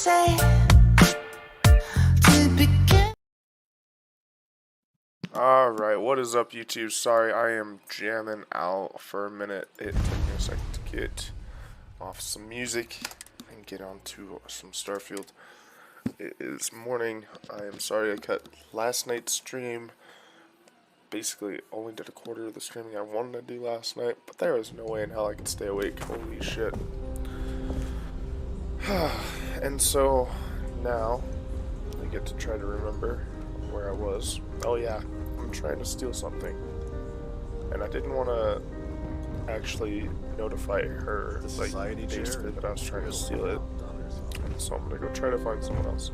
say to begin? Alright, what is up, YouTube? Sorry, I am jamming out for a minute. It took me a second to get off some music and get onto some StarField. It is morning. I am sorry I cut last night's stream. Basically, only did a quarter of the streaming I wanted to do last night, but there was no way in hell I could stay awake. Holy shit. And so, now, I get to try to remember where I was. Oh yeah, I'm trying to steal something. And I didn't want to actually notify her, like, basically that I was trying to steal it. So I'm gonna go try to find someone else.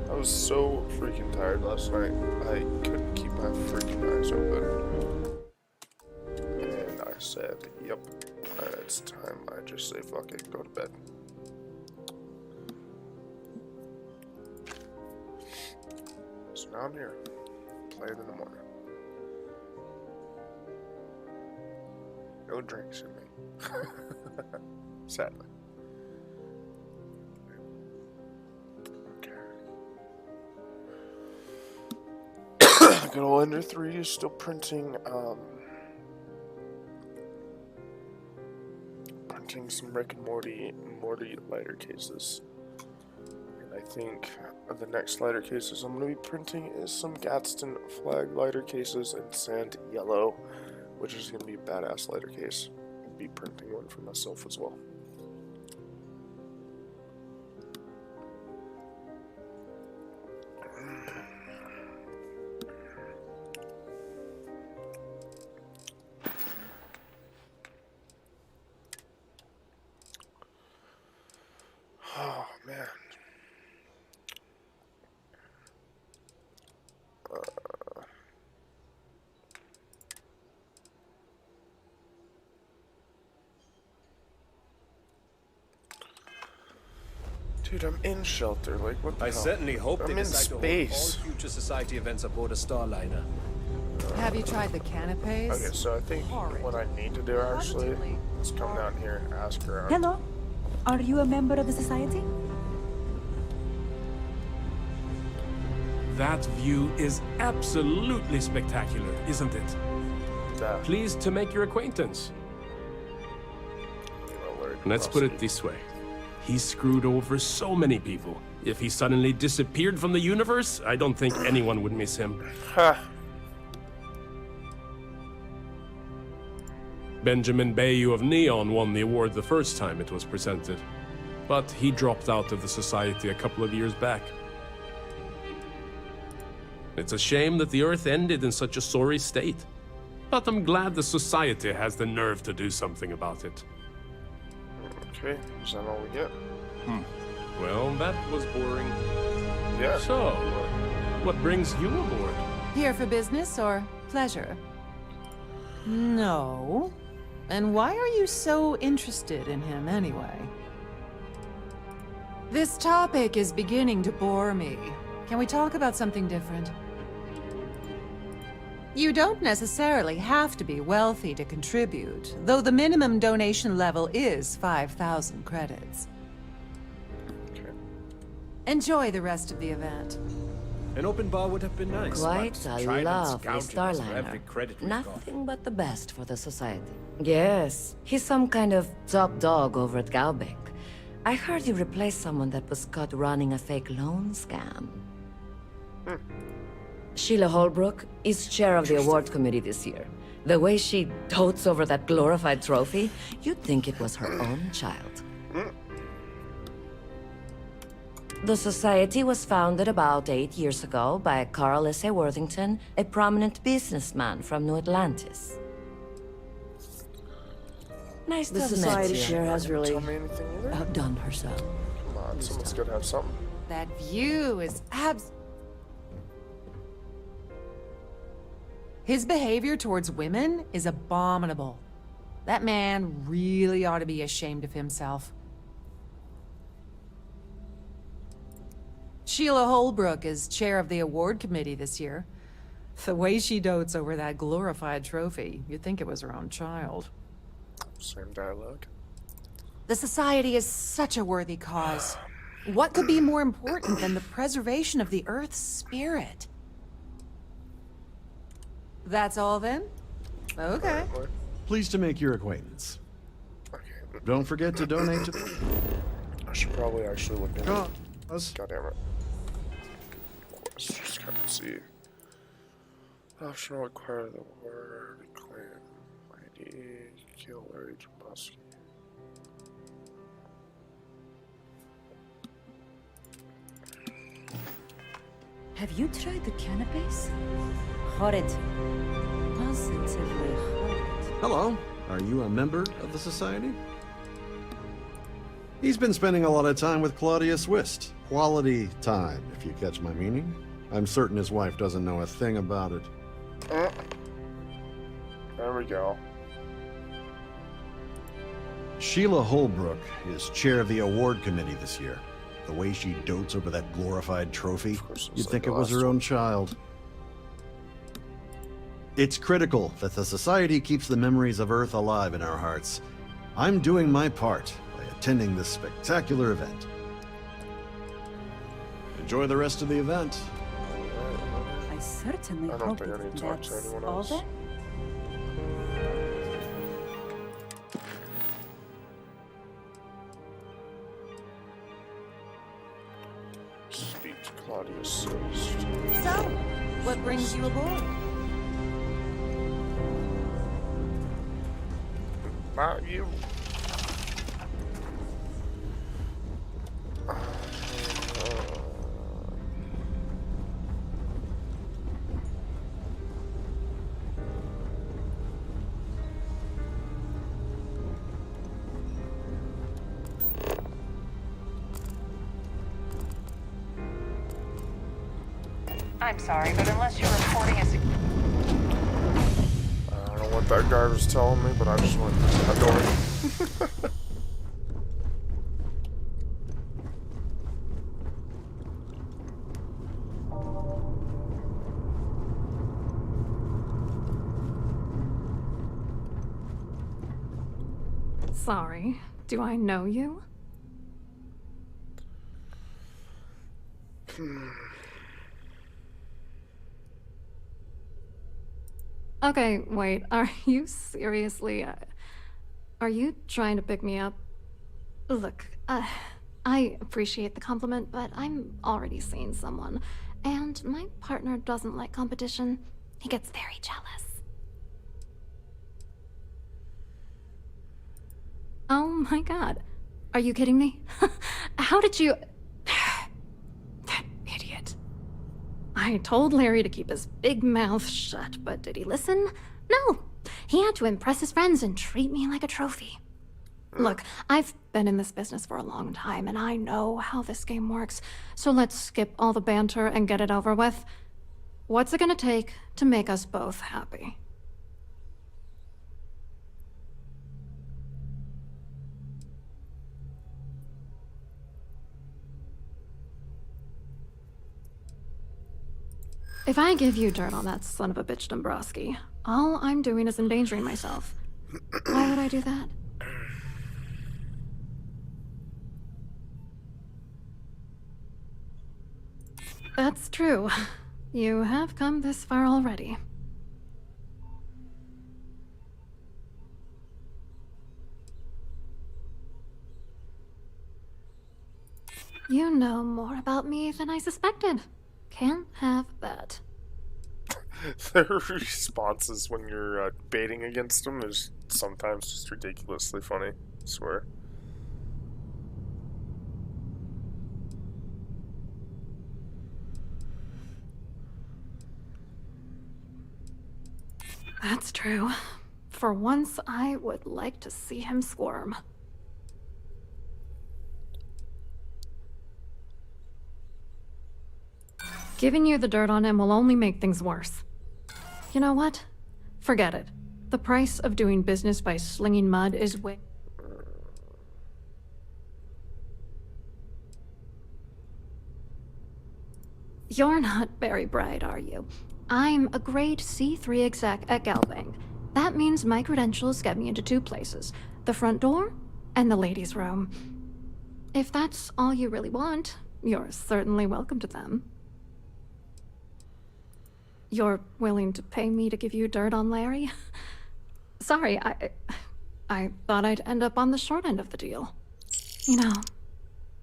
I was so freaking tired last night, I couldn't keep my freaking eyes open. And I said, yep, it's time. I just say fuck it, go to bed. So now I'm here, playing in the morning. No drinks in me. Sadly. Good old Ender 3 is still printing some Rick and Morty lighter cases. And I think the next lighter cases I'm going to be printing is some Gadsden flag lighter cases in sand yellow, which is going to be a badass lighter case. I'll be printing one for myself as well. Oh, man. Dude, I'm in shelter. Like, what the hell? I certainly hope I'm they in decide space. to hold all future society events aboard a Starliner. Have you tried the canapes? Okay, so I think what I need to do actually is come down here and ask around. Hello, are you a member of the society? That view is absolutely spectacular, isn't it? Yeah. Pleased to make your acquaintance. Let's put it this way. He screwed over so many people. If he suddenly disappeared from the universe, I don't think anyone would miss him. Ha. Benjamin Bayou of Neon won the award the first time it was presented. But he dropped out of the society a couple of years back. It's a shame that the Earth ended in such a sorry state. But I'm glad the society has the nerve to do something about it. Okay, is that all we get? Well, that was boring. Yeah. So, what brings you aboard? Here for business or pleasure? No. And why are you so interested in him anyway? This topic is beginning to bore me. Can we talk about something different? You don't necessarily have to be wealthy to contribute, though the minimum donation level is 5,000 credits. Okay. Enjoy the rest of the event. An open bar would have been nice. Quite but a Trident's lovely gouging us for every Starliner. credit we've got. Nothing but the best for the society. Yes, he's some kind of top dog over at Galbeck. I heard you replaced someone that was caught running a fake loan scam. Sheila Holbrook is chair of the award committee this year. The way she dotes over that glorified trophy, you'd think it was her own child. The society was founded about 8 years ago by Carl S.A. Worthington, a prominent businessman from New Atlantis. Nice to The have met society you. sure has really Tell me anything either? outdone herself. Come on, someone's gotta have something. That view is His behavior towards women is abominable. That man really ought to be ashamed of himself. Sheila Holbrook is chair of the award committee this year. The way she dotes over that glorified trophy, you'd think it was her own child. Same dialogue. The society is such a worthy cause. What could be more important than the preservation of the Earth's spirit? That's all then? Okay. Pleased to make your acquaintance. Okay. Don't forget to donate to... I should probably actually look into it. Us. God damn it. Let's just kind of see. Optional require the word claim ID kill Larry Jampowski. Have you tried the cannabis? Horrid. Positively horrid. Hello. Are you a member of the Society? He's been spending a lot of time with Claudius Wist. Quality time, if you catch my meaning. I'm certain his wife doesn't know a thing about it. There we go. Sheila Holbrook is chair of the award committee this year. The way she dotes over that glorified trophy, you'd think it was her own child. It's critical that the Society keeps the memories of Earth alive in our hearts. I'm doing my part by attending this spectacular event. Enjoy the rest of the event. I certainly I don't hope think I need to talk to that's anyone all else. then. Speak to Claudius Soest. So, what brings you aboard? Not you. I'm sorry, but unless you're reporting a I don't know what that guy was telling me, but I just went annoying. Sorry, do I know you? Okay, wait, are you seriously, are you trying to pick me up? Look, I appreciate the compliment, but I'm already seeing someone, and my partner doesn't like competition. He gets very jealous. Oh my god. Are you kidding me? How did you... That idiot. I told Larry to keep his big mouth shut, but did he listen? No. He had to impress his friends and treat me like a trophy. Look, I've been in this business for a long time, and I know how this game works, so let's skip all the banter and get it over with. What's it gonna take to make us both happy? If I give you dirt on that son of a bitch Dombrowski, all I'm doing is endangering myself. Why would I do that? That's true. You have come this far already. You know more about me than I suspected. Can't have that. Their responses when you're baiting against them is sometimes just ridiculously funny, I swear. That's true. For once, I would like to see him squirm. Giving you the dirt on him will only make things worse. You know what? Forget it. The price of doing business by slinging mud is way... You're not very bright, are you? I'm a grade C3 exec at Galbank. That means my credentials get me into two places. The front door and the ladies' room. if that's all you really want, you're certainly welcome to them. You're willing to pay me to give you dirt on Larry? Sorry, I thought I'd end up on the short end of the deal. You know,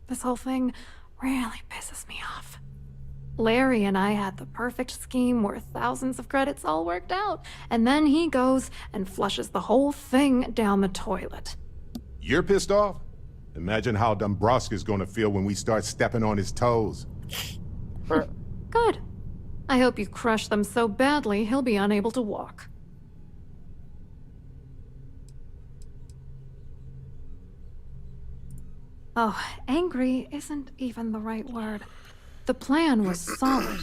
this whole thing really pisses me off. Larry and I had the perfect scheme worth thousands of credits all worked out, and then he goes and flushes the whole thing down the toilet. You're pissed off? Imagine how Dombrowski's gonna feel when we start stepping on his toes. Good. I hope you crush them so badly he'll be unable to walk. Oh, angry isn't even the right word. The plan was solid.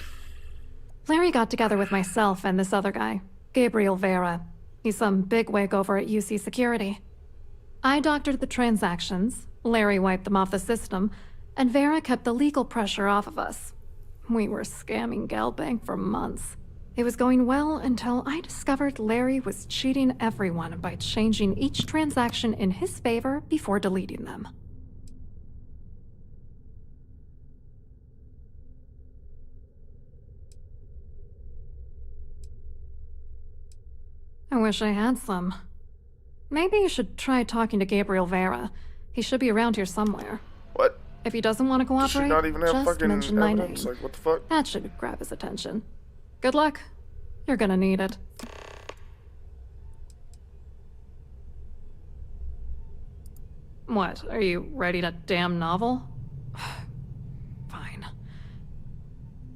Larry got together with myself and this other guy, Gabriel Vera. He's some bigwig over at UC Security. I doctored the transactions, Larry wiped them off the system, and Vera kept the legal pressure off of us. We were scamming Galbank for months. It was going well until I discovered Larry was cheating everyone by changing each transaction in his favor before deleting them. I wish I had some. Maybe you should try talking to Gabriel Vera. He should be around here somewhere. What? If he doesn't want to cooperate, Should not even have just fucking mention my evidence. name. Like, what the fuck? That should grab his attention. Good luck. You're gonna need it. What, are you writing a damn novel? Fine.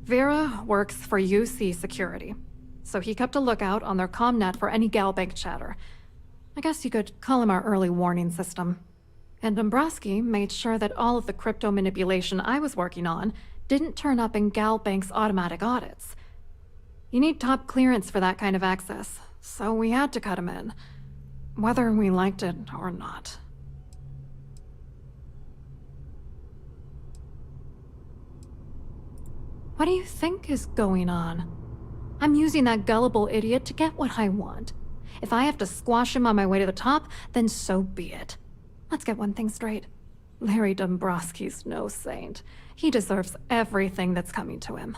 Vera works for UC Security, so he kept a lookout on their commnet for any Galbank chatter. I guess you could call him our early warning system. And Dombrowski made sure that all of the crypto manipulation I was working on didn't turn up in Galbank's automatic audits. You need top clearance for that kind of access, so we had to cut him in, whether we liked it or not. What do you think is going on? I'm using that gullible idiot to get what I want. If I have to squash him on my way to the top, then so be it. Let's get one thing straight. Larry Dombrowski's no saint. He deserves everything that's coming to him.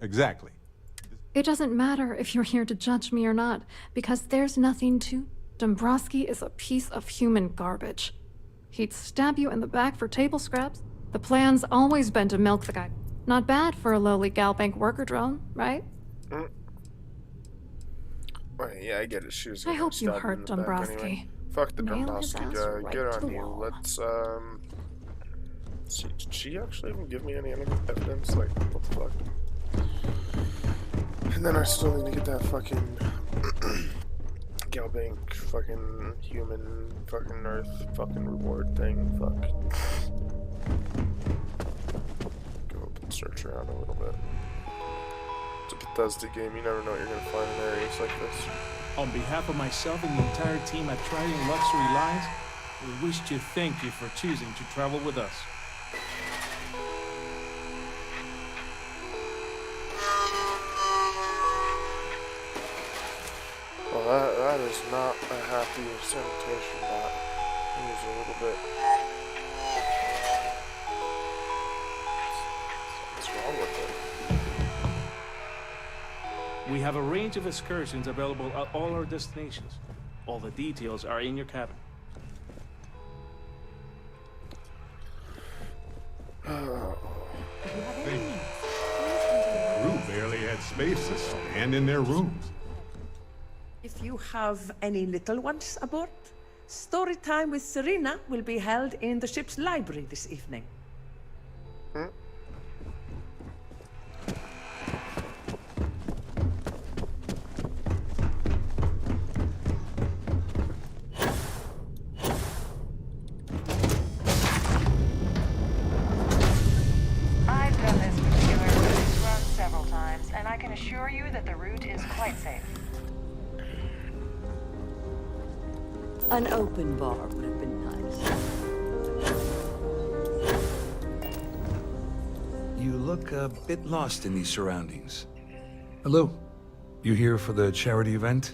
Exactly. It doesn't matter if you're here to judge me or not, because there's nothing to. Dombrowski is a piece of human garbage. He'd stab you in the back for table scraps. The plan's always been to milk the guy. Not bad for a lowly Galbank worker drone, right? Well, yeah, I get it. She was I gonna hope you stab him hurt in the back Dombrowski. Anyway. Fuck the Nail his Dombrowski ass guy. right Get to on the you. wall. Let's see, did she actually even give me any evidence? Like, what the fuck? And then I still need to get that fucking Galbank fucking human fucking earth fucking reward thing. Fuck. Go up and search around a little bit. It's a Bethesda game. You never know what you're gonna find in areas like this. On behalf of myself and the entire team at Trident Luxury Lines, we wish to thank you for choosing to travel with us. Well, that is not a happy sanitation bot. It was a little bit. What's wrong with it? We have a range of excursions available at all our destinations. All the details are in your cabin. Crew barely had space to stand in their rooms. If you have any little ones aboard, story time with Serena will be held in the ship's library this evening. I've done this particular route run several times, and I can assure you that the route is quite safe. An open bar would have been nice. You look a bit lost in these surroundings. Hello. You here for the charity event?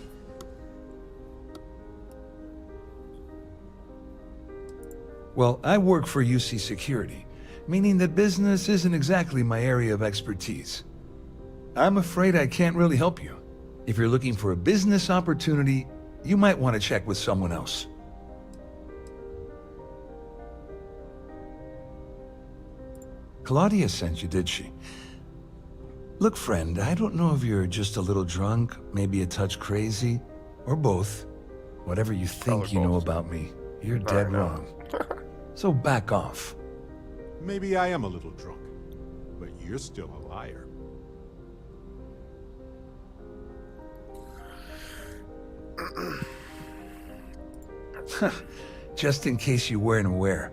Well, I work for UC Security, meaning that business isn't exactly my area of expertise. I'm afraid I can't really help you. If you're looking for a business opportunity, you might want to check with someone else. Claudia sent you, did she? Look, friend, I don't know if you're just a little drunk, maybe a touch crazy, or both. Whatever you think you know about me, you're dead wrong. So back off. Maybe I am a little drunk, but you're still a liar. Just in case you weren't aware,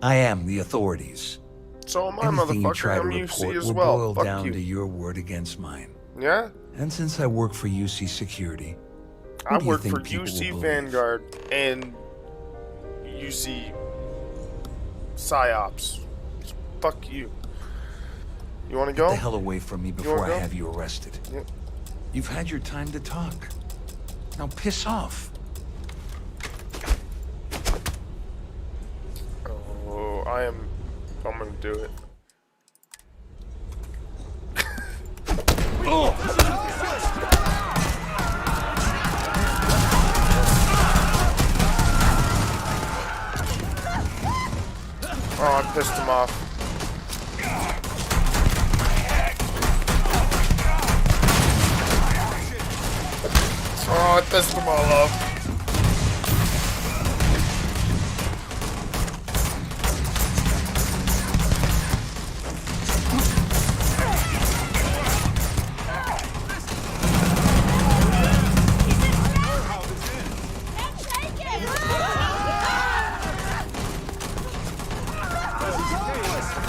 I am the authorities. So am I, Anything you motherfucker. try to I'm report UC as will well. boil Fuck down you. to your word against mine. Yeah? And since I work for UC Security, I who do you work think for people will UC believe? Vanguard and UC PsyOps. Fuck you. You wanna go? Get the hell away from me before I go? have you arrested. Yep. You've had your time to talk. Now piss off. Oh, I'm gonna do it. Oh, I pissed him off. Oh, I pissed them all off.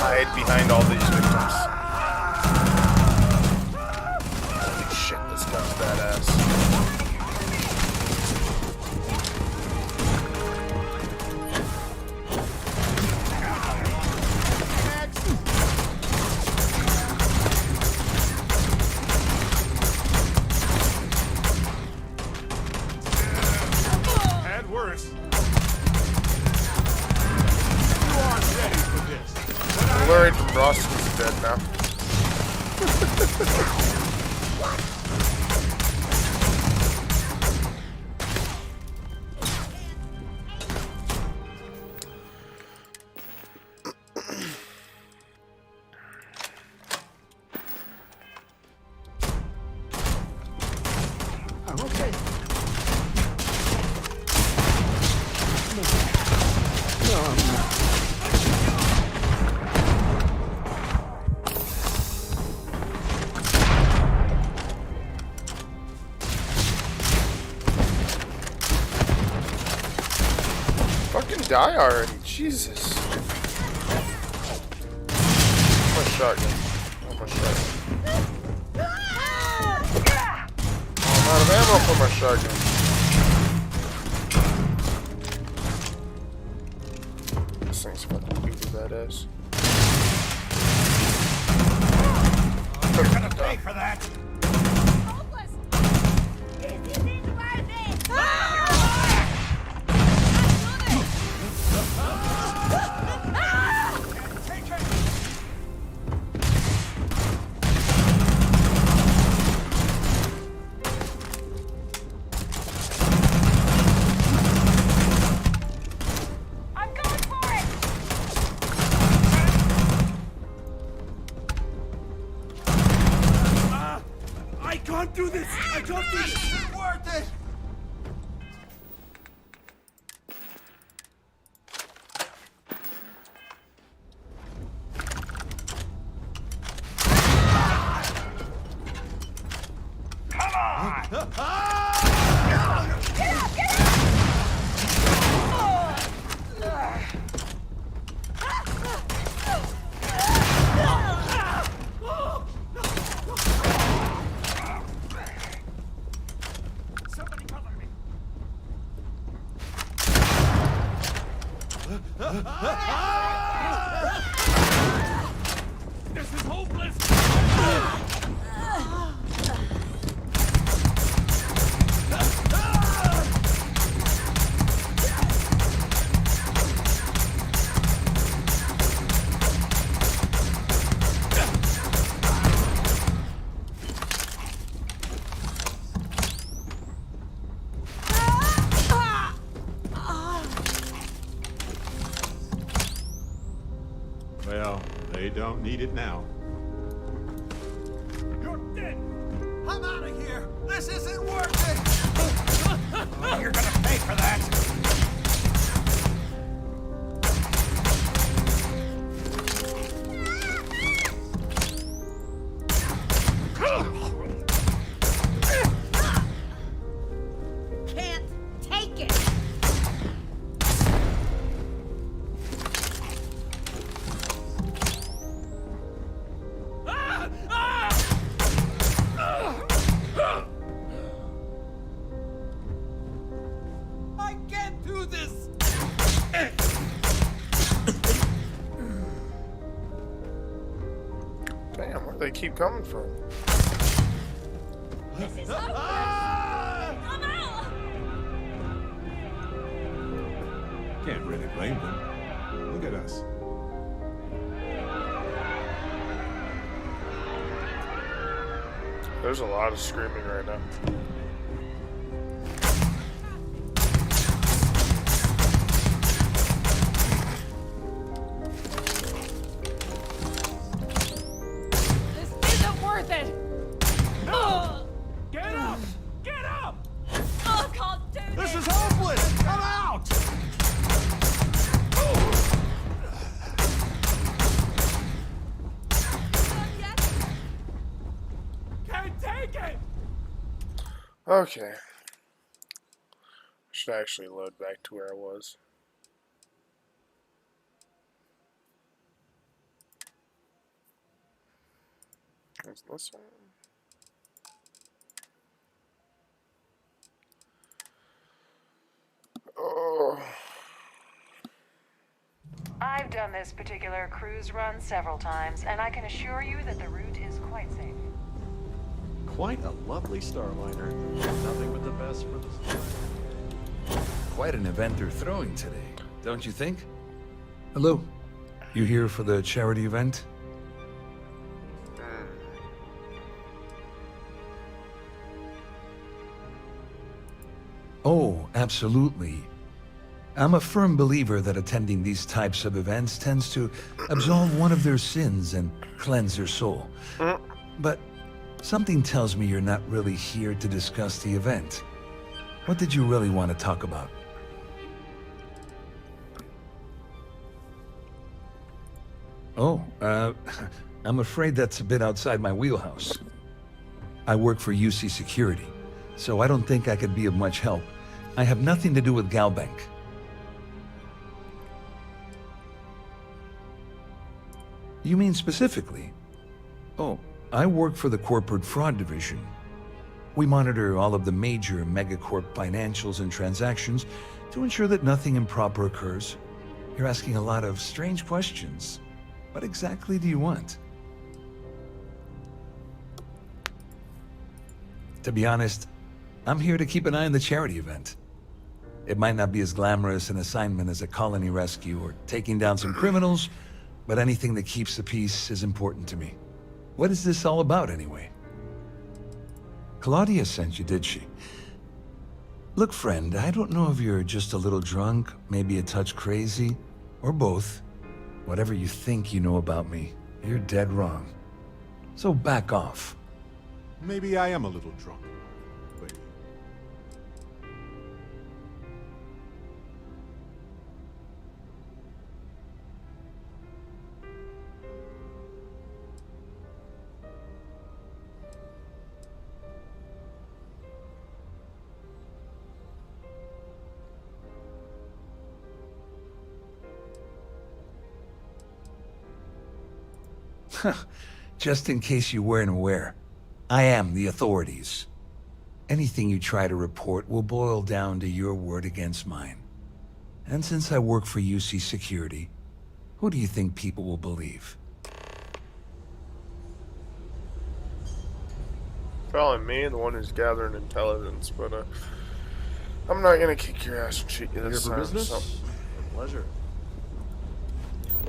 Hide behind all these victims. Holy shit, this gun's badass. Had worse. I'm worried Ross's dead now. I'm okay. No, I'm not. Fucking die already, Jesus. My shotgun. Oh, my shotgun. Oh, I'm out of ammo for my shotgun. This thing's fucking super badass. You're gonna pay for that! I can't do this! I can't do this! This isn't worth it! Come on! Get up! Get up! Well, they don't need it now. You're dead! I'm out of here! This isn't working! Oh, you're gonna pay for that! Can't take it! I can't do this! Damn, where do they keep coming from? This is hopeless! I'm out! Can't really blame them. Look at us. There's a lot of screaming right now. This isn't worth it! Get up! Get up! I can't do This is hopeless! I'm out! Can't take it! Okay. I should actually load back to where I was. Is this one? Oh. I've done this particular cruise run several times, and I can assure you that the route is quite safe. Quite a lovely starliner. Nothing but the best for the Quite an event they're throwing today, don't you think? Hello? You here for the charity event? Oh, absolutely. I'm a firm believer that attending these types of events tends to absolve one of their sins and cleanse their soul. But something tells me you're not really here to discuss the event. What did you really want to talk about? Oh, I'm afraid that's a bit outside my wheelhouse. I work for UC Security, so I don't think I could be of much help. I have nothing to do with Galbank. You mean specifically? Oh, I work for the Corporate Fraud Division. We monitor all of the major megacorp financials and transactions to ensure that nothing improper occurs. You're asking a lot of strange questions. What exactly do you want? To be honest, I'm here to keep an eye on the charity event. It might not be as glamorous an assignment as a colony rescue or taking down some criminals, but anything that keeps the peace is important to me. What is this all about, anyway? Claudia sent you, did she? Look, friend, I don't know if you're just a little drunk, maybe a touch crazy, or both. Whatever you think you know about me, you're dead wrong. So back off. Maybe I am a little drunk. But just in case you weren't aware, I am the authorities. Anything you try to report will boil down to your word against mine. And since I work for UC Security, who do you think people will believe? Probably me, the one who's gathering intelligence, but I'm not gonna kick your ass and cheat you this Here for time. business? So. A pleasure.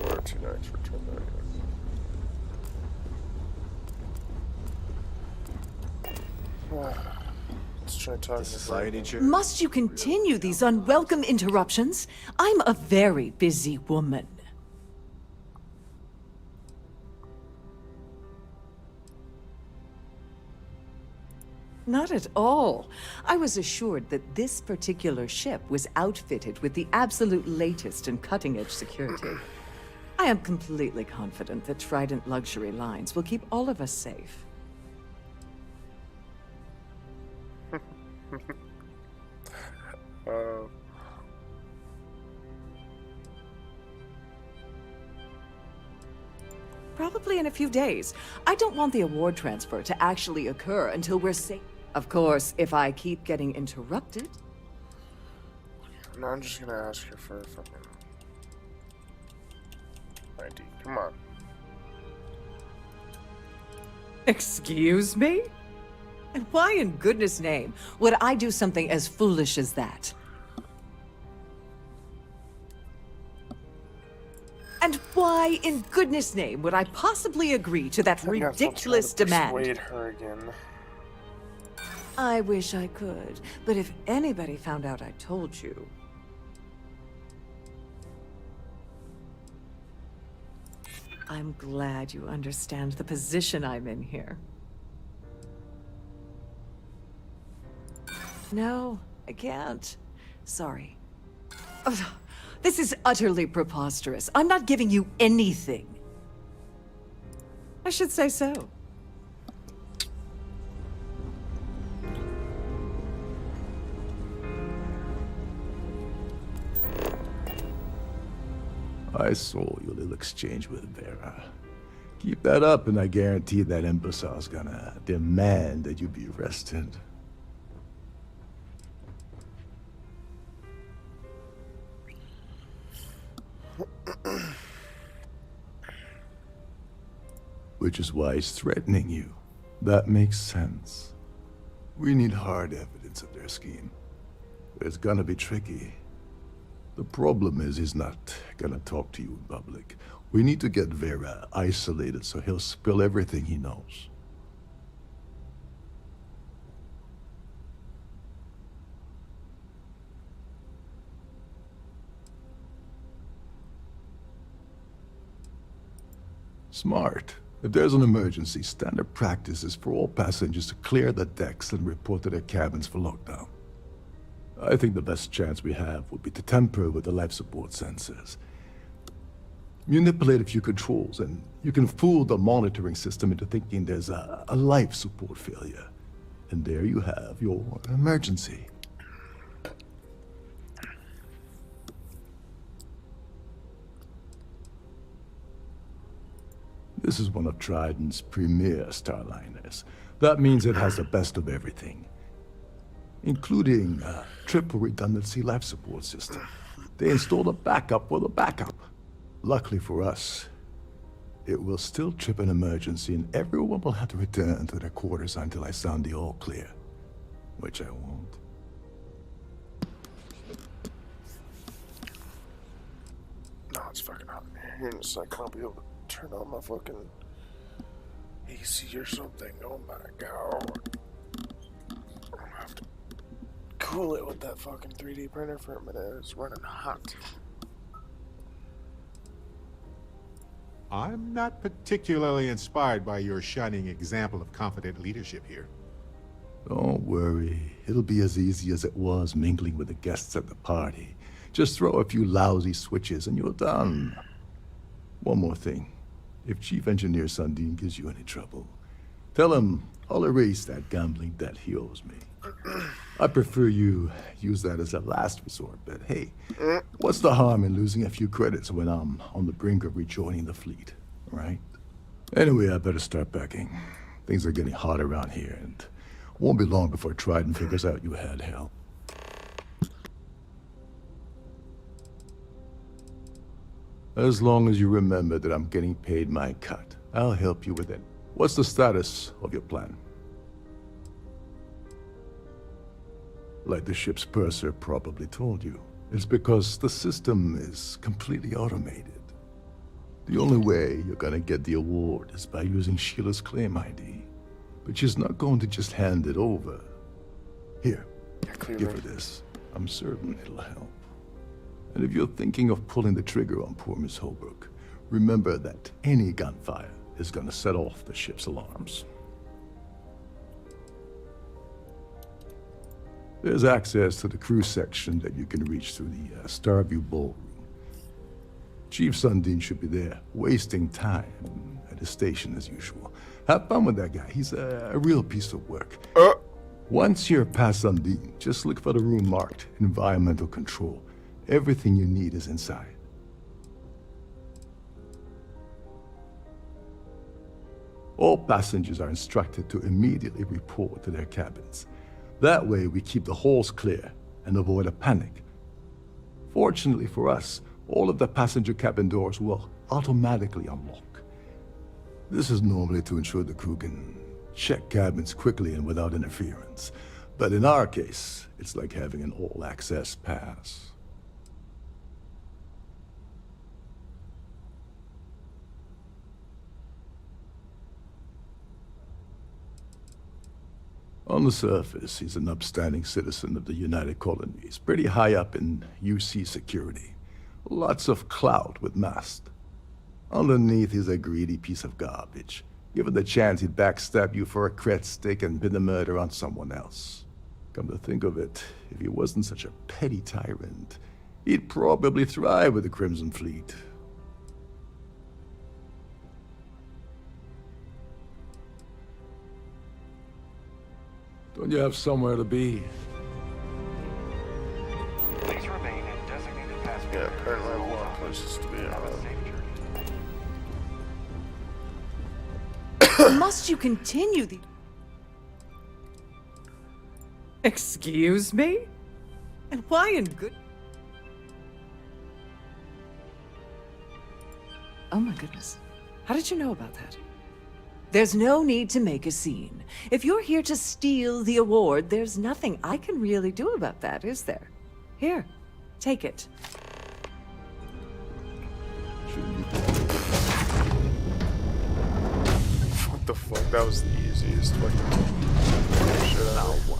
Or 2 nights, return that. Let's try talking to Society chair. Must you continue these unwelcome interruptions? I'm a very busy woman. Not at all. I was assured that this particular ship was outfitted with the absolute latest in cutting-edge security. I am completely confident that Trident Luxury Lines will keep all of us safe. Probably in a few days. I don't want the award transfer to actually occur until we're safe. Of course, if I keep getting interrupted. No, I'm just gonna ask her for a fucking ID. Come on. Excuse me? And why in goodness name would I do something as foolish as that? And why in goodness name would I possibly agree to that ridiculous demand? Persuade her again. I wish I could, but if anybody found out I told you... I'm glad you understand the position I'm in here. No, I can't. Sorry. Ugh, this is utterly preposterous. I'm not giving you anything. I should say so. I saw your little exchange with Vera. Keep that up and I guarantee that imbecile's gonna demand that you be arrested. Which is why he's threatening you. That makes sense. We need hard evidence of their scheme. But it's gonna be tricky. The problem is he's not gonna talk to you in public. We need to get Vera isolated so he'll spill everything he knows. Smart. If there's an emergency, standard practice is for all passengers to clear the decks and report to their cabins for lockdown. I think the best chance we have would be to tamper with the life support sensors. Manipulate a few controls, and you can fool the monitoring system into thinking there's a life support failure. And there you have your emergency. This is one of Trident's premier starliners. That means it has the best of everything, including a triple redundancy life support system. They installed a backup for the backup. Luckily for us, it will still trip an emergency and everyone will have to return to their quarters until I sound the all clear, which I won't. No, it's fucking hot in here. In a second, I'll be able to turn on my fucking AC or something. Oh my god. I'm gonna have to cool it with that fucking 3D printer for a minute. It's running hot. I'm not particularly inspired by your shining example of confident leadership here. Don't worry. It'll be as easy as it was mingling with the guests at the party. Just throw a few lousy switches and you're done. One more thing. If Chief Engineer Sundin gives you any trouble, tell him I'll erase that gambling debt he owes me. I prefer you use that as a last resort, but hey, what's the harm in losing a few credits when I'm on the brink of rejoining the fleet, right? Anyway, I better start packing. Things are getting hot around here, and won't be long before Trident figures out you had help. As long as you remember that I'm getting paid my cut, I'll help you with it. What's the status of your plan? Like the ship's purser probably told you, it's because the system is completely automated. The only way you're gonna get the award is by using Sheila's claim ID. But she's not going to just hand it over. Here, give her this. I'm certain it'll help. And if you're thinking of pulling the trigger on poor Miss Holbrook, remember that any gunfire is gonna set off the ship's alarms. There's access to the crew section that you can reach through the StarView ballroom. Chief Sundin should be there, wasting time at his station as usual. Have fun with that guy. He's a real piece of work. Once you're past Sundin, just look for the room marked Environmental Control. Everything you need is inside. All passengers are instructed to immediately report to their cabins. That way we keep the halls clear and avoid a panic. Fortunately for us, all of the passenger cabin doors will automatically unlock. This is normally to ensure the crew can check cabins quickly and without interference. But in our case, it's like having an all-access pass. On the surface, he's an upstanding citizen of the United Colonies, pretty high up in UC security. Lots of clout with Mast. Underneath, he's a greedy piece of garbage. Given the chance, he'd backstab you for a cret stick and pin the murder on someone else. Come to think of it, if he wasn't such a petty tyrant, he'd probably thrive with the Crimson Fleet. Don't you have somewhere to be? Please remain in designated passenger. Yeah, apparently I have a lot of places to be. Must you continue the... Excuse me? And why in good... Oh my goodness. How did you know about that? There's no need to make a scene. If you're here to steal the award, there's nothing I can really do about that, is there? Here, take it. What the fuck? That was the easiest fucking shit ever.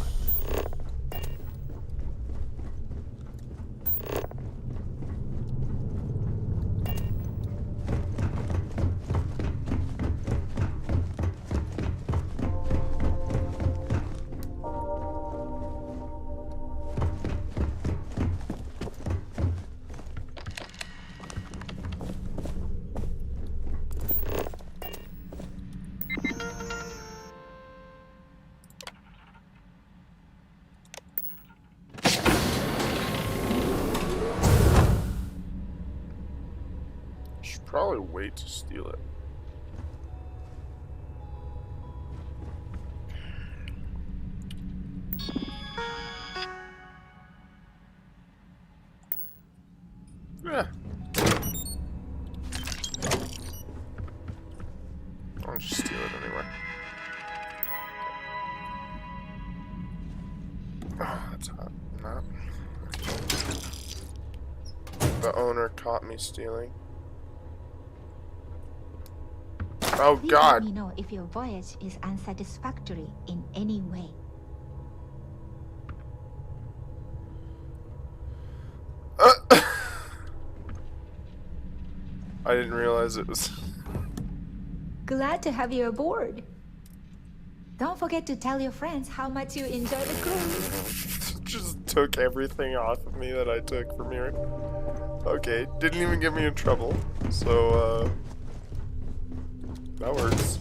Should probably wait to steal it. Yeah. I'll just steal it anyway. Oh, that's hot. No. The owner caught me stealing. Oh Please God! let me know if your voyage is unsatisfactory in any way. I didn't realize it was. Glad to have you aboard. Don't forget to tell your friends how much you enjoy the cruise. Just took everything off of me that I took from here. Okay, didn't even get me in trouble. So, that works.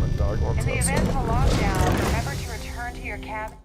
My dog wants In the outside. event of a lockdown, remember to return to your cabin.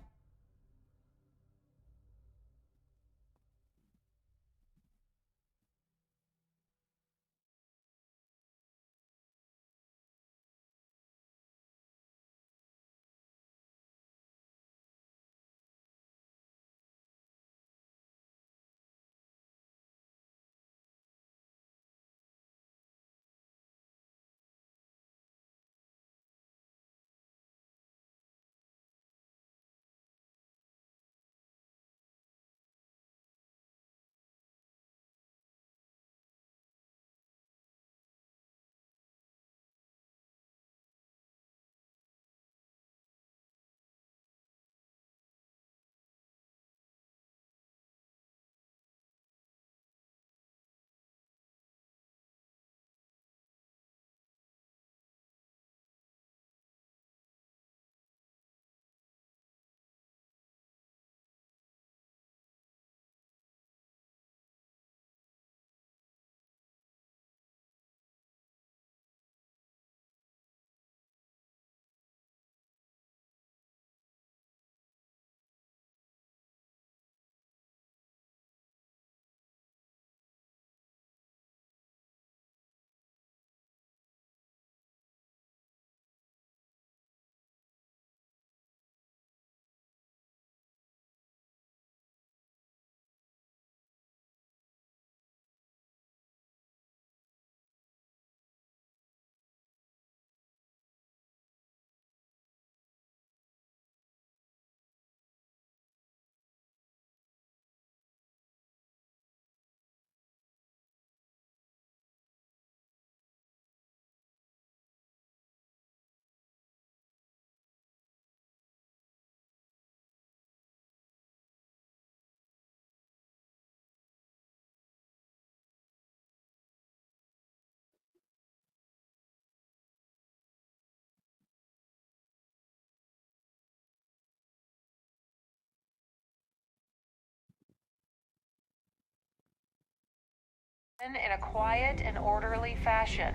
In a quiet and orderly fashion.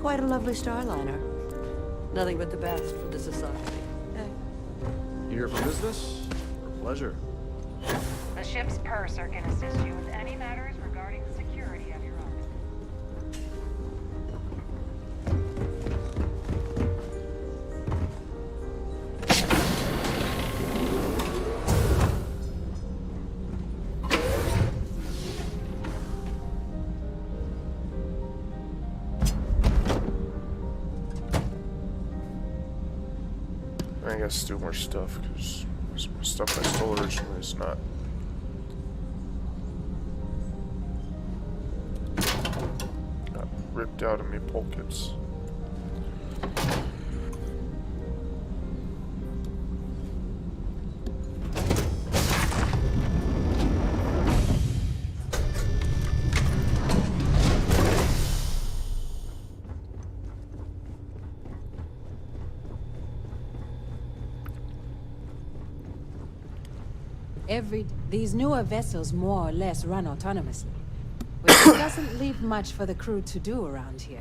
Quite a lovely starliner. Nothing but the best for the society. You here for business or pleasure? The ship's purser can assist you with any matters regarding the security of your own. I guess do more stuff, because stuff I stole originally is not. Got ripped out of me pockets. These newer vessels more or less run autonomously, which doesn't leave much for the crew to do around here.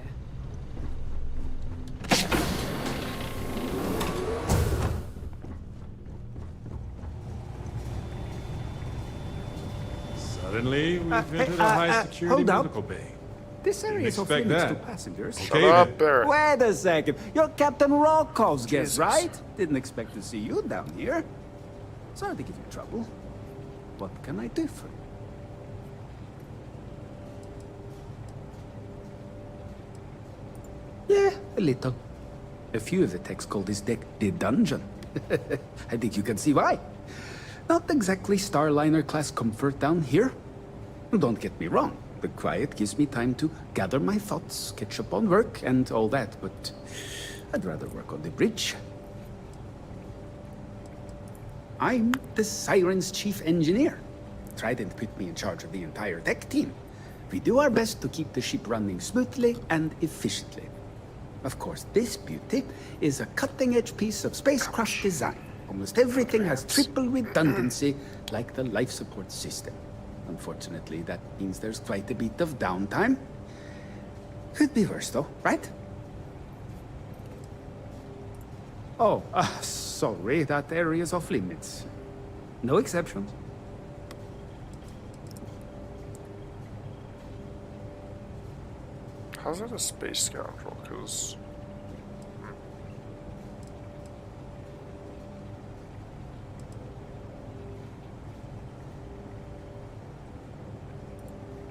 Suddenly, we've entered a high-security hold up. medical bay. This area is off expect limits to that. passengers. Okay, then. Barrett. Wait a second. You're Captain Rocko's guest, Jesus. right? Didn't expect to see you down here. Sorry to give you trouble. What can I do for you? Yeah, a little. A few of the techs call this deck the dungeon. I think you can see why. Not exactly Starliner-class comfort down here. Don't get me wrong. The quiet gives me time to gather my thoughts, catch up on work, and all that, but I'd rather work on the bridge. I'm the Siren's chief engineer. Trident put me in charge of the entire tech team. We do our best to keep the ship running smoothly and efficiently. Of course, this beauty is a cutting-edge piece of spacecraft design. Almost everything has triple redundancy, like the life support system. Unfortunately, that means there's quite a bit of downtime. Could be worse, though, right? Oh, sorry, that area's off limits. No exceptions. How's that a space scoundrel? Because...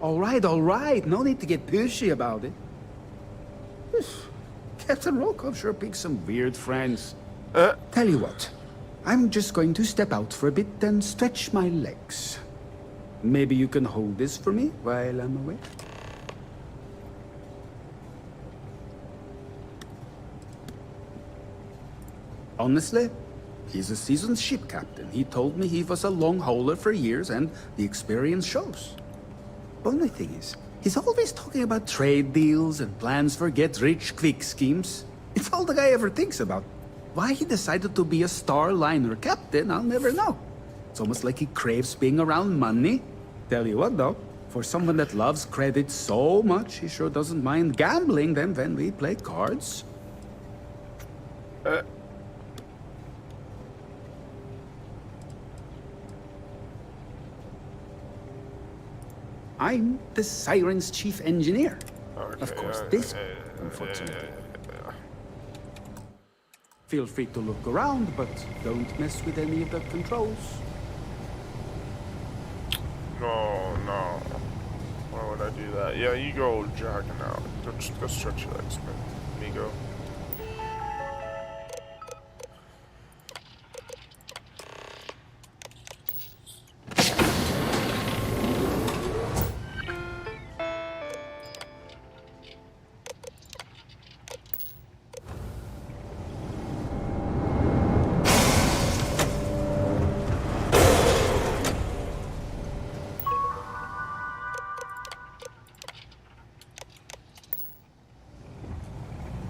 All right. No need to get pushy about it. Captain Rokov sure picks some weird friends. Tell you what, I'm just going to step out for a bit and stretch my legs. Maybe you can hold this for me while I'm away? Honestly, he's a seasoned ship captain. He told me he was a long hauler for years, and the experience shows. Only thing is, he's always talking about trade deals and plans for get-rich-quick schemes. It's all the guy ever thinks about. Why he decided to be a Starliner captain, I'll never know. It's almost like he craves being around money. Tell you what, though, for someone that loves credit so much, he sure doesn't mind gambling them when we play cards. I'm the Siren's chief engineer. Okay, of course, this, unfortunately. Feel free to look around, but don't mess with any of the controls. No. Why would I do that? Yeah, you go jogging out. Go stretch your legs, man. Me go.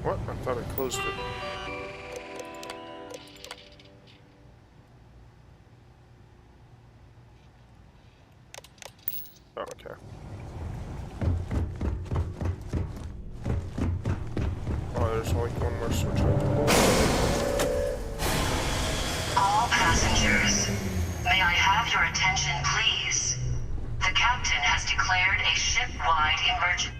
What? I thought I closed it. Oh, okay. Oh, there's only one more switch. All passengers, may I have your attention, please? The captain has declared a ship-wide emergency.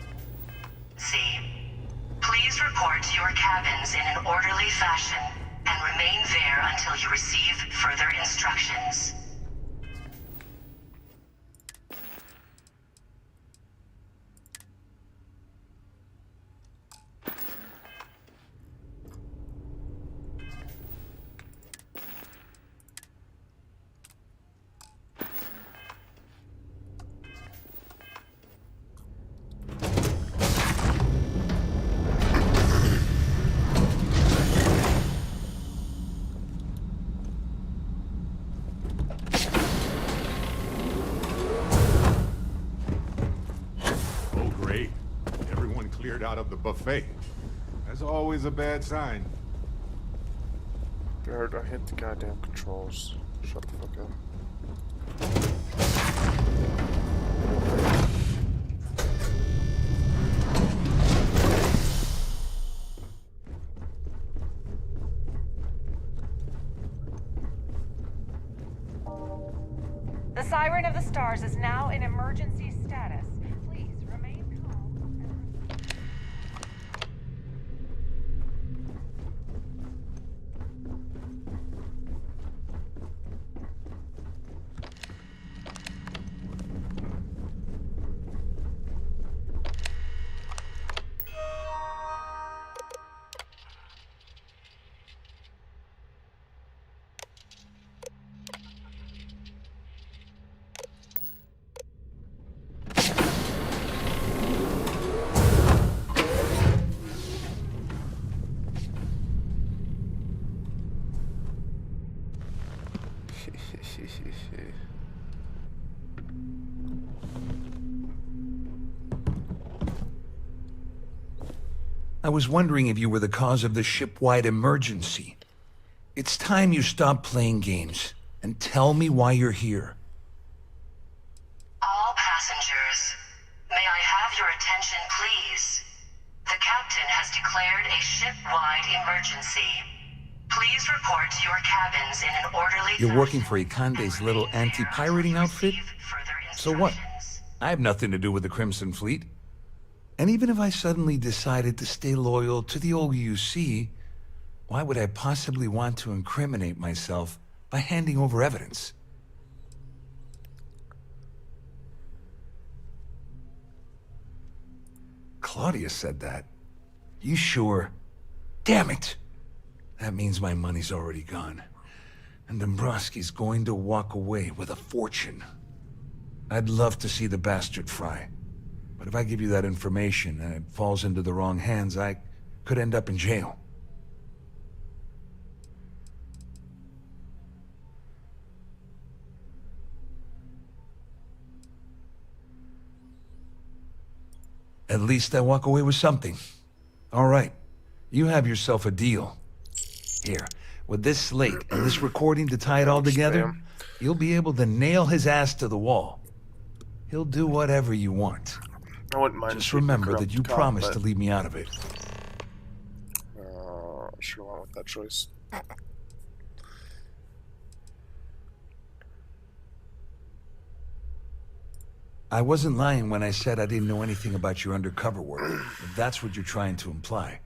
Please report to your cabins in an orderly fashion and remain there until you receive further instructions. Cleared out of the buffet. That's always a bad sign. Guard, I hit the goddamn controls. Shut the fuck up. The Siren of the Stars is now in emergency status. Please remain calm. I was wondering if you were the cause of the ship-wide emergency. It's time you stop playing games and tell me why you're here. All passengers, may I have your attention, please? The captain has declared a ship-wide emergency. Please report to your cabins in an orderly You're working for Ikande's little anti-pirating outfit? So what? I have nothing to do with the Crimson Fleet. And even if I suddenly decided to stay loyal to the old UC, why would I possibly want to incriminate myself by handing over evidence? Claudia said that. You sure? Damn it! That means my money's already gone. And Dombrowski's going to walk away with a fortune. I'd love to see the bastard fry. But if I give you that information and it falls into the wrong hands, I could end up in jail. At least I walk away with something. All right, you have yourself a deal. Here, with this slate and this recording to tie it all together, you'll be able to nail his ass to the wall. He'll do whatever you want. I wouldn't mind. Just remember that you promised to leave me out of it. Sure went with that choice. I wasn't lying when I said I didn't know anything about your undercover work, if that's what you're trying to imply.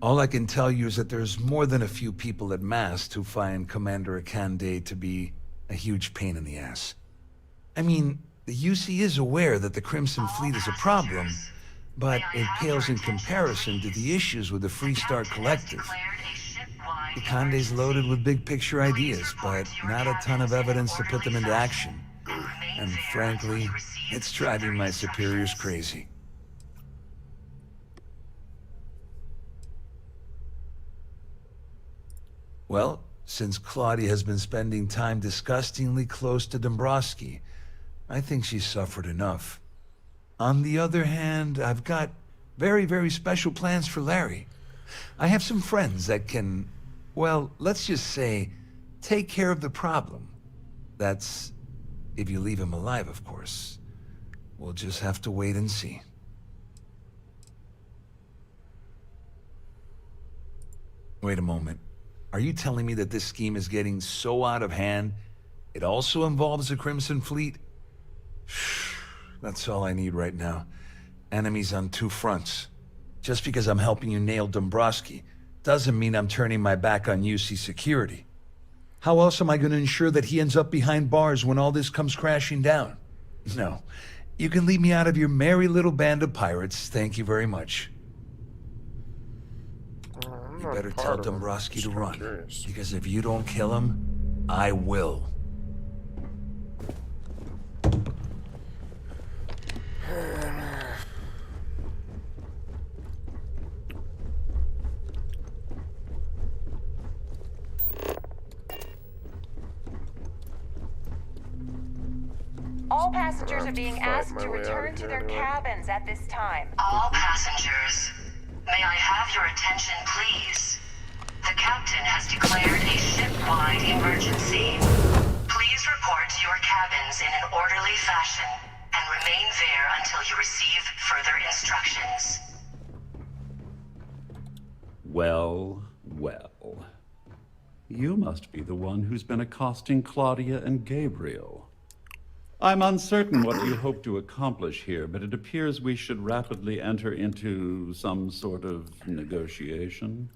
All I can tell you is that there's more than a few people at Mast who find Commander Ikande to be a huge pain in the ass. I mean, the UC is aware that the Crimson Fleet is a problem, but it pales in comparison to the issues with the Freestart Collective. Ikande's loaded with big-picture ideas, but not a ton of evidence to put them into action. And frankly, it's driving my superiors crazy. Well, since Claudia has been spending time disgustingly close to Dombrowski, I think she's suffered enough. On the other hand, I've got very, very special plans for Larry. I have some friends that can, well, let's just say, take care of the problem. That's if you leave him alive, of course. We'll just have to wait and see. Wait a moment. Are you telling me that this scheme is getting so out of hand, it also involves the Crimson Fleet? That's all I need right now. Enemies on two fronts. Just because I'm helping you nail Dombrowski doesn't mean I'm turning my back on UC security. How else am I going to ensure that he ends up behind bars when all this comes crashing down? No. You can leave me out of your merry little band of pirates. Thank you very much. You better tell Dombrowski to run, because if you don't kill him, I will. All passengers are being asked to return to their cabins at this time. All passengers, may I have your attention, please? The captain has declared a ship-wide emergency. Please report to your cabins in an orderly fashion and remain there until you receive further instructions. Well, well. You must be the one who's been accosting Claudia and Gabriel. I'm uncertain what you hope to accomplish here, but it appears we should rapidly enter into some sort of negotiation.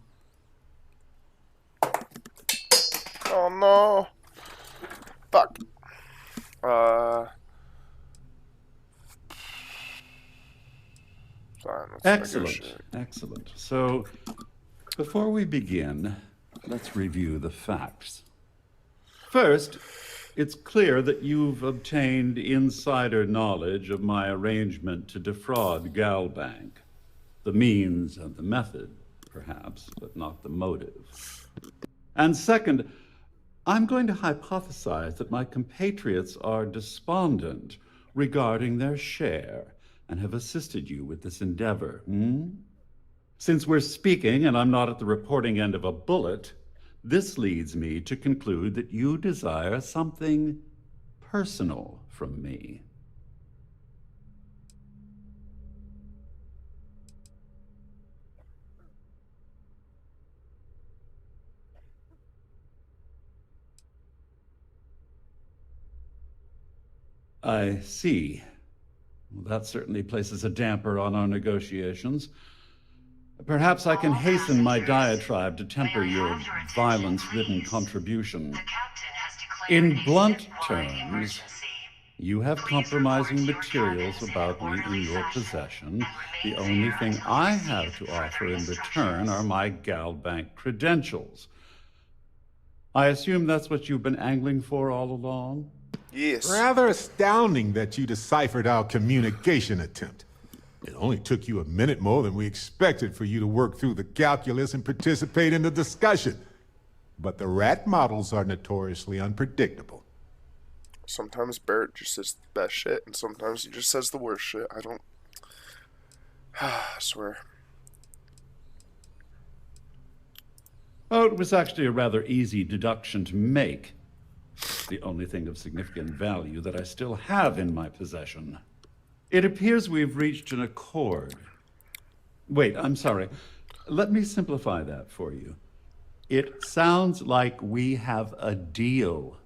Oh no! Fuck. Fine, let's Excellent, negotiate. excellent. So, before we begin, let's review the facts. First, it's clear that you've obtained insider knowledge of my arrangement to defraud Galbank. The means and the method, perhaps, but not the motive. And second, I'm going to hypothesize that my compatriots are despondent regarding their share and have assisted you with this endeavor. Since we're speaking and I'm not at the reporting end of a bullet, this leads me to conclude that you desire something personal from me. I see. Well, that certainly places a damper on our negotiations. Perhaps I can hasten my diatribe to temper your violence-ridden contribution. In blunt terms, you have compromising materials about me in your possession. The only thing I have to offer in return are my Galbank credentials. I assume that's what you've been angling for all along? Yes. Rather astounding that you deciphered our communication attempt. It only took you a minute more than we expected for you to work through the calculus and participate in the discussion. But the rat models are notoriously unpredictable. Sometimes Barrett just says the best shit, and sometimes he just says the worst shit. I don't... I swear. Oh, it was actually a rather easy deduction to make. The only thing of significant value that I still have in my possession. It appears we've reached an accord. Wait, I'm sorry. Let me simplify that for you. It sounds like we have a deal.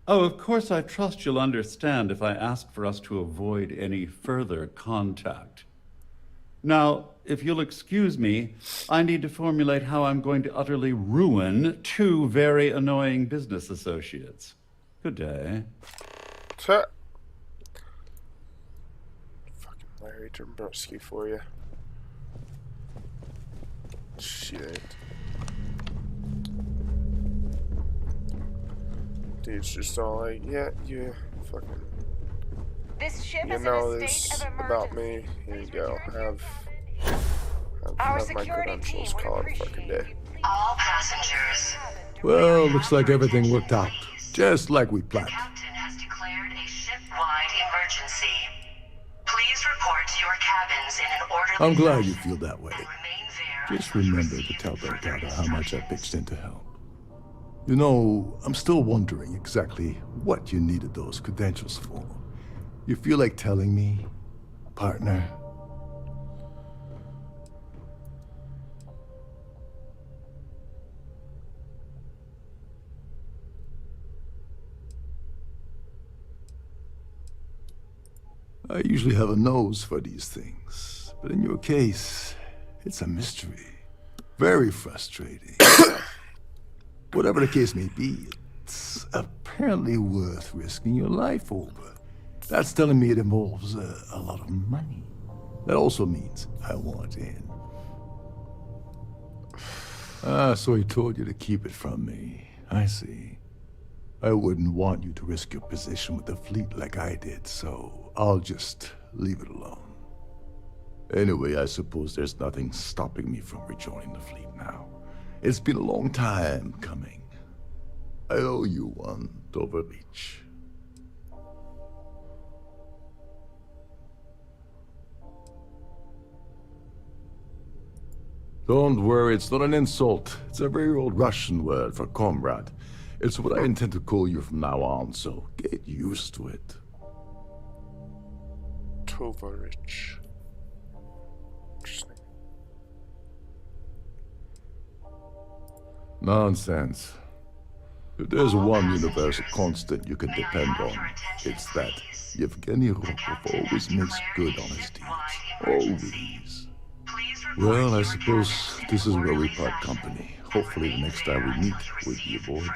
Oh, of course, I trust you'll understand if I ask for us to avoid any further contact. Now, if you'll excuse me, I need to formulate how I'm going to utterly ruin two very annoying business associates. Good day. Fucking Larry Dombrowski for you. Shit. Dude's just all like, yeah, you fucking... This ship You is know in a this state of about emergency. me. Here you go. Have Our my security credentials. team would Call it a fucking day. All passengers. Well, looks like everything worked out. Just like we planned. Captain has declared a ship-wide emergency. Please report to your cabins in an orderly I'm glad you fashion feel that way. and remain there Just until you remember to receive tell further Bertata how much I instructions. pitched in to help. You know, I'm still wondering exactly what you needed those credentials for. You feel like telling me, partner? I usually have a nose for these things, but in your case, it's a mystery. Very frustrating. Whatever the case may be, it's apparently worth risking your life over. That's telling me it involves a lot of money. That also means I want in. Ah, so he told you to keep it from me. I see. I wouldn't want you to risk your position with the fleet like I did, so I'll just leave it alone. Anyway, I suppose there's nothing stopping me from rejoining the fleet now. It's been a long time coming. I owe you one, Overreach. Don't worry, it's not an insult. It's a very old Russian word for comrade. It's what I intend to call you from now on, so get used to it. Tovarich. Interesting. Nonsense. If there's one universal constant you can depend on, it's that Yevgeny Rokov always makes good on his deeds. Always. Well, I suppose this is where we part company. Hopefully the next time we meet will be aboard.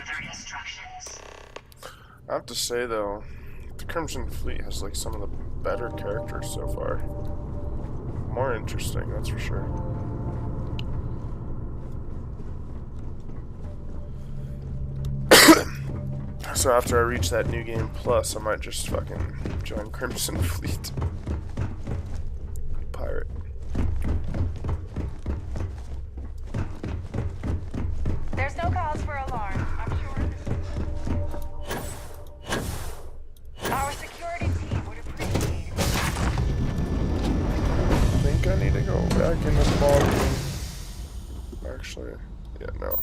I have to say though, the Crimson Fleet has like some of the better characters so far. More interesting, that's for sure. So after I reach that New Game Plus, I might just fucking join Crimson Fleet. Pirate. There's no cause for alarm. I'm sure our security team would appreciate it. I think I need to go back into the ball game. Actually, yeah, no.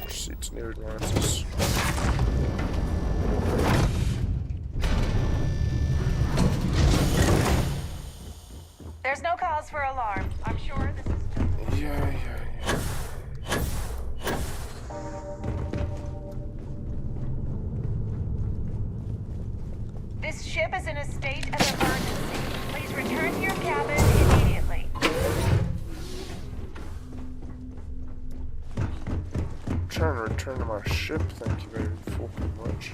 Seats near advances. There's no cause for alarm. I'm sure this is just... Yeah. This ship is in a state of emergency. Please return to your cabin immediately. I'm trying to return to my ship, thank you very fucking much.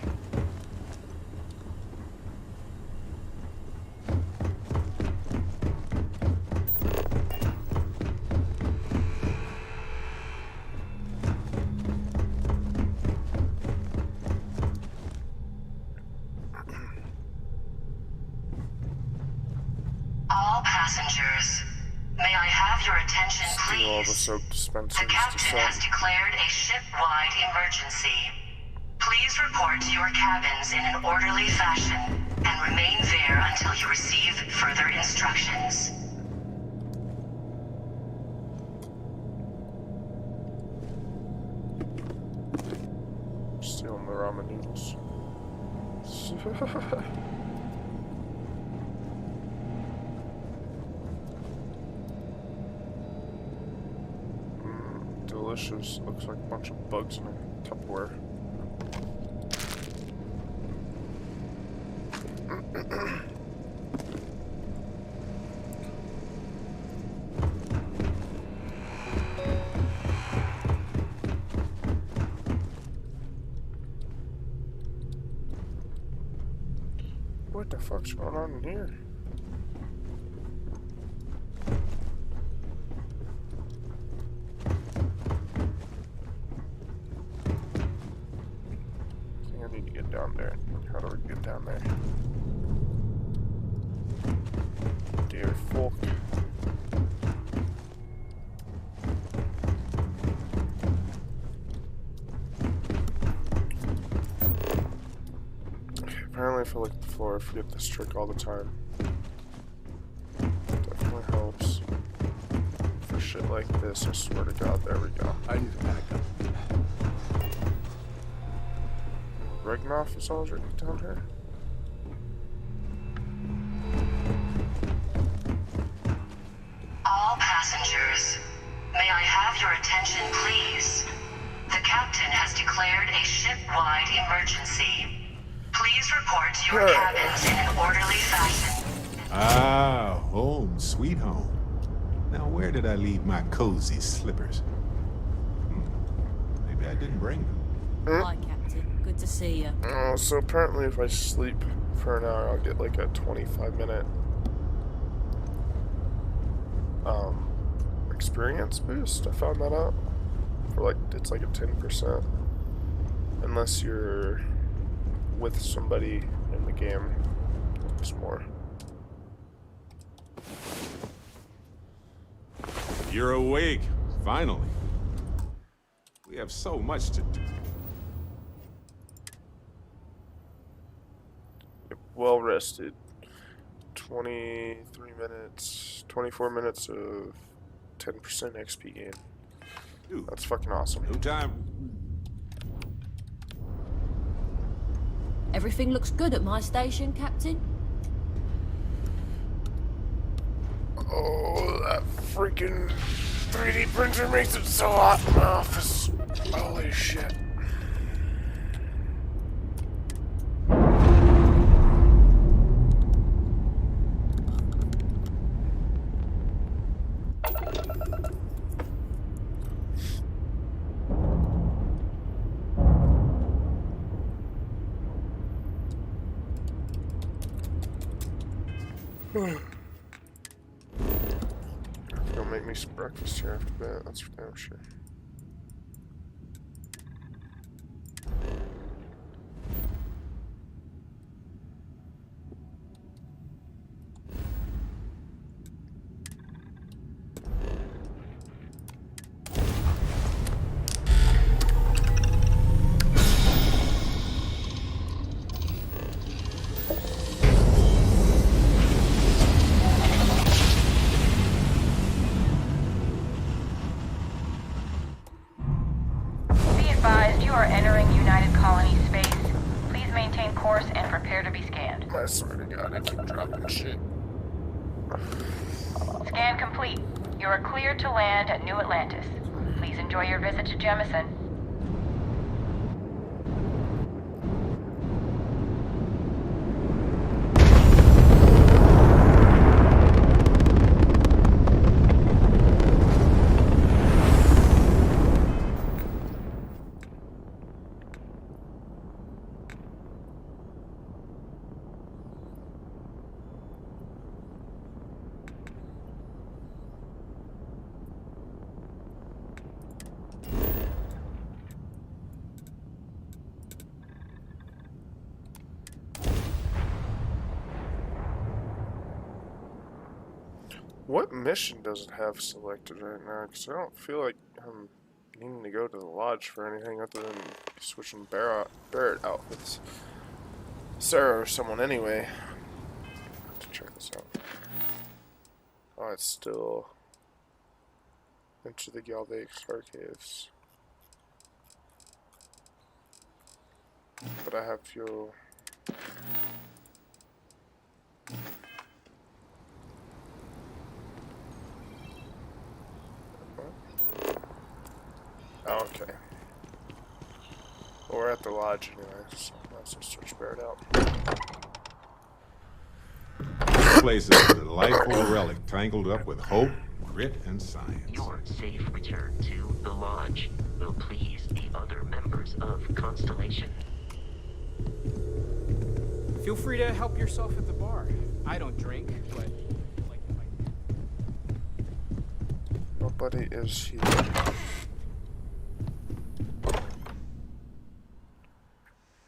All passengers, may I have your attention, Steal all the please? soap dispensers The captain has declared a ship-wide emergency. Please report to your cabins in an orderly fashion and remain there until you receive further instructions. Stealing the ramen noodles. Delicious. Looks like a bunch of bugs in a Tupperware. What the fuck's going on in here? I need to get down there. How do we get down there? Dear folk. Apparently if I look at the floor, I forget this trick all the time. Definitely helps. For shit like this, I swear to God, there we go. I need to back up. Regnoff is already down here. attention, please. The captain has declared a ship-wide emergency. Please report to your cabins in an orderly fashion. Ah, home, sweet home. Now, where did I leave my cozy slippers? Maybe I didn't bring them. Hi, Captain. Good to see you. So apparently if I sleep for an hour, I'll get like a 25-minute experience boost. I found that out. For like, it's like a 10%. Unless you're with somebody in the game, it's more. You're awake, finally. We have so much to do. Well rested. 23 minutes, 24 minutes of 10% XP gain. Dude, that's fucking awesome. No time. Everything looks good at my station, Captain? Oh, that freaking 3D printer makes it so hot in my office. Holy shit. Gonna make me some breakfast here after that, that's for damn sure. You are entering United Colony space. Please maintain course and prepare to be scanned. I swear to God, I keep dropping shit. Scan complete. You are cleared to land at New Atlantis. Please enjoy your visit to Jemison. What mission does it have selected right now? Because I don't feel like I'm needing to go to the lodge for anything other than switching Barrett outfits. Sarah or someone anyway. Let's check this out. Oh, it's still into the Galvaic Star Caves. But I have fuel. Oh, okay. Well, we're at the lodge anyway, so let's just switch Barrett out. This place is a delightful relic tangled up with hope, grit, and science. Your safe return to the lodge will please the other members of Constellation. Feel free to help yourself at the bar. I don't drink, but Nobody is here.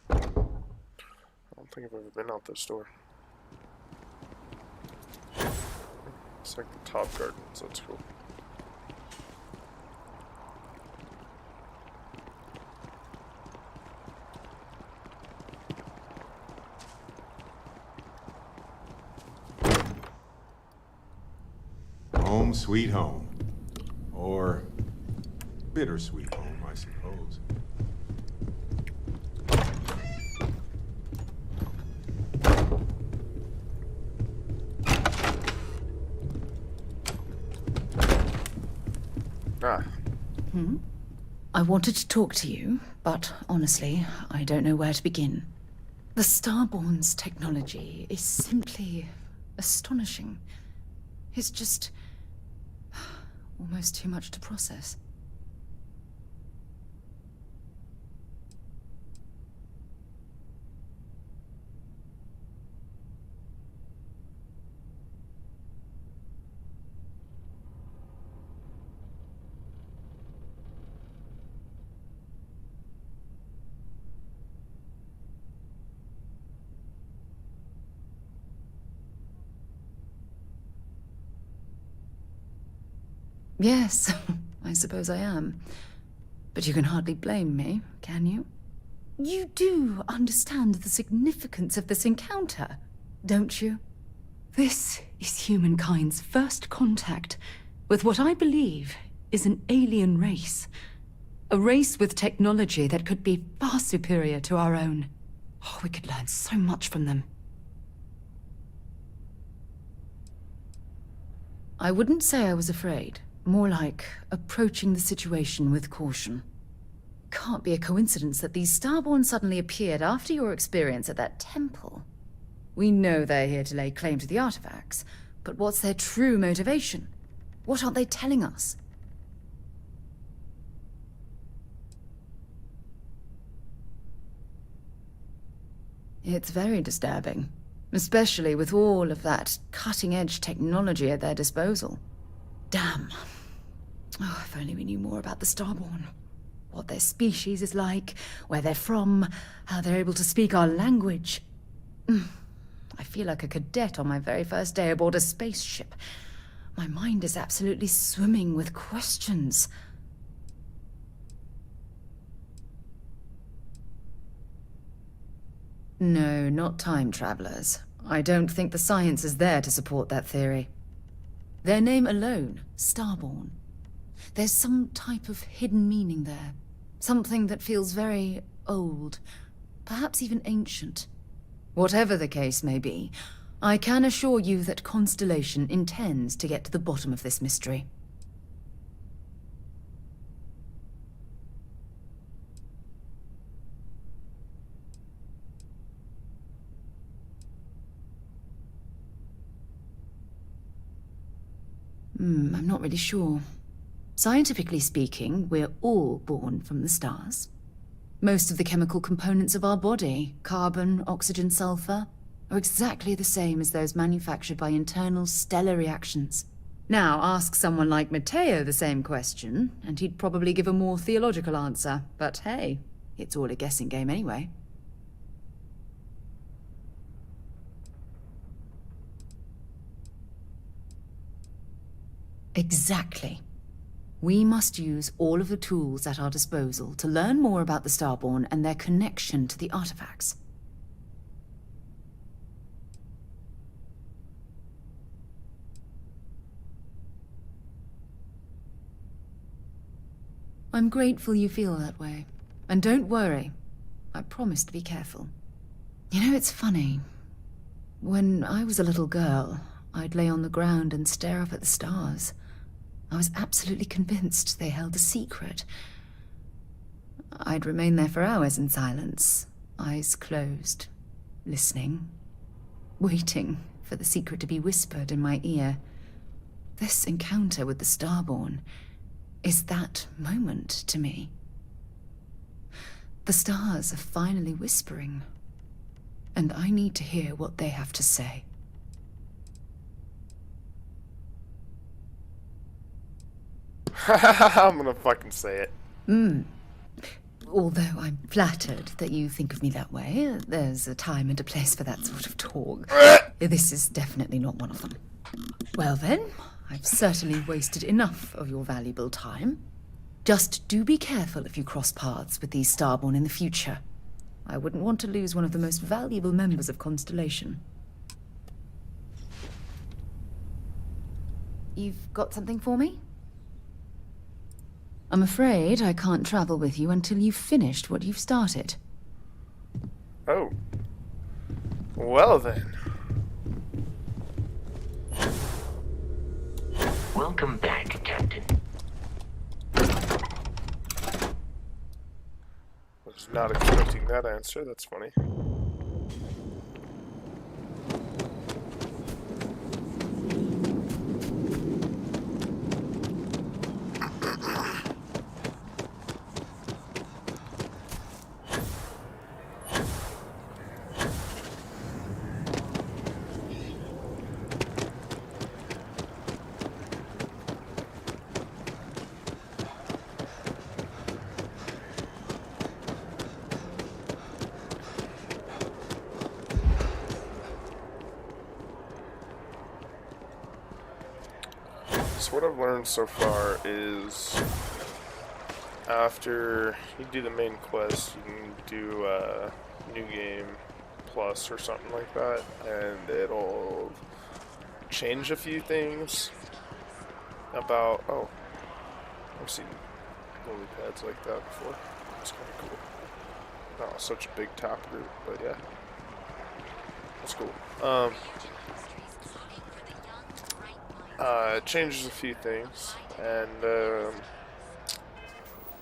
I don't think I've ever been out this door. It's like the top garden, so that's cool. Home sweet home. Or bittersweet home, I suppose. Ah. I wanted to talk to you, but honestly, I don't know where to begin. The Starborn's technology is simply astonishing. It's just almost too much to process. Yes, I suppose I am. But you can hardly blame me, can you? You do understand the significance of this encounter, don't you? This is humankind's first contact with what I believe is an alien race. A race with technology that could be far superior to our own. Oh, we could learn so much from them. I wouldn't say I was afraid. More like approaching the situation with caution. Can't be a coincidence that these Starborn suddenly appeared after your experience at that temple. We know they're here to lay claim to the artifacts, but what's their true motivation? What aren't they telling us? It's very disturbing, especially with all of that cutting-edge technology at their disposal. Damn. Oh, if only we knew more about the Starborn. What their species is like, where they're from, how they're able to speak our language. I feel like a cadet on my very first day aboard a spaceship. My mind is absolutely swimming with questions. No, not time travelers. I don't think the science is there to support that theory. Their name alone, Starborn. There's some type of hidden meaning there. Something that feels very old, perhaps even ancient. Whatever the case may be, I can assure you that Constellation intends to get to the bottom of this mystery. I'm not really sure. Scientifically speaking, we're all born from the stars. Most of the chemical components of our body, carbon, oxygen, sulfur, are exactly the same as those manufactured by internal stellar reactions. Now, ask someone like Matteo the same question, and he'd probably give a more theological answer. But hey, it's all a guessing game anyway. Exactly. We must use all of the tools at our disposal to learn more about the Starborn and their connection to the artifacts. I'm grateful you feel that way. And don't worry, I promise to be careful. You know, it's funny. When I was a little girl, I'd lay on the ground and stare up at the stars. I was absolutely convinced they held a secret. I'd remain there for hours in silence, eyes closed, listening, waiting for the secret to be whispered in my ear. This encounter with the Starborn is that moment to me. The stars are finally whispering, and I need to hear what they have to say. I'm gonna fucking say it. Although I'm flattered that you think of me that way, there's a time and a place for that sort of talk. This is definitely not one of them. Well then, I've certainly wasted enough of your valuable time. Just do be careful if you cross paths with these Starborn in the future. I wouldn't want to lose one of the most valuable members of Constellation. You've got something for me? I'm afraid I can't travel with you until you've finished what you've started. Oh. Well then. Welcome back, Captain. not expecting that answer. That's funny. So what I've learned so far is after you do the main quest, you can do New Game Plus or something like that, and it'll change a few things about, oh, I've seen lily pads like that before. It's kind of cool. Not such a big taproot, but yeah, that's cool. It changes a few things, and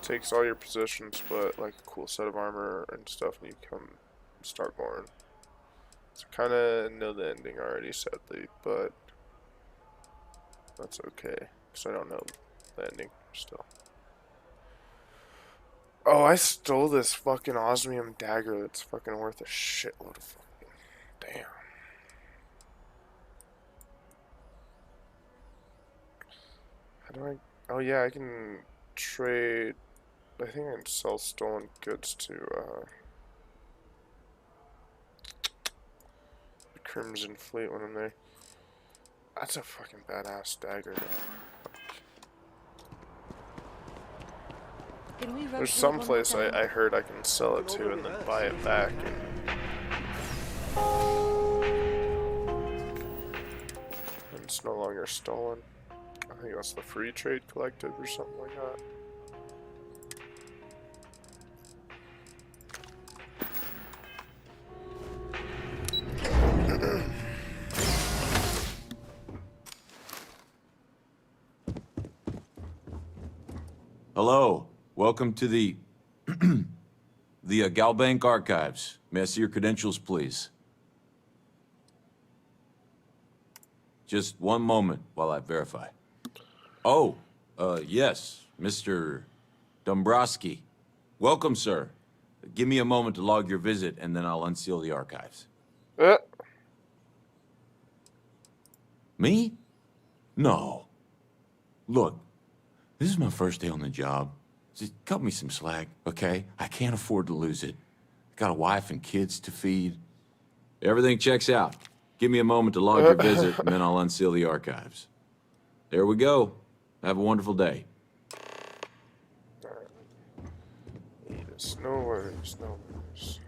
takes all your possessions, but like a cool set of armor and stuff, and you come start going. So kind of know the ending already, sadly, but that's okay, because I don't know the ending still. Oh, I stole this fucking osmium dagger that's fucking worth a shitload of fucking... Damn. How do I... Oh yeah, I can trade... I think I can sell stolen goods to, the Crimson Fleet when I'm there. That's a fucking badass dagger. There's some place I heard I can sell it to and then buy it back. And it's no longer stolen. I think that's the free trade collective or something like that. Hello, welcome to the Galbank Archives. May I see your credentials, please? Just one moment while I verify. Oh, yes, Mr. Dombrowski. Welcome, sir. Give me a moment to log your visit, and then I'll unseal the archives. Me? No. Look, this is my first day on the job. Just cut me some slack, okay? I can't afford to lose it. Got a wife and kids to feed. Everything checks out. Give me a moment to log your visit, and then I'll unseal the archives. There we go. Have a wonderful day. No worries, no worries.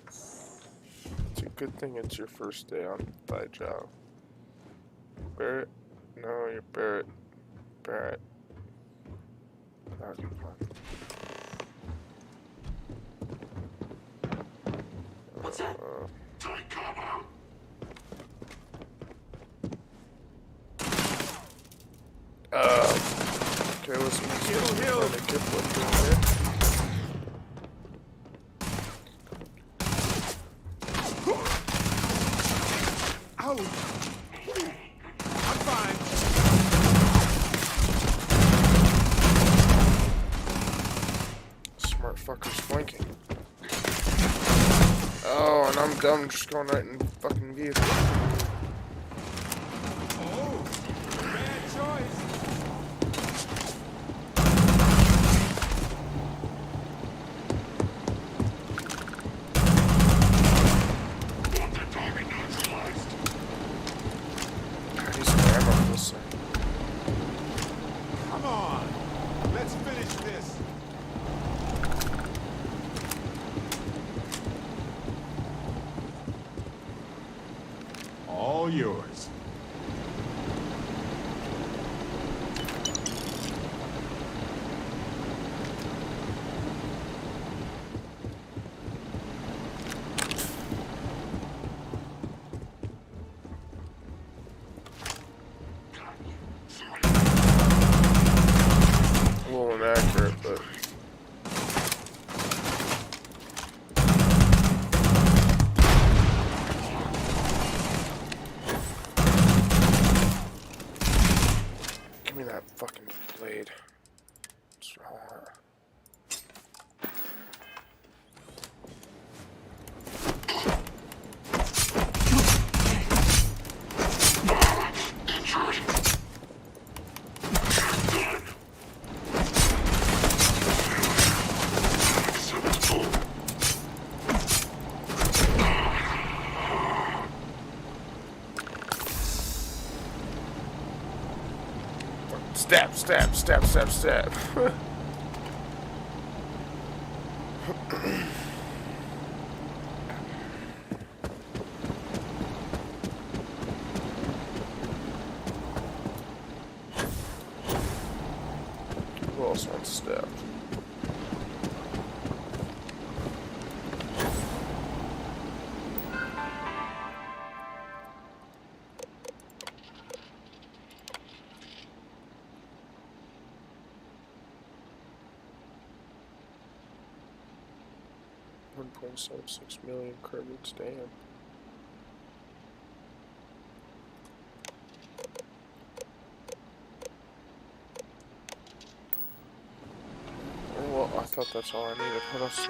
It's a good thing it's your first day on thy job. Barrett? No, you're Barrett. Barrett. What's that? Okay, let's get what you're here. Ow! I'm fine. Smart fucker's flanking. Oh, and I'm dumb just going right in the fucking vehicle. Oh, bad choice. Come on, let's finish this. All yours. A little inaccurate, but fucking blade. What's wrong? Stab, stab, stab, stab, stab. Who else wants stabbed? $1.76 million credits, damn. Well, I thought that's all I needed. What else?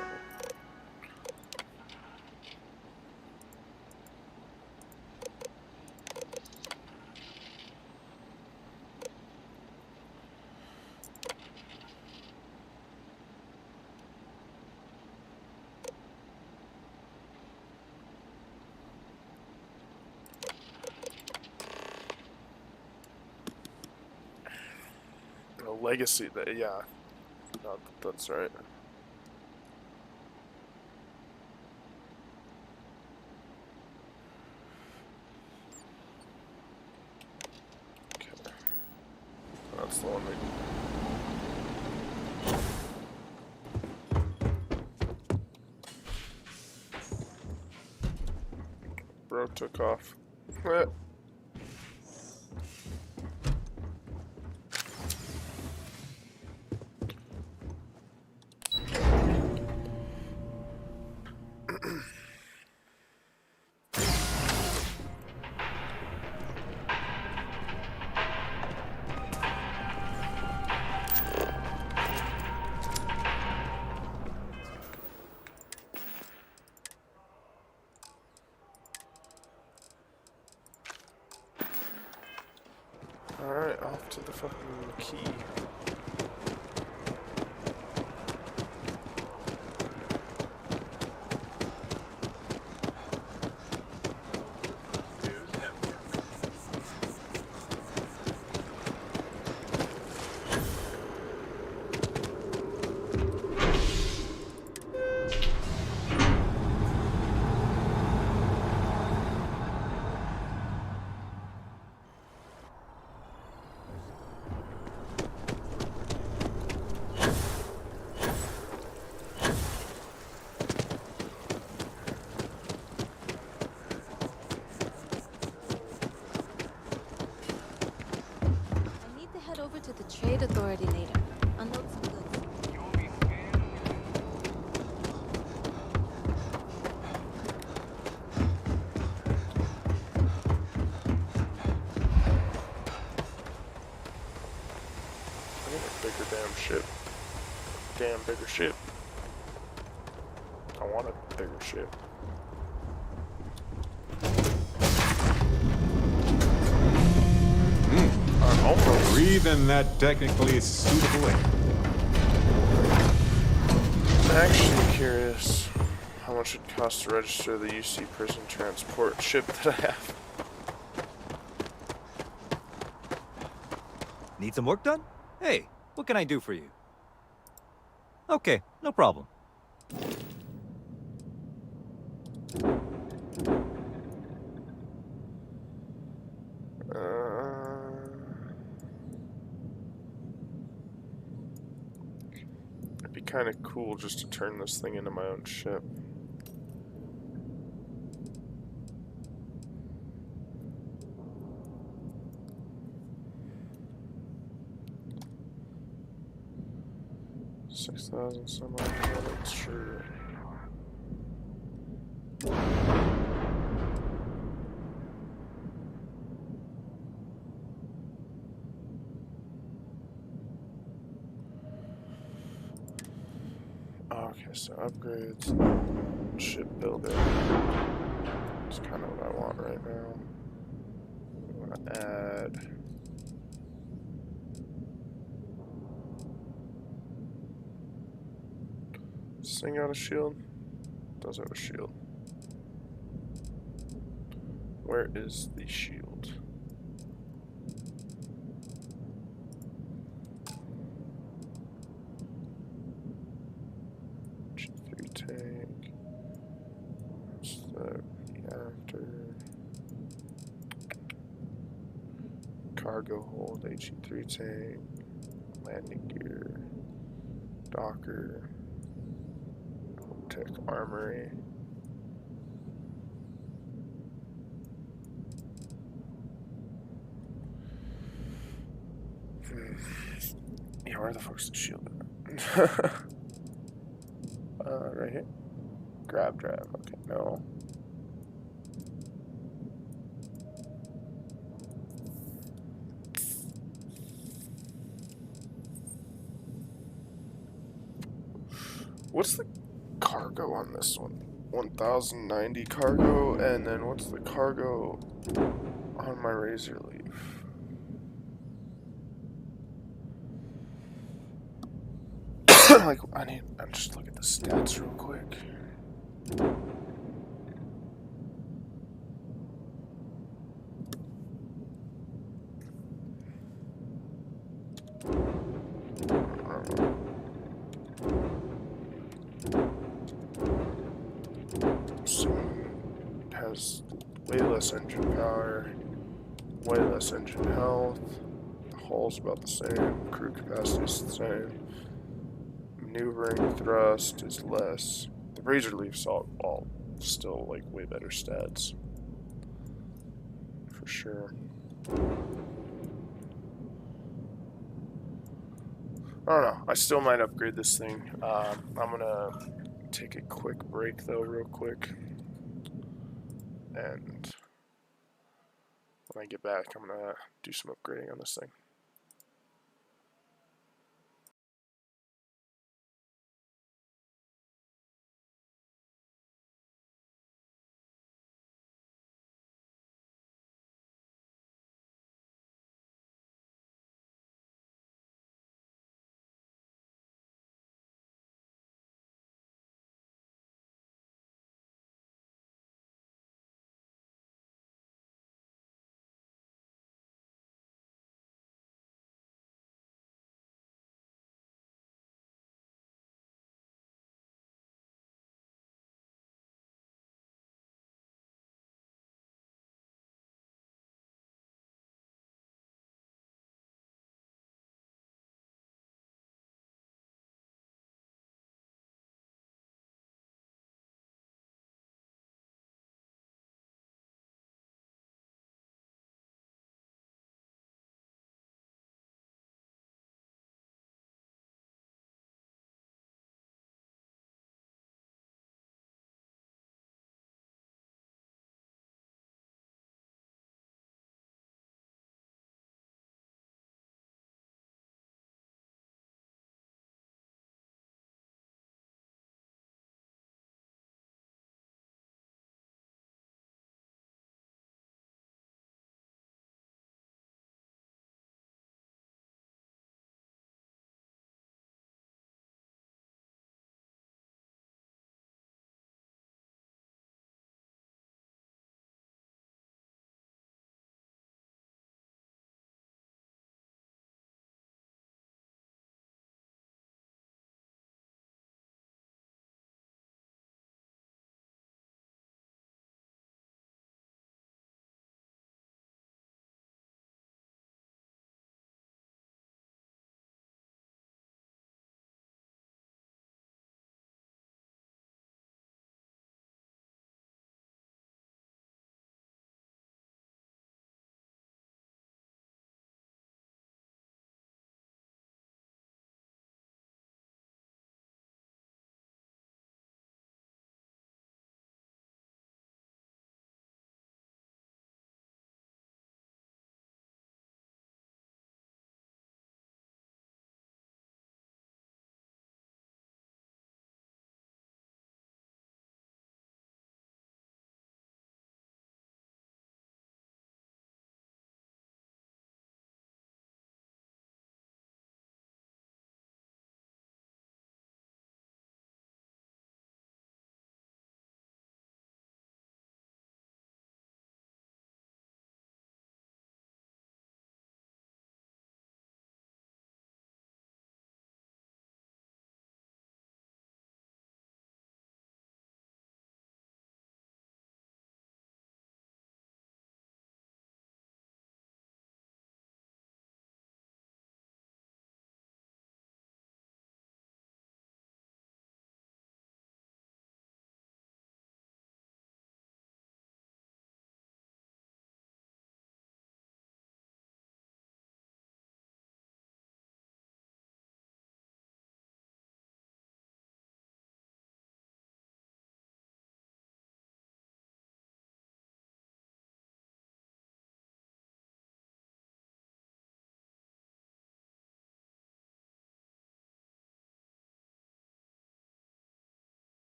Legacy, that, yeah. No, that's right. Okay. That's the one Bro took off. Alright, off to the fucking key. Over to the Trade Authority later. Unload some goods. I need a bigger damn ship. Damn bigger ship. I want a bigger ship. Breathe in that technically suitable air. I'm actually curious how much it costs to register the UC prison transport ship that I have. Need some work done? Hey, what can I do for you? Okay, no problem. It'd be kind of cool just to turn this thing into my own ship. $6,000 some odd credits, sure. Okay, so upgrades, shipbuilder. That's kind of what I want right now. I want to add. Does this thing got a shield? It does have a shield. Where is the shield? G3 tank. What's the reactor? Cargo hold, HE3 tank. Landing gear. Docker. Tech armory. Yeah, where the fuck's the shield at? Right here. Grab drive. Okay, no. What's the cargo on this one? 1090 cargo, and then what's the cargo on my Razor Leaf? Like, I'm just look at the stats real quick. So it has way less engine power, way less engine health. The hull's about the same. Crew capacity is the same. Maneuvering thrust is less. The Razor Leaf's all still like way better stats. For sure. I don't know. I still might upgrade this thing. I'm gonna take a quick break though, real quick. And when I get back, I'm gonna do some upgrading on this thing.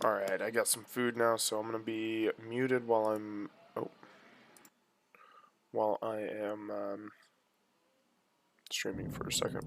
Alright, I got some food now, so I'm gonna be muted while I am streaming for a second.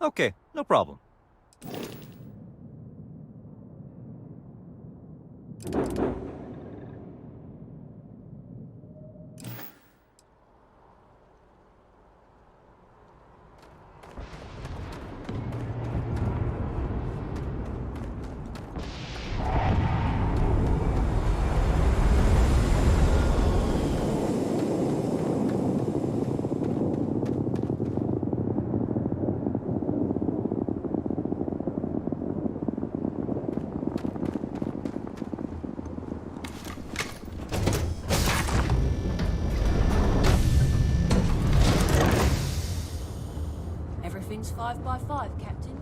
Okay, no problem. Everything's 5 by 5, Captain.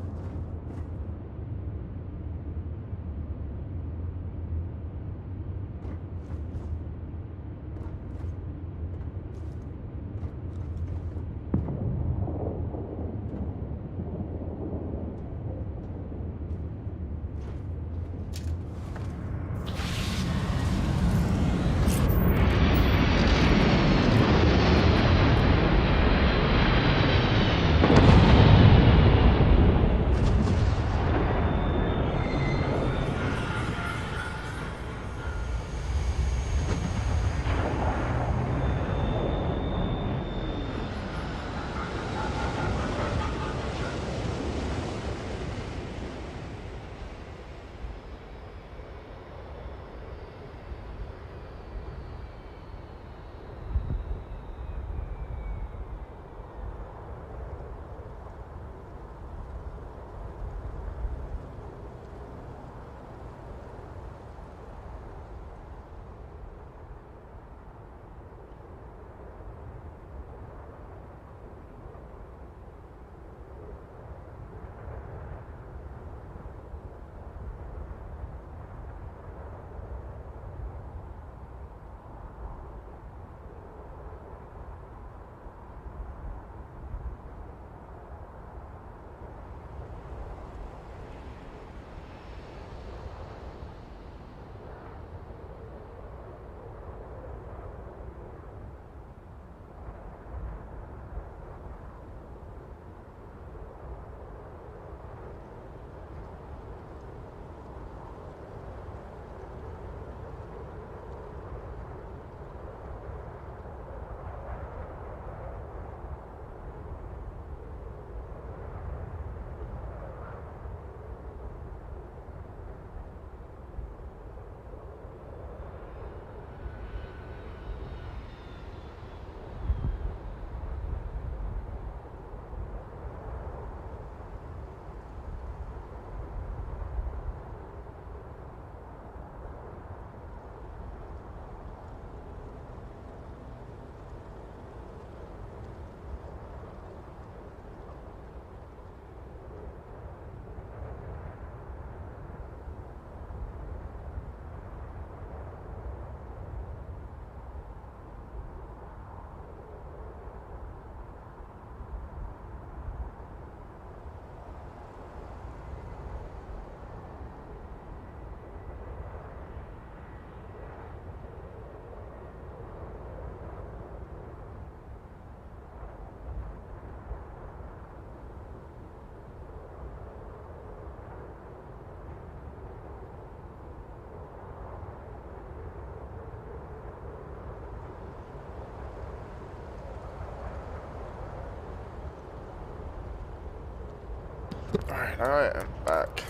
Alright, I am back.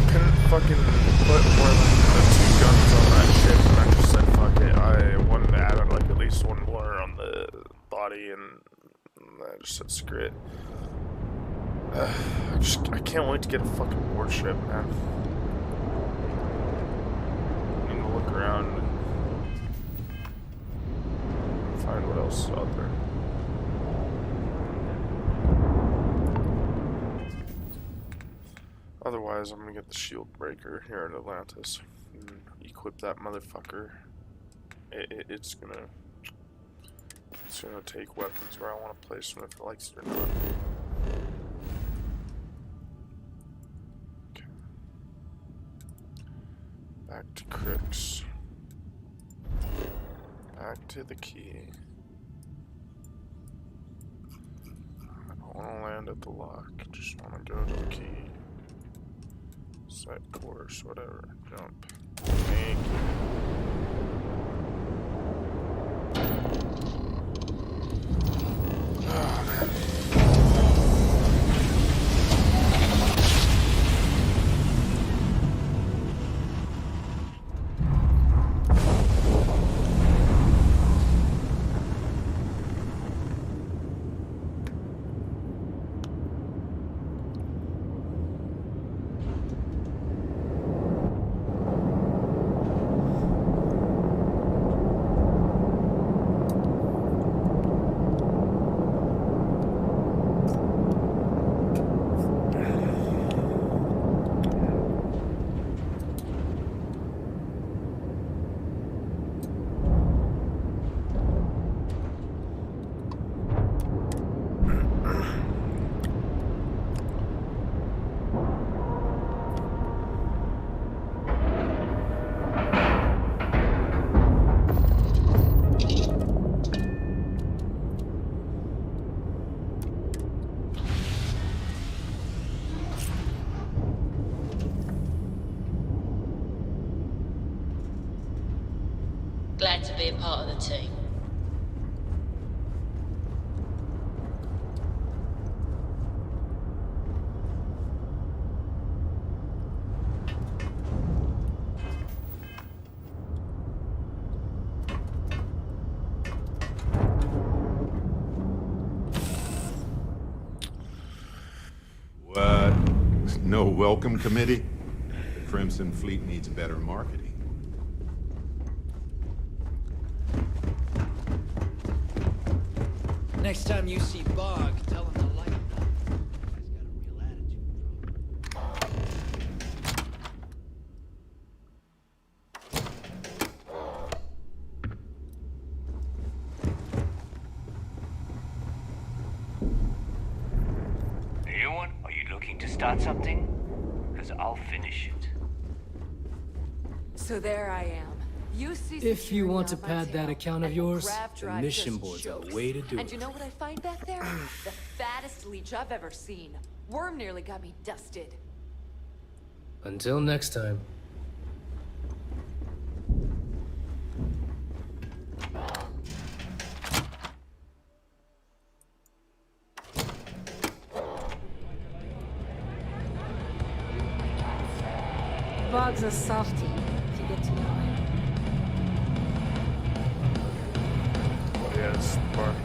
Couldn't fucking put more than 2 guns on that ship, and I just said fuck it. I wanted to add like at least 1 more on the body, and I just said screw it. I can't wait to get a fucking warship, man. I need to look around and find what else is out there. Otherwise, I'm gonna get the shield breaker here in Atlantis and equip that motherfucker. It's gonna take weapons where I want to place them if it likes it or not. to Crick's. Back to the key. I don't want to land at the lock. Just want to go to the key. Set course, whatever. Jump. Thank you. Glad to be a part of the team. What? No welcome committee? The Crimson Fleet needs better marketing. Next time you see Bog, tell him to lighten up. He's got a real attitude Anyone? Are you looking to start something? Because I'll finish it. So there I am. If you want to pad that account of yours, the mission boards are the way to do it. And you know what I find back there? The fattest leech I've ever seen. Worm nearly got me dusted. Until next time. Bog's a softie, if you get to know him. Yes, bar.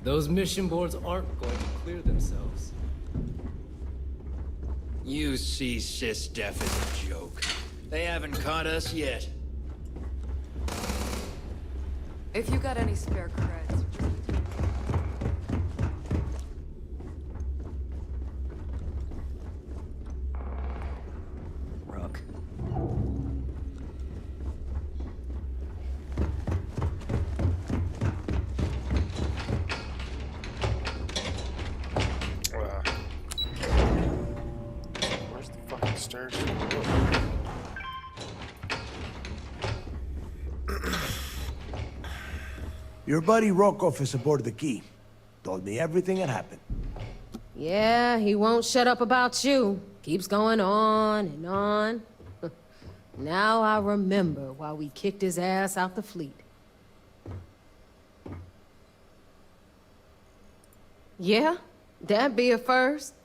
Those mission boards aren't going to clear themselves. You see SysDef as a joke. They haven't caught us yet. If you got any spare creds, Rook. Where's the fucking stairs? Your buddy Rokov is aboard the Key. Told me everything that happened. Yeah, he won't shut up about you. Keeps going on and on. Now I remember why we kicked his ass out the fleet. Yeah, that'd be a first.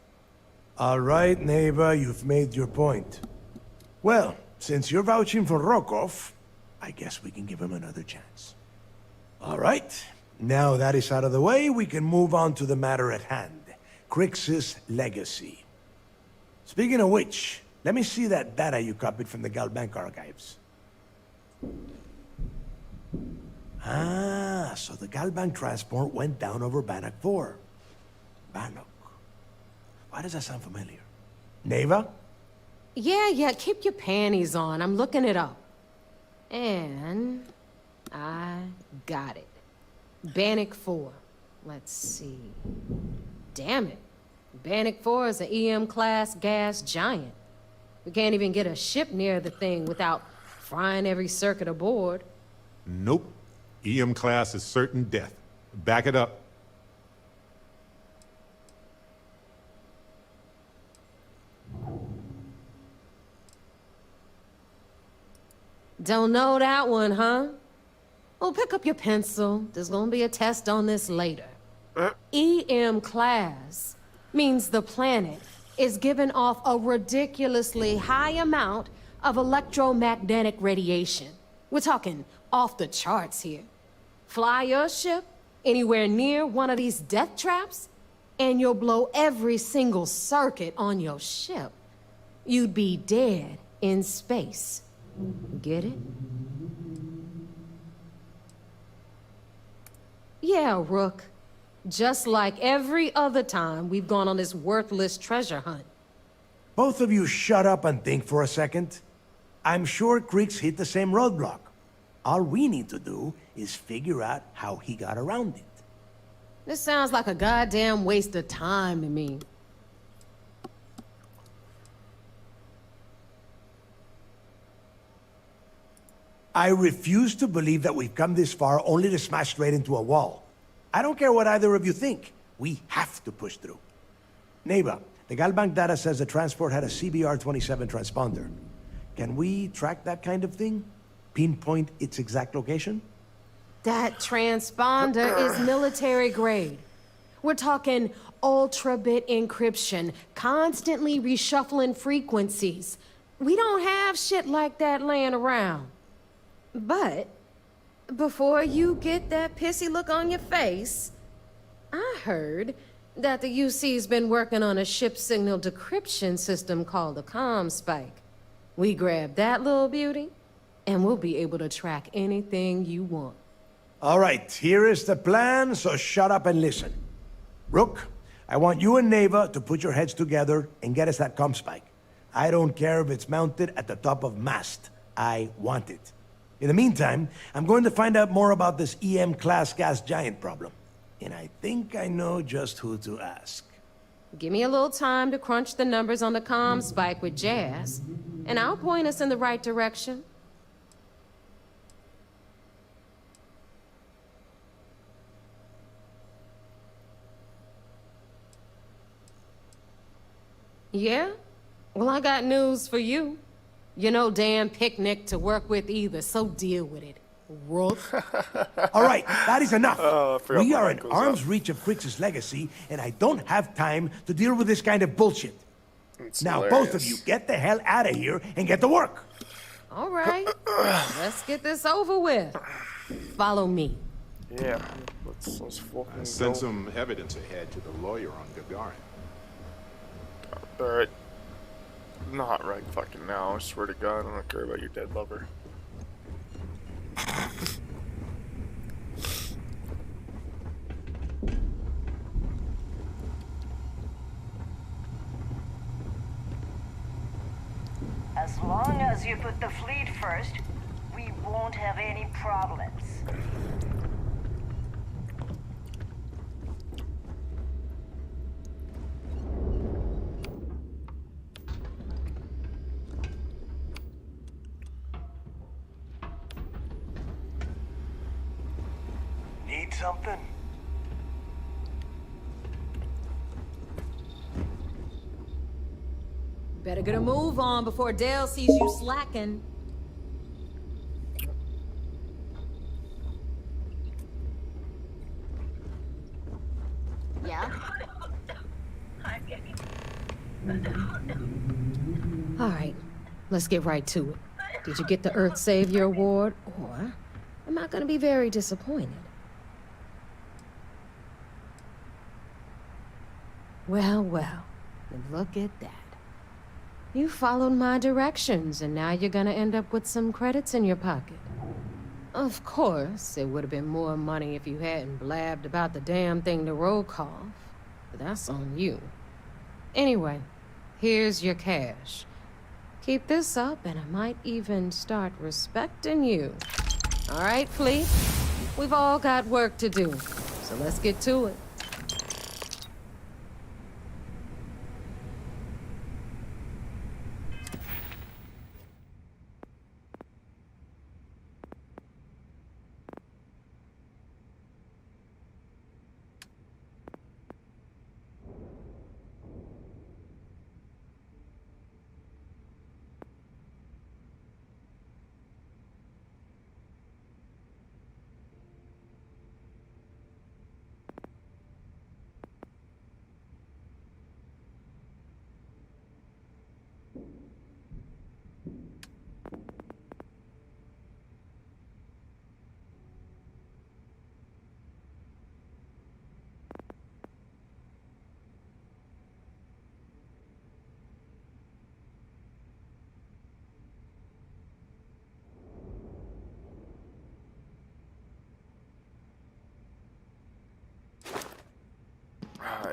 All right, Neva, you've made your point. Well, since you're vouching for Rokov, I guess we can give him another chance. All right, now that is out of the way, we can move on to the matter at hand. Crix's legacy. Speaking of which, let me see that data you copied from the Galbank archives. Ah, so the Galbank transport went down over Bannock 4. Bannock. Why does that sound familiar? Neva? Yeah, keep your panties on. I'm looking it up. And I got it. Bannock 4. Let's see. Damn it. Bannock 4 is an EM-class gas giant. We can't even get a ship near the thing without frying every circuit aboard. Nope. EM class is certain death. Back it up. Don't know that one, huh? Well, pick up your pencil. There's gonna be a test on this later. EM class means the planet is giving off a ridiculously high amount of electromagnetic radiation. We're talking off the charts here. Fly your ship anywhere near one of these death traps, and you'll blow every single circuit on your ship. You'd be dead in space. Get it? Yeah, Rook. Just like every other time we've gone on this worthless treasure hunt. Both of you shut up and think for a second. I'm sure Creek's hit the same roadblock. All we need to do is figure out how he got around it. This sounds like a goddamn waste of time to me. I refuse to believe that we've come this far only to smash straight into a wall. I don't care what either of you think. We have to push through. Neighbor, the Galbank data says the transport had a CBR-27 transponder. Can we track that kind of thing? Pinpoint its exact location? That transponder is military grade. We're talking ultra-bit encryption, constantly reshuffling frequencies. We don't have shit like that laying around. But before you get that pissy look on your face, I heard that the UC's been working on a ship signal decryption system called a ComSpike. We grab that little beauty, and we'll be able to track anything you want. All right, here is the plan, so shut up and listen. Rook, I want you and Neva to put your heads together and get us that ComSpike. I don't care if it's mounted at the top of mast. I want it. In the meantime, I'm going to find out more about this EM-class gas giant problem. And I think I know just who to ask. Give me a little time to crunch the numbers on the ComSpike with Jazz, and I'll point us in the right direction. Yeah? Well, I got news for you. You're no damn picnic to work with either, so deal with it, Rook. All right, that is enough. We are in goes arm's up. reach of Crix's legacy, and I don't have time to deal with this kind of bullshit. It's Now, hilarious. both of you, get the hell out of here and get to work. All right, let's get this over with. Follow me. Yeah, let's fucking Send go. some evidence ahead to the lawyer on Gagarin. Alright. Not right fucking now, I swear to God, I don't care about your dead lover. As long as you put the fleet first, we won't have any problems. Need something? Better get a move on before Dale sees you slacking. Yeah? All right, let's get right to it. Did you get the Earth Savior Award, or am I gonna be very disappointed? Well, look at that. You followed my directions, and now you're gonna end up with some credits in your pocket. Of course, it would have been more money if you hadn't blabbed about the damn thing to Rokoff, but that's on you. Anyway, here's your cash. Keep this up, and I might even start respecting you. All right, Fleet? We've all got work to do, so let's get to it.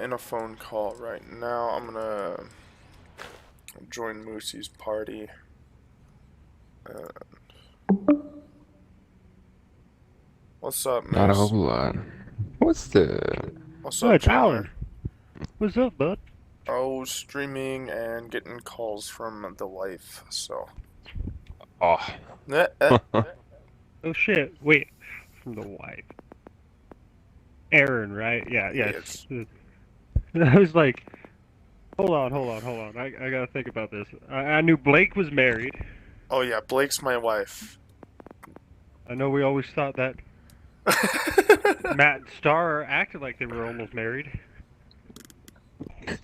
In a phone call right now. I'm gonna join Moosey's party. What's up, Moose? Not a whole lot. What's the... What's Oh, up, Tyler? Chandler? What's up, bud? Oh, streaming and getting calls from the wife, so. Oh. Eh, eh. Oh, shit. Wait. From the wife. Aaron, right? Yeah, yes. I was like, hold on. I gotta think about this. I knew Blake was married. Oh, yeah, Blake's my wife. I know we always thought that Matt and Star acted like they were almost married. Here,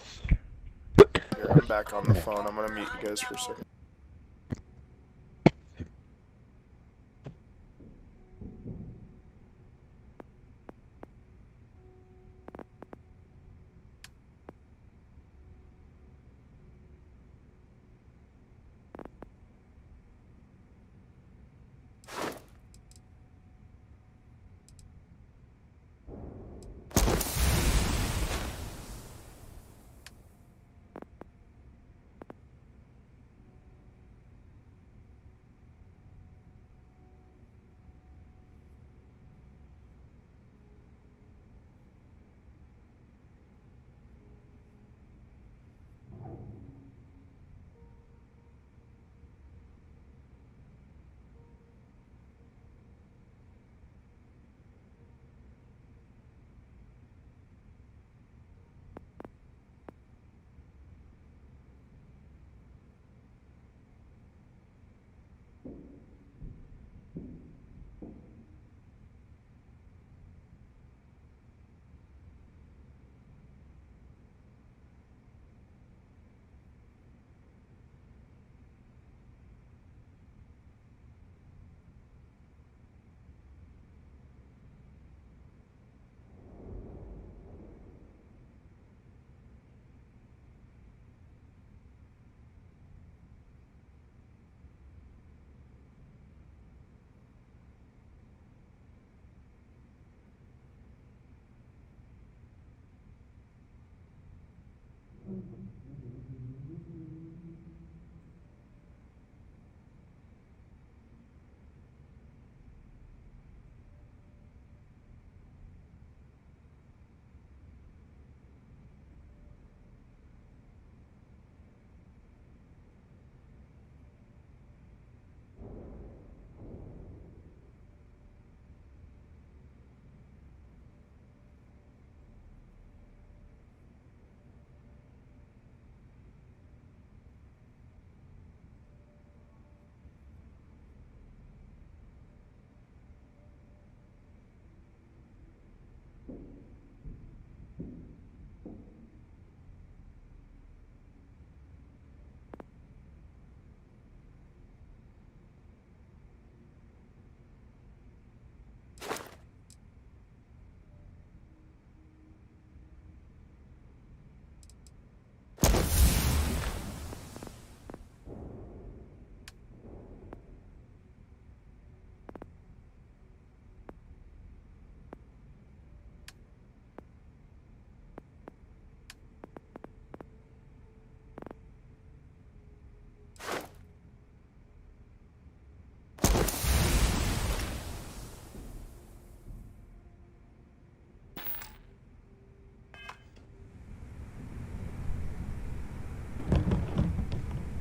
I'm back on the phone. I'm gonna mute you guys for a second.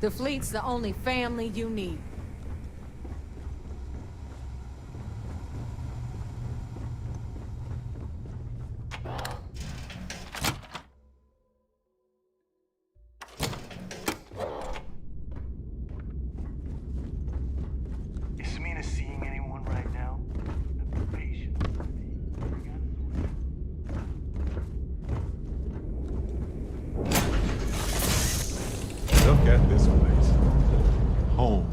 The fleet's the only family you need. Is Samina seeing anyone right now? Be patient. Look at this place. Home.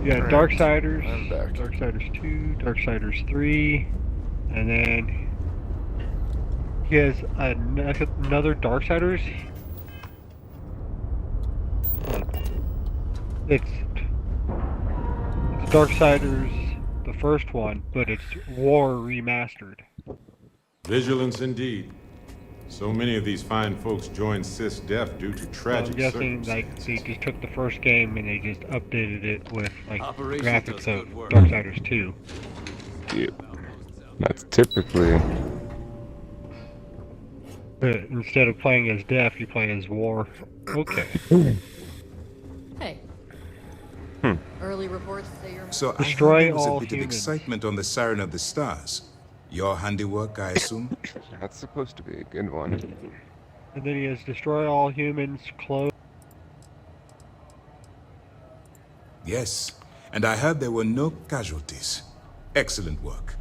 Yeah, Alright, Darksiders, I'm back. Darksiders 2, Darksiders 3, and then he has another Darksiders. It's Darksiders, the first one, but it's War Remastered. Vigilance indeed. So many of these fine folks joined SysDef due to So tragic I'm guessing circumstances. like they just took the first game and they just updated it with like Operation graphics does of good work. Darksiders 2. Yeah. That's typically... But instead of playing as Def, you play as War. Okay. Hey. Early reports say you're... So Destroy I heard there was all a bit humans. of excitement on the Siren of the Stars. Your handiwork, I assume? That's supposed to be a good one. And then he has destroy all humans, clone. Yes, and I heard there were no casualties. Excellent work.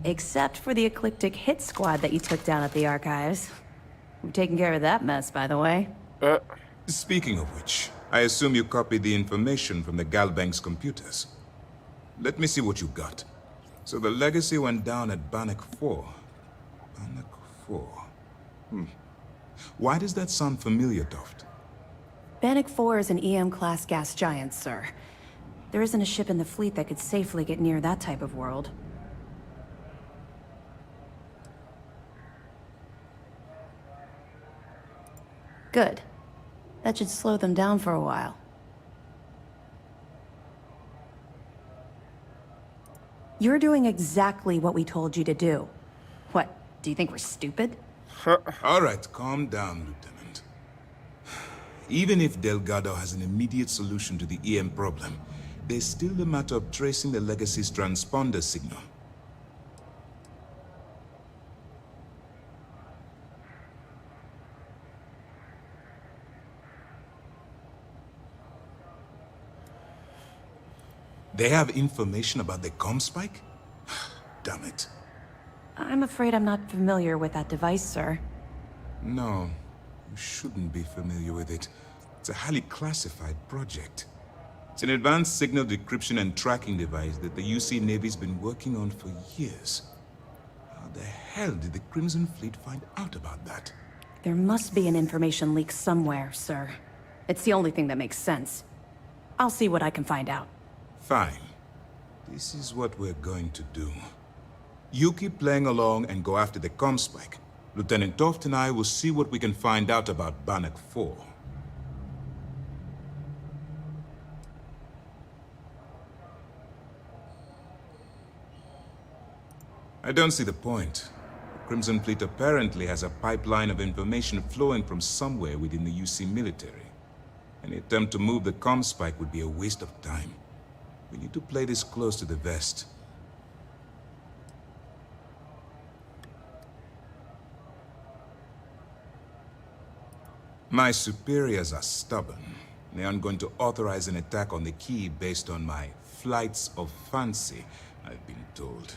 Except for the eclectic hit squad that you took down at the archives. We've taken care of that mess, by the way. Speaking of which, I assume you copied the information from the Galbank's computers. Let me see what you got. So the legacy went down at Bannock 4. Bannock 4. Why does that sound familiar, Toft? Bannock 4 is an EM-class gas giant, sir. There isn't a ship in the fleet that could safely get near that type of world. Good. That should slow them down for a while. You're doing exactly what we told you to do. What, do you think we're stupid? All right, calm down, Lieutenant. Even if Delgado has an immediate solution to the EM problem, there's still the matter of tracing the Legacy's transponder signal. They have information about the comm spike? Damn it. I'm afraid I'm not familiar with that device, sir. No, you shouldn't be familiar with it. It's a highly classified project. It's an advanced signal decryption and tracking device that the UC Navy's been working on for years. How the hell did the Crimson Fleet find out about that? There must be an information leak somewhere, sir. It's the only thing that makes sense. I'll see what I can find out. Fine. This is what we're going to do. You keep playing along and go after the comm spike. Lieutenant Toft and I will see what we can find out about Bannock 4. I don't see the point. The Crimson Fleet apparently has a pipeline of information flowing from somewhere within the UC military. Any attempt to move the comm spike would be a waste of time. We need to play this close to the vest. My superiors are stubborn. They aren't going to authorize an attack on the key based on my flights of fancy, I've been told.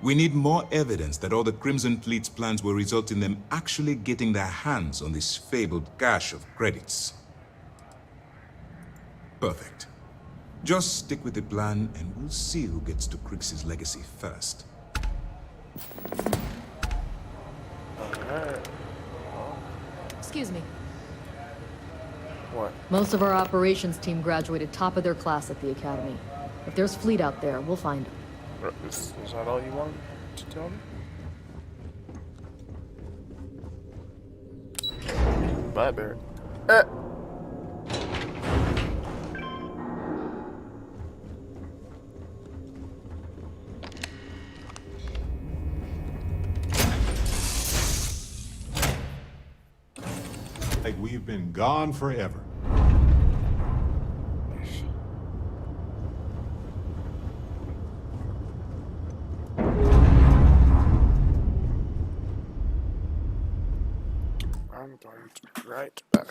We need more evidence that all the Crimson Fleet's plans will result in them actually getting their hands on this fabled cache of credits. Perfect. Just stick with the plan, and we'll see who gets to Crix's legacy first. Excuse me. What? Most of our operations team graduated top of their class at the academy. If there's fleet out there, we'll find them. Is that all you wanted to tell me? Bye, Barrett. Like we've been gone forever. I'm going to be right back.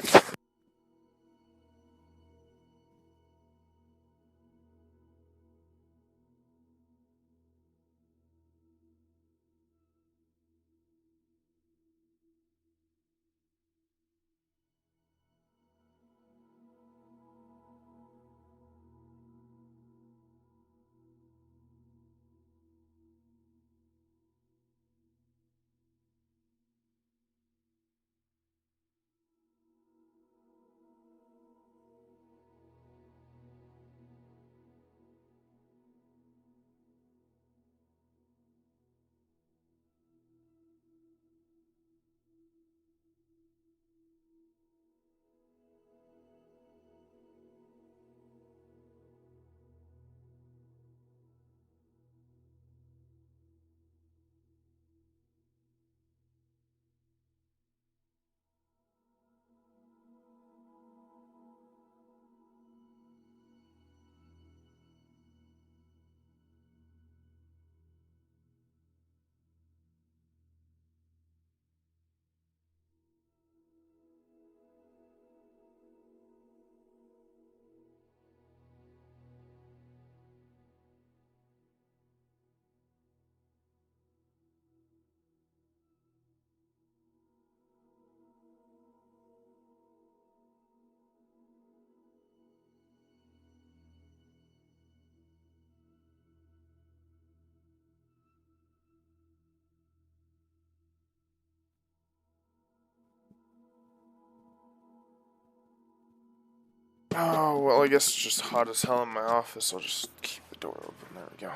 Oh, well, I guess it's just hot as hell in my office. I'll just keep the door open. There we go.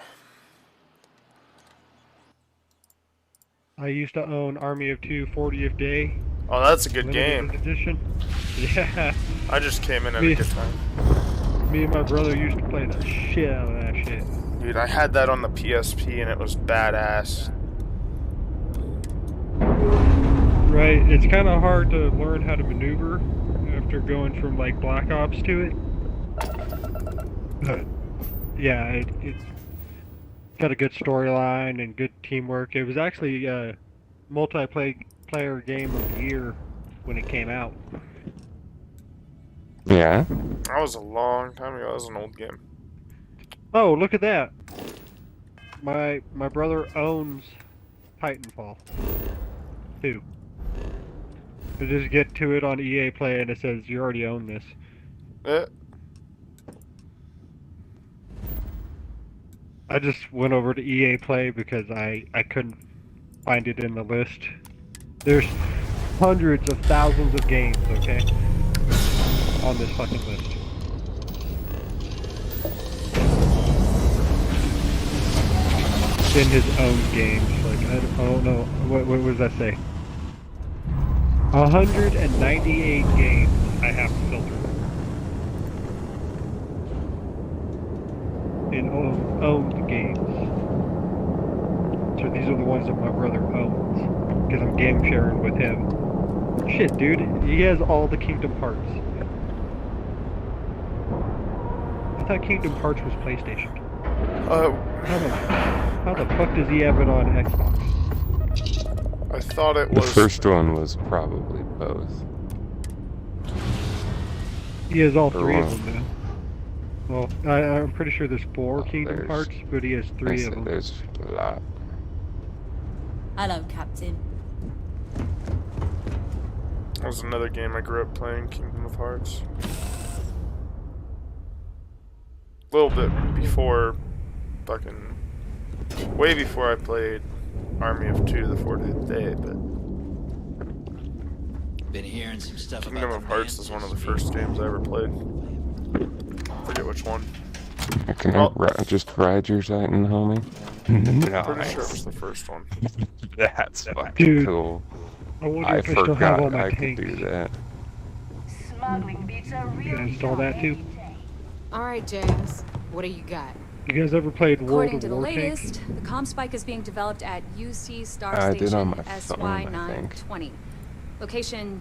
I used to own Army of Two 40th Day. Oh, that's a good Limited game. Edition. Yeah. I just came in at a good time. Me and my brother used to play the shit out of that shit. Dude, I had that on the PSP and it was badass. Right, it's kind of hard to learn how to maneuver after going from like Black Ops to it. But yeah, it's got a good storyline and good teamwork. It was actually a multiplayer game of the year when it came out. Yeah? That was a long time ago. That was an old game. Oh, look at that! My brother owns Titanfall 2. I just get to it on EA Play and it says you already own this. I just went over to EA Play because I couldn't find it in the list. There's hundreds of thousands of games, okay? On this fucking list. In his own games, like I don't know what does that say? 198 games I have to filter in owned games. So these are the ones that my brother owns because I'm game sharing with him. Shit, dude, he has all the Kingdom Hearts. I thought Kingdom Hearts was PlayStation. How the fuck does he have it on Xbox? I thought it was... The first one was probably both. He has all three of them, man. Well, I'm pretty sure there's 4 Kingdom Hearts, but he has 3 of them. There's a lot. Hello, Captain. That was another game I grew up playing, Kingdom of Hearts. A little bit before, way before I played Army of Two, the 40th Day, but Been hearing some stuff Kingdom about of Hearts is one of the first games I ever played. Forget which one. Can I just ride your Titan, homie? Pretty sure it was the first one. That's fucking cool. I forgot I could do that. Smuggling beats a real You can install that too? Alright, Jazz. What do you got? You guys ever played World According of to the Wartank? latest, the comm spike is being developed at UC Star I did on Station my phone, I think. SY920. Location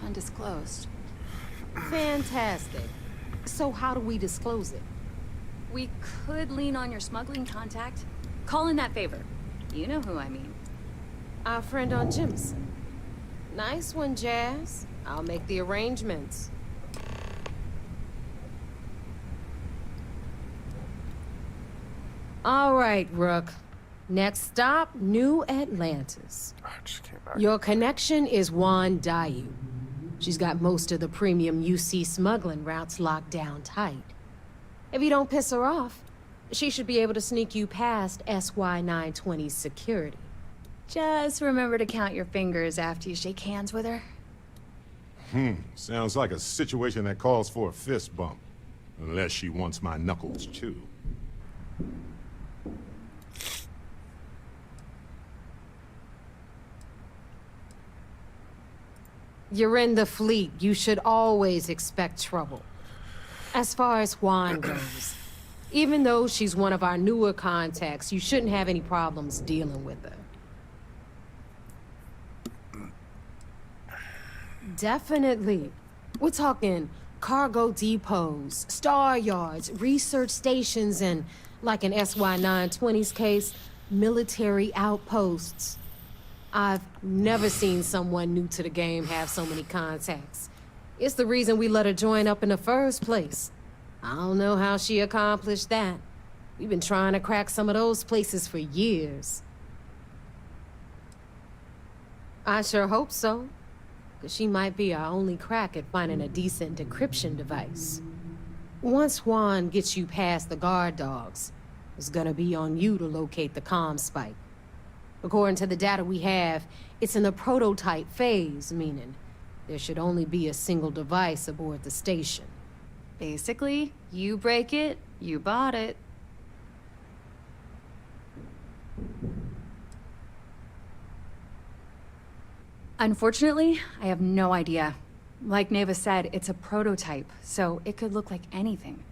undisclosed. Fantastic. So how do we disclose it? We could lean on your smuggling contact. Call in that favor. You know who I mean. Our friend on Jimson. Nice one, Jazz. I'll make the arrangements. All right, Rook. Next stop, New Atlantis. Your connection is Juan Dayu. She's got most of the premium UC smuggling routes locked down tight. If you don't piss her off, she should be able to sneak you past SY920's security. Just remember to count your fingers after you shake hands with her. Sounds like a situation that calls for a fist bump. Unless she wants my knuckles, too. You're in the fleet. You should always expect trouble. As far as Juan goes, even though she's one of our newer contacts, you shouldn't have any problems dealing with her. Definitely. We're talking cargo depots, star yards, research stations, and, like in SY920's case, military outposts. I've never seen someone new to the game have so many contacts. It's the reason we let her join up in the first place. I don't know how she accomplished that. We've been trying to crack some of those places for years. I sure hope so. Because she might be our only crack at finding a decent decryption device. Once Juan gets you past the guard dogs, it's gonna be on you to locate the comm spike. According to the data we have, it's in the prototype phase, meaning there should only be a single device aboard the station. Basically, you break it, you bought it. Unfortunately, I have no idea. Like Neva said, it's a prototype, so it could look like anything.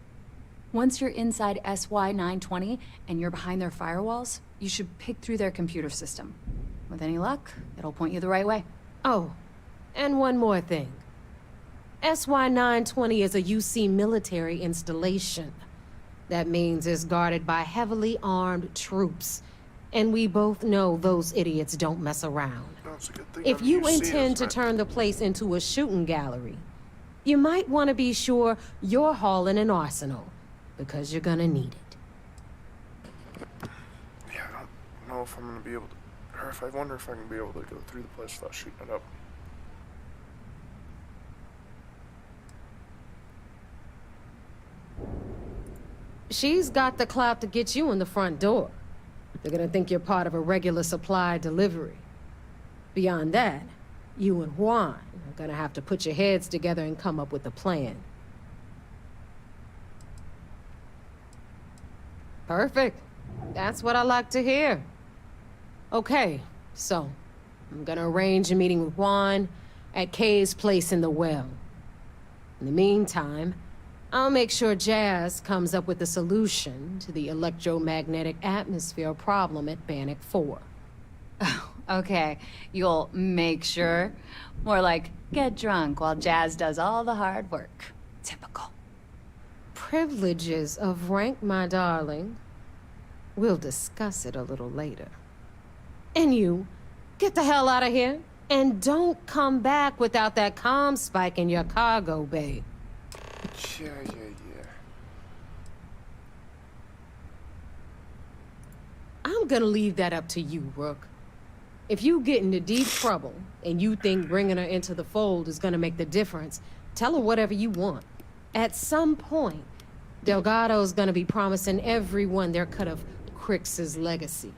Once you're inside SY-920 and you're behind their firewalls, you should pick through their computer system. With any luck, it'll point you the right way. Oh, and one more thing. SY-920 is a UC military installation. That means it's guarded by heavily armed troops. And we both know those idiots don't mess around. If you intend to turn the place into a shooting gallery, you might want to be sure you're hauling an arsenal, because you're gonna need it. Yeah, I don't know if I'm gonna be able to, or if I wonder if I can be able to go through the place without shooting it up. She's got the clout to get you in the front door. They're gonna think you're part of a regular supply delivery. Beyond that, you and Juan are gonna have to put your heads together and come up with a plan. Perfect. That's what I like to hear. Okay, so I'm gonna arrange a meeting with Juan at Kay's place in the well. In the meantime, I'll make sure Jazz comes up with a solution to the electromagnetic atmosphere problem at Bannock 4. Okay, you'll make sure. More like, get drunk while Jazz does all the hard work. Typical. Privileges of rank, my darling. We'll discuss it a little later. And you, get the hell out of here. And don't come back without that comm spike in your cargo bay. Yeah. I'm gonna leave that up to you, Rook. If you get into deep trouble, and you think bringing her into the fold is gonna make the difference, tell her whatever you want. At some point, Delgado's gonna be promising everyone their cut of Crix's legacy.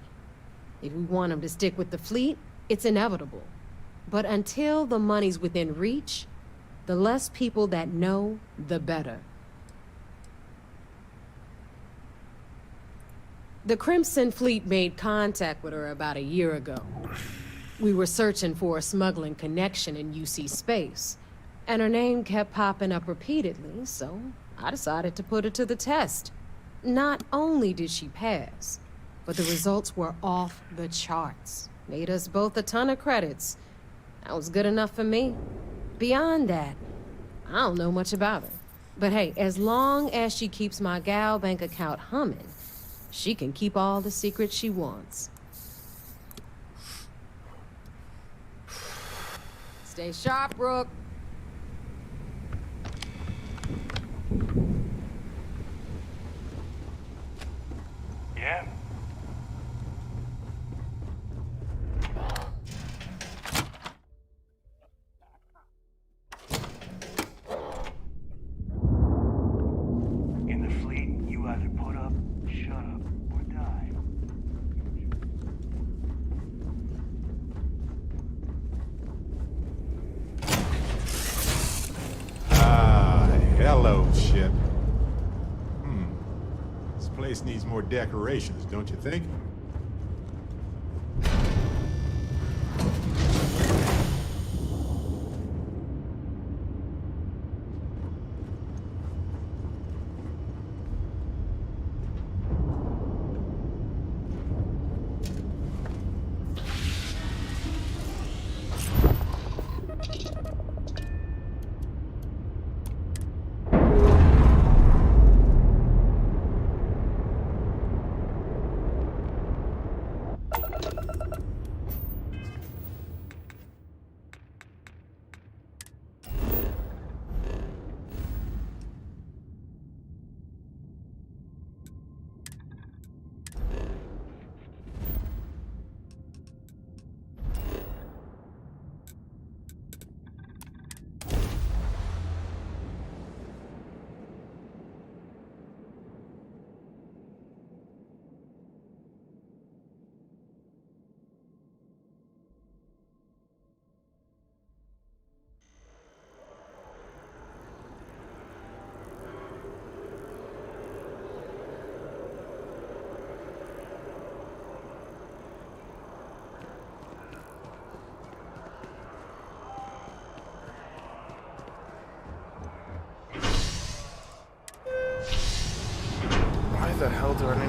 If we want him to stick with the fleet, it's inevitable. But until the money's within reach, the less people that know, the better. The Crimson Fleet made contact with her about a year ago. We were searching for a smuggling connection in UC space, and her name kept popping up repeatedly, so I decided to put her to the test. Not only did she pass, but the results were off the charts. Made us both a ton of credits. That was good enough for me. Beyond that, I don't know much about her. But hey, as long as she keeps my gal bank account humming, she can keep all the secrets she wants. Stay sharp, Rook. Yeah? In the fleet, you either put up, shut up, or die. Hello, ship. This place needs more decorations, don't you think?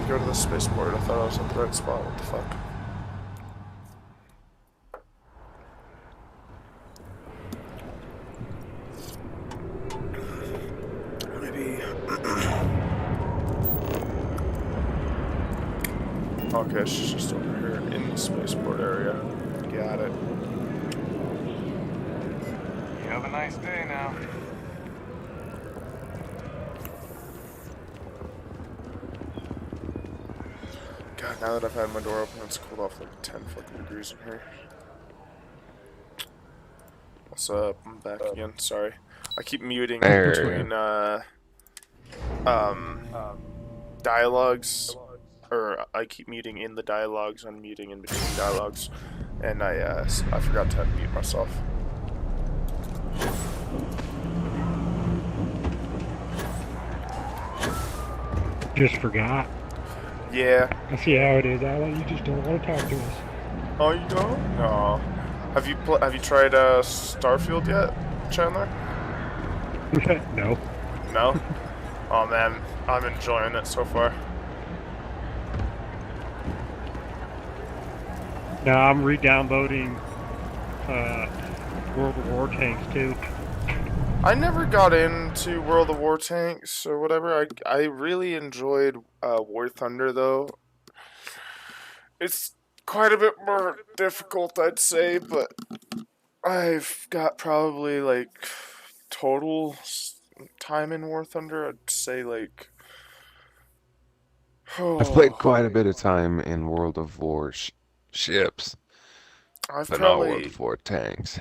go to the spaceport. I thought I was at the right spot. What the fuck? Maybe. Okay, she's just over here in the spaceport area. Got it. You have a nice day now. God, now that I've had my door open, it's cooled off like 10 fucking degrees in here. What's up? I'm back again. Sorry. I keep muting between dialogues, or I keep muting in the dialogues, unmuting in between dialogues, and I forgot to unmute myself. Just forgot. Yeah. I see how it is, Alan. You just don't want to talk to us. Oh, you don't? No. Have you tried StarField yet, Chandler? No. No? Oh man, I'm enjoying it so far. Now I'm re-downloading World of War Tanks too. I never got into World of War Tanks or whatever. I really enjoyed War Thunder though. It's quite a bit more difficult, I'd say, but I've got probably like total time in War Thunder, I'd say like I've played quite a bit of time in World of War ships, but not World of War tanks.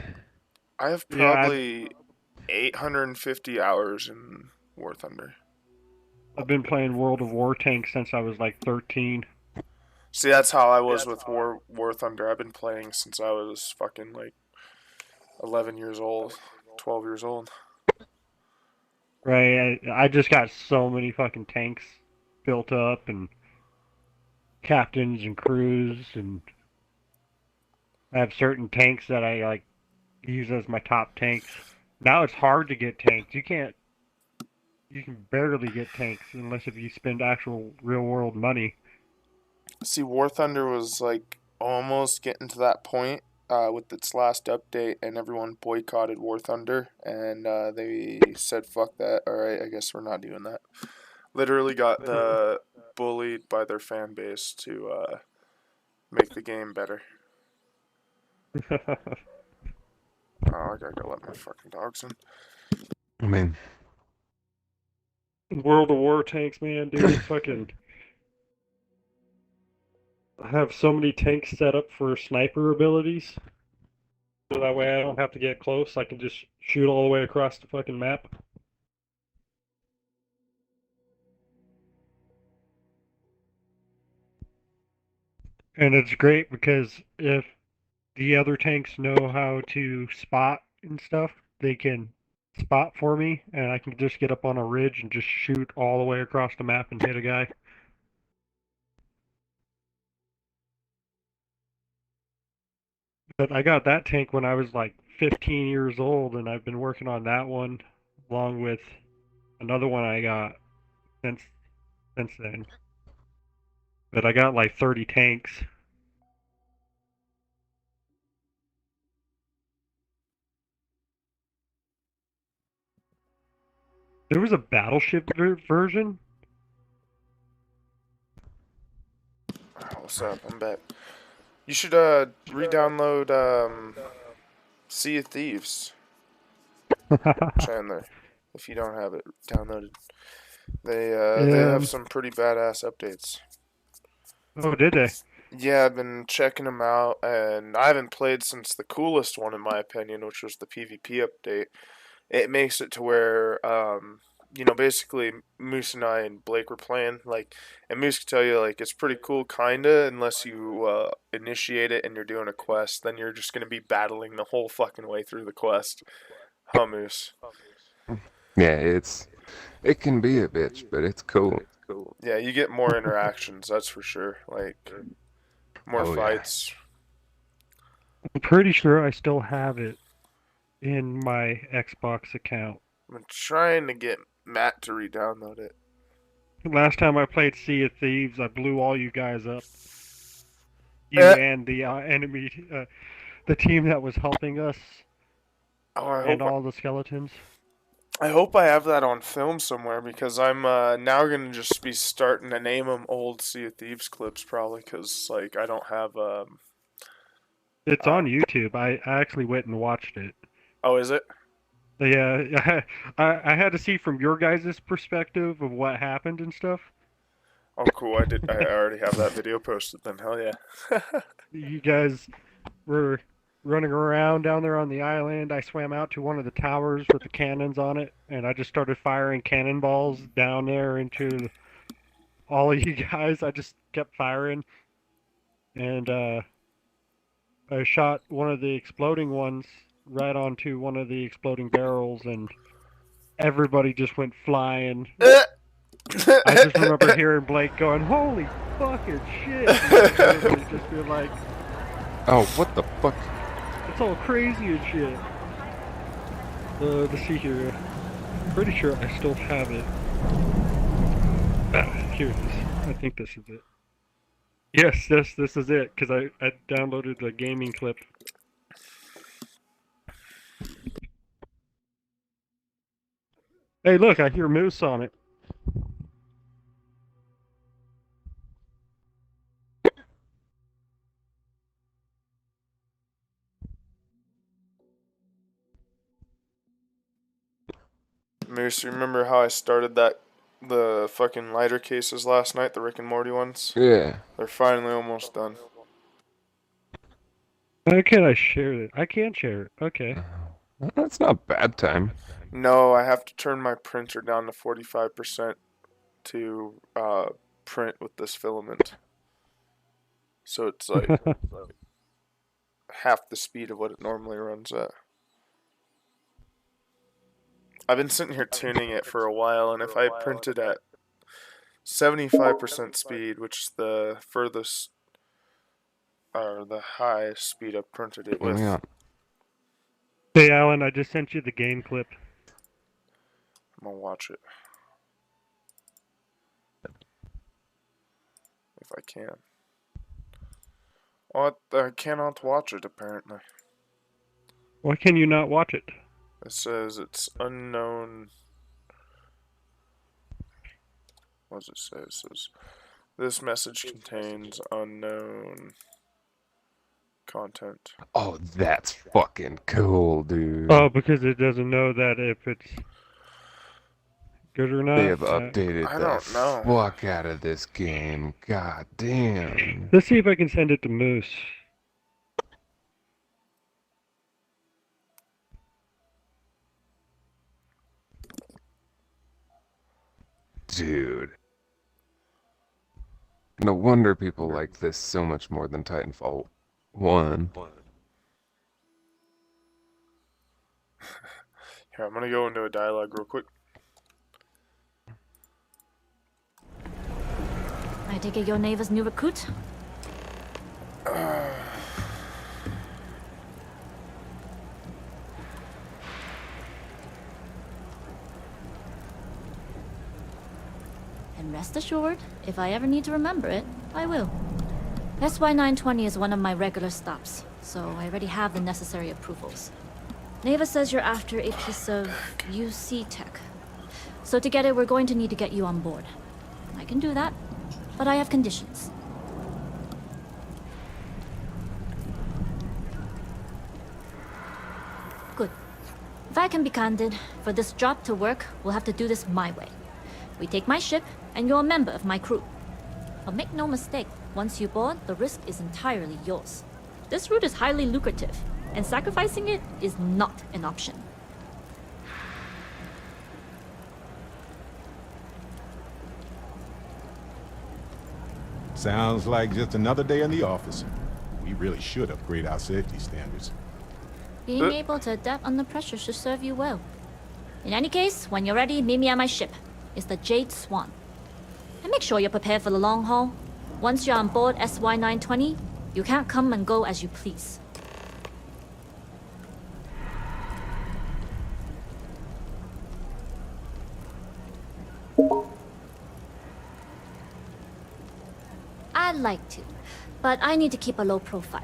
I have probably 850 hours in War Thunder. I've been playing World of War Tanks since I was like 13. See, that's how I was with War Thunder. I've been playing since I was fucking like 11 years old, 12 years old. Right, I just got so many fucking tanks built up, and captains and crews, and I have certain tanks that I like use as my top tanks. Now it's hard to get tanks. You can barely get tanks unless if you spend actual real world money. See, War Thunder was like almost getting to that point with its last update, and everyone boycotted War Thunder, and they said, fuck that, alright, I guess we're not doing that. Literally got bullied by their fan base to make the game better. Oh, I gotta go let my fucking dogs in. I mean, World of War Tanks, man, dude, fucking... I have so many tanks set up for sniper abilities. So that way I don't have to get close. I can just shoot all the way across the fucking map. And it's great because if the other tanks know how to spot and stuff, they can spot for me, and I can just get up on a ridge and just shoot all the way across the map and hit a guy. But I got that tank when I was like 15 years old, and I've been working on that one along with another one I got since then. But I got like 30 tanks. There was a battleship version. What's up? I'm back. You should re-download Sea of Thieves, Chandler, if you don't have it downloaded. They have some pretty badass updates. Oh, did they? Yeah, I've been checking them out, and I haven't played since the coolest one, in my opinion, which was the PvP update. It makes it to where, basically Moose and I and Blake were playing, and Moose can tell you, it's pretty cool, kinda, unless you initiate it and you're doing a quest, then you're just gonna be battling the whole fucking way through the quest. Huh, Moose? Yeah, it can be a bitch, but it's cool. Yeah, you get more interactions, that's for sure, more fights. I'm pretty sure I still have it in my Xbox account. I'm trying to get Matt to re-download it. Last time I played Sea of Thieves, I blew all you guys up. You and the enemy, the team that was helping us, and all the skeletons. I hope I have that on film somewhere, because I'm now gonna just be starting to name them old Sea of Thieves clips, probably, because like I don't have. It's on YouTube. I actually went and watched it. Oh, is it? Yeah, I had to see from your guys' perspective of what happened and stuff. Oh, cool! I already have that video posted. Then hell yeah. You guys were running around down there on the island. I swam out to one of the towers with the cannons on it, and I just started firing cannonballs down there into all of you guys. I just kept firing, and I shot one of the exploding ones right onto one of the exploding barrels, and everybody just went flying. I just remember hearing Blake going, "Holy fucking shit!" And everybody just be like, "Oh, what the fuck?" It's all crazy and shit. Let's see here. Pretty sure I still have it. Here it is. I think this is it. Yes, this is it, because I downloaded the gaming clip. Hey, look, I hear Moose on it. Moose, you remember how I started the fucking lighter cases last night, the Rick and Morty ones? Yeah. They're finally almost done. How can I share it? I can't share it. Okay. That's not bad time. No, I have to turn my printer down to 45% to print with this filament. So it's like half the speed of what it normally runs at. I've been sitting here tuning it for a while, and if I printed at 75% speed, which is the furthest or the highest speed I've printed it with. Yeah. Hey Alan, I just sent you the game clip. I'm gonna watch it. If I can. What? I cannot watch it, apparently. Why can you not watch it? It says it's unknown. What does it say? It says, this message contains unknown content. Oh, that's fucking cool, dude. Oh, because it doesn't know that if it's good or not. They have updated I the don't know. fuck out of this game. God damn. Let's see if I can send it to Moose. Dude. No wonder people like this so much more than Titanfall 1. Here, I'm gonna go into a dialogue real quick. I take it your neighbor's new recruit? And rest assured, if I ever need to remember it, I will. SY920 is one of my regular stops, so I already have the necessary approvals. Neva says you're after a piece of UC tech. So to get it, we're going to need to get you on board. I can do that, but I have conditions. Good. If I can be candid, for this job to work, we'll have to do this my way. We take my ship, and you're a member of my crew. But make no mistake, once you board, the risk is entirely yours. This route is highly lucrative, and sacrificing it is not an option. Sounds like just another day in the office. We really should upgrade our safety standards. Being able to adapt under pressure should serve you well. In any case, when you're ready, meet me at my ship. It's the Jade Swan. And make sure you're prepared for the long haul. Once you're on board SY920, you can't come and go as you please. I'd like to, but I need to keep a low profile.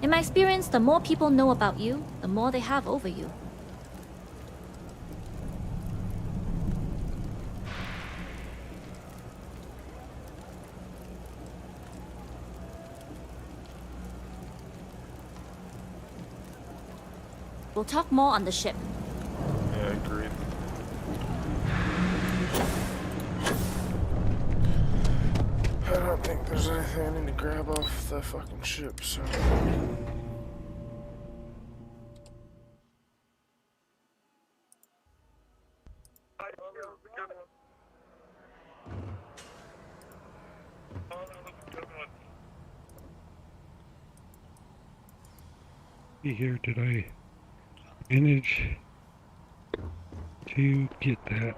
In my experience, the more people know about you, the more they have over you. We'll talk more on the ship. Yeah, agreed. I don't think there's anything I need to grab off the fucking ship, so... Here, did I manage to get that?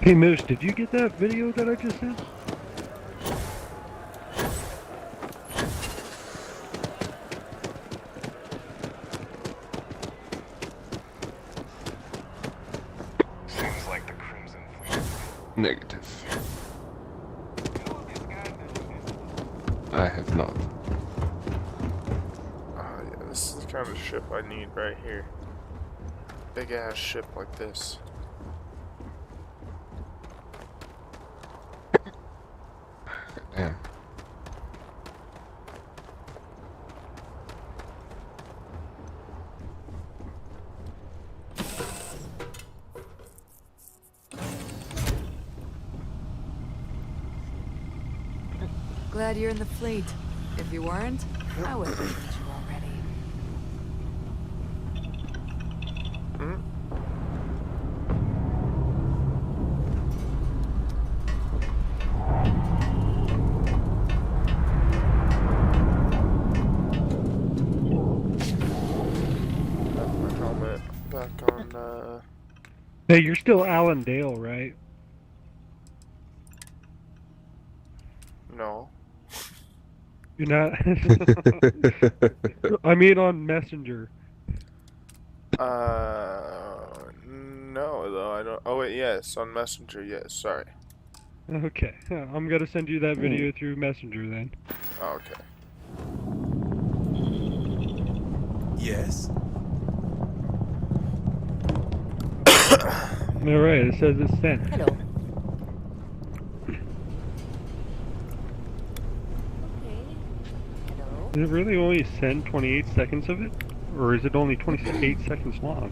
Hey Moose, did you get that video that I just sent? Seems like the Crimson Fleet. Negative. I have not. Yeah, this is the kind of ship I need right here. Big ass ship like this. Damn. Glad you're in the fleet. If you weren't, I would have killed you already. My helmet back on, Hey, you're still Alan Dale, right? No. You're not? I mean on Messenger. No, though, I don't. Oh, wait, yes, on Messenger, yes, sorry. Okay, I'm gonna send you that video through Messenger then. Oh, okay. Yes? Alright, it says it's sent. Hello. Did it really only send 28 seconds of it? Or is it only 28 seconds long?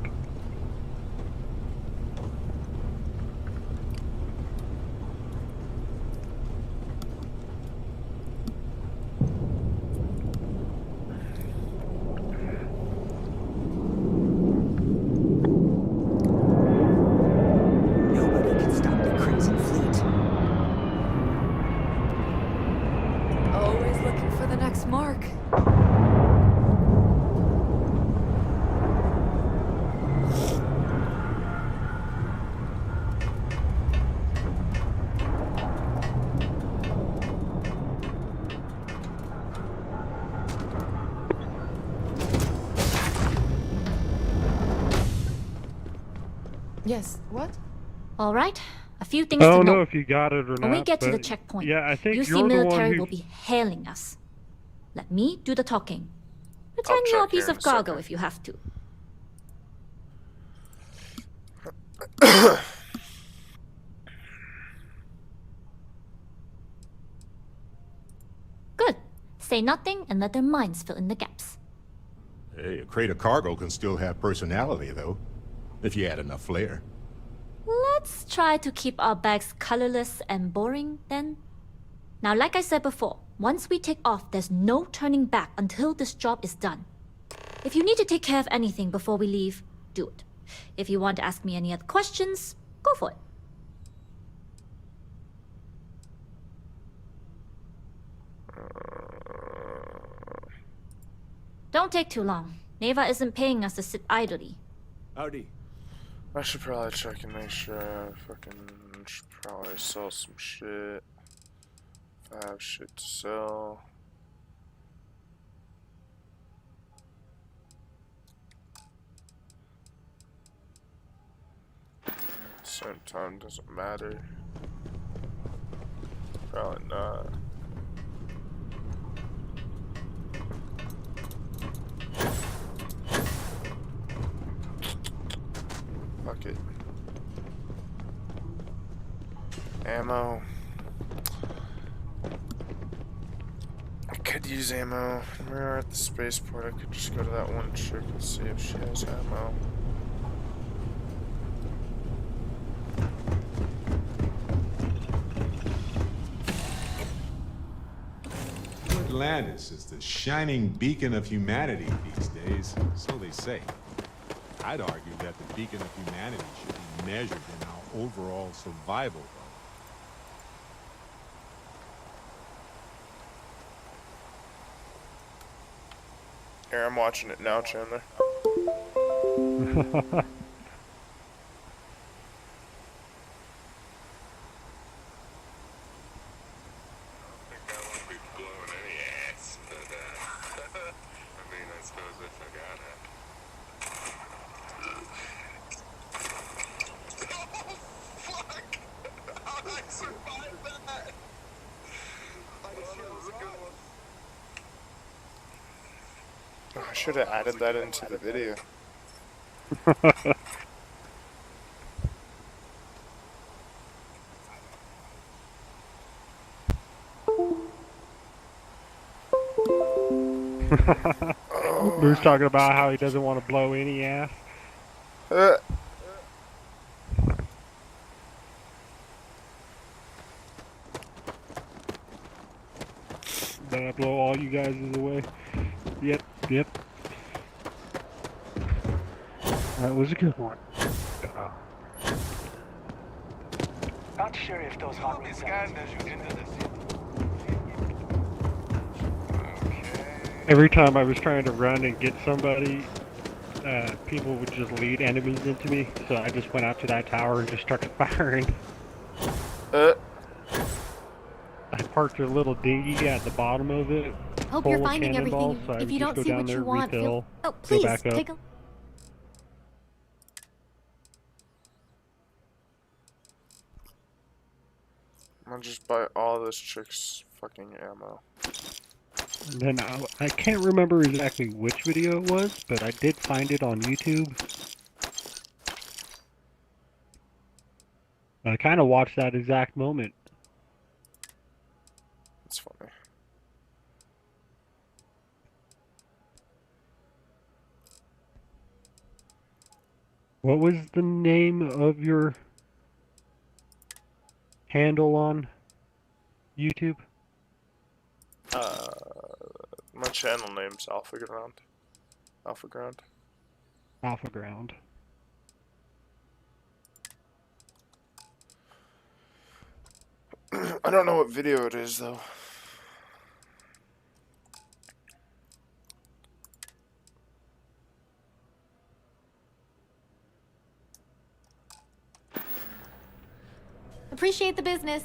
Nobody can stop the Crimson Fleet. Always looking for the next mark. Yes, what? All right, a few things I to don't note. know if you got it or not. When we get to the but checkpoint, yeah, I think UC you're the one military who... will be hailing us. Let me do the talking. Pretend you're a piece of cargo if you have to. Good. Say nothing and let their minds fill in the gaps. Hey, a crate of cargo can still have personality, though, if you add enough flair. Let's try to keep our bags colorless and boring, then. Now, like I said before, once we take off, there's no turning back until this job is done. If you need to take care of anything before we leave, do it. If you want to ask me any other questions, go for it. Don't take too long. Neva isn't paying us to sit idly. Howdy. I should probably check and make sure I should probably sell some shit. If I have shit to sell. Same time, doesn't matter. Probably not. Fuck it. Ammo. I could use ammo. We're at the spaceport. I could just go to that one chick and see if she has ammo. Atlantis is the shining beacon of humanity these days, so they say. I'd argue that the beacon of humanity should be measured in our overall survival, though. Here, I'm watching it now, Chandler. I should have added that into the video. Lou's talking about how he doesn't want to blow any ass. Then I blow all you guys away. Yep, yep. That was a good one. Not sure if those hot wings scanned as you enter the city. Every time I was trying to run and get somebody, people would just lead enemies into me, so I just went out to that tower and just started firing. I parked a little dinghy at the bottom of it. Hope you're finding everything. So if you don't see what you want, refill, oh, please, go back up. take a... I'm gonna just buy all this chick's fucking ammo. And then I can't remember exactly which video it was, but I did find it on YouTube. I kind of watched that exact moment. That's funny. What was the name of your handle on YouTube? My channel name's Alpha Ground. Alpha Ground. Alpha Ground. I don't know what video it is, though. Appreciate the business.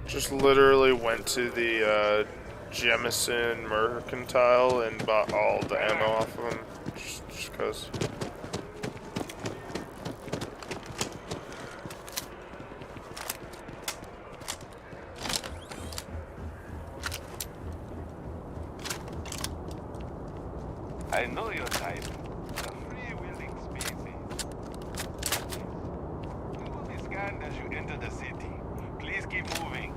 Just literally went to the Jemison Mercantile and bought all the ammo off of them, just cause. I know your type. A free-willing species. You will be scanned as you enter the city. Please keep moving.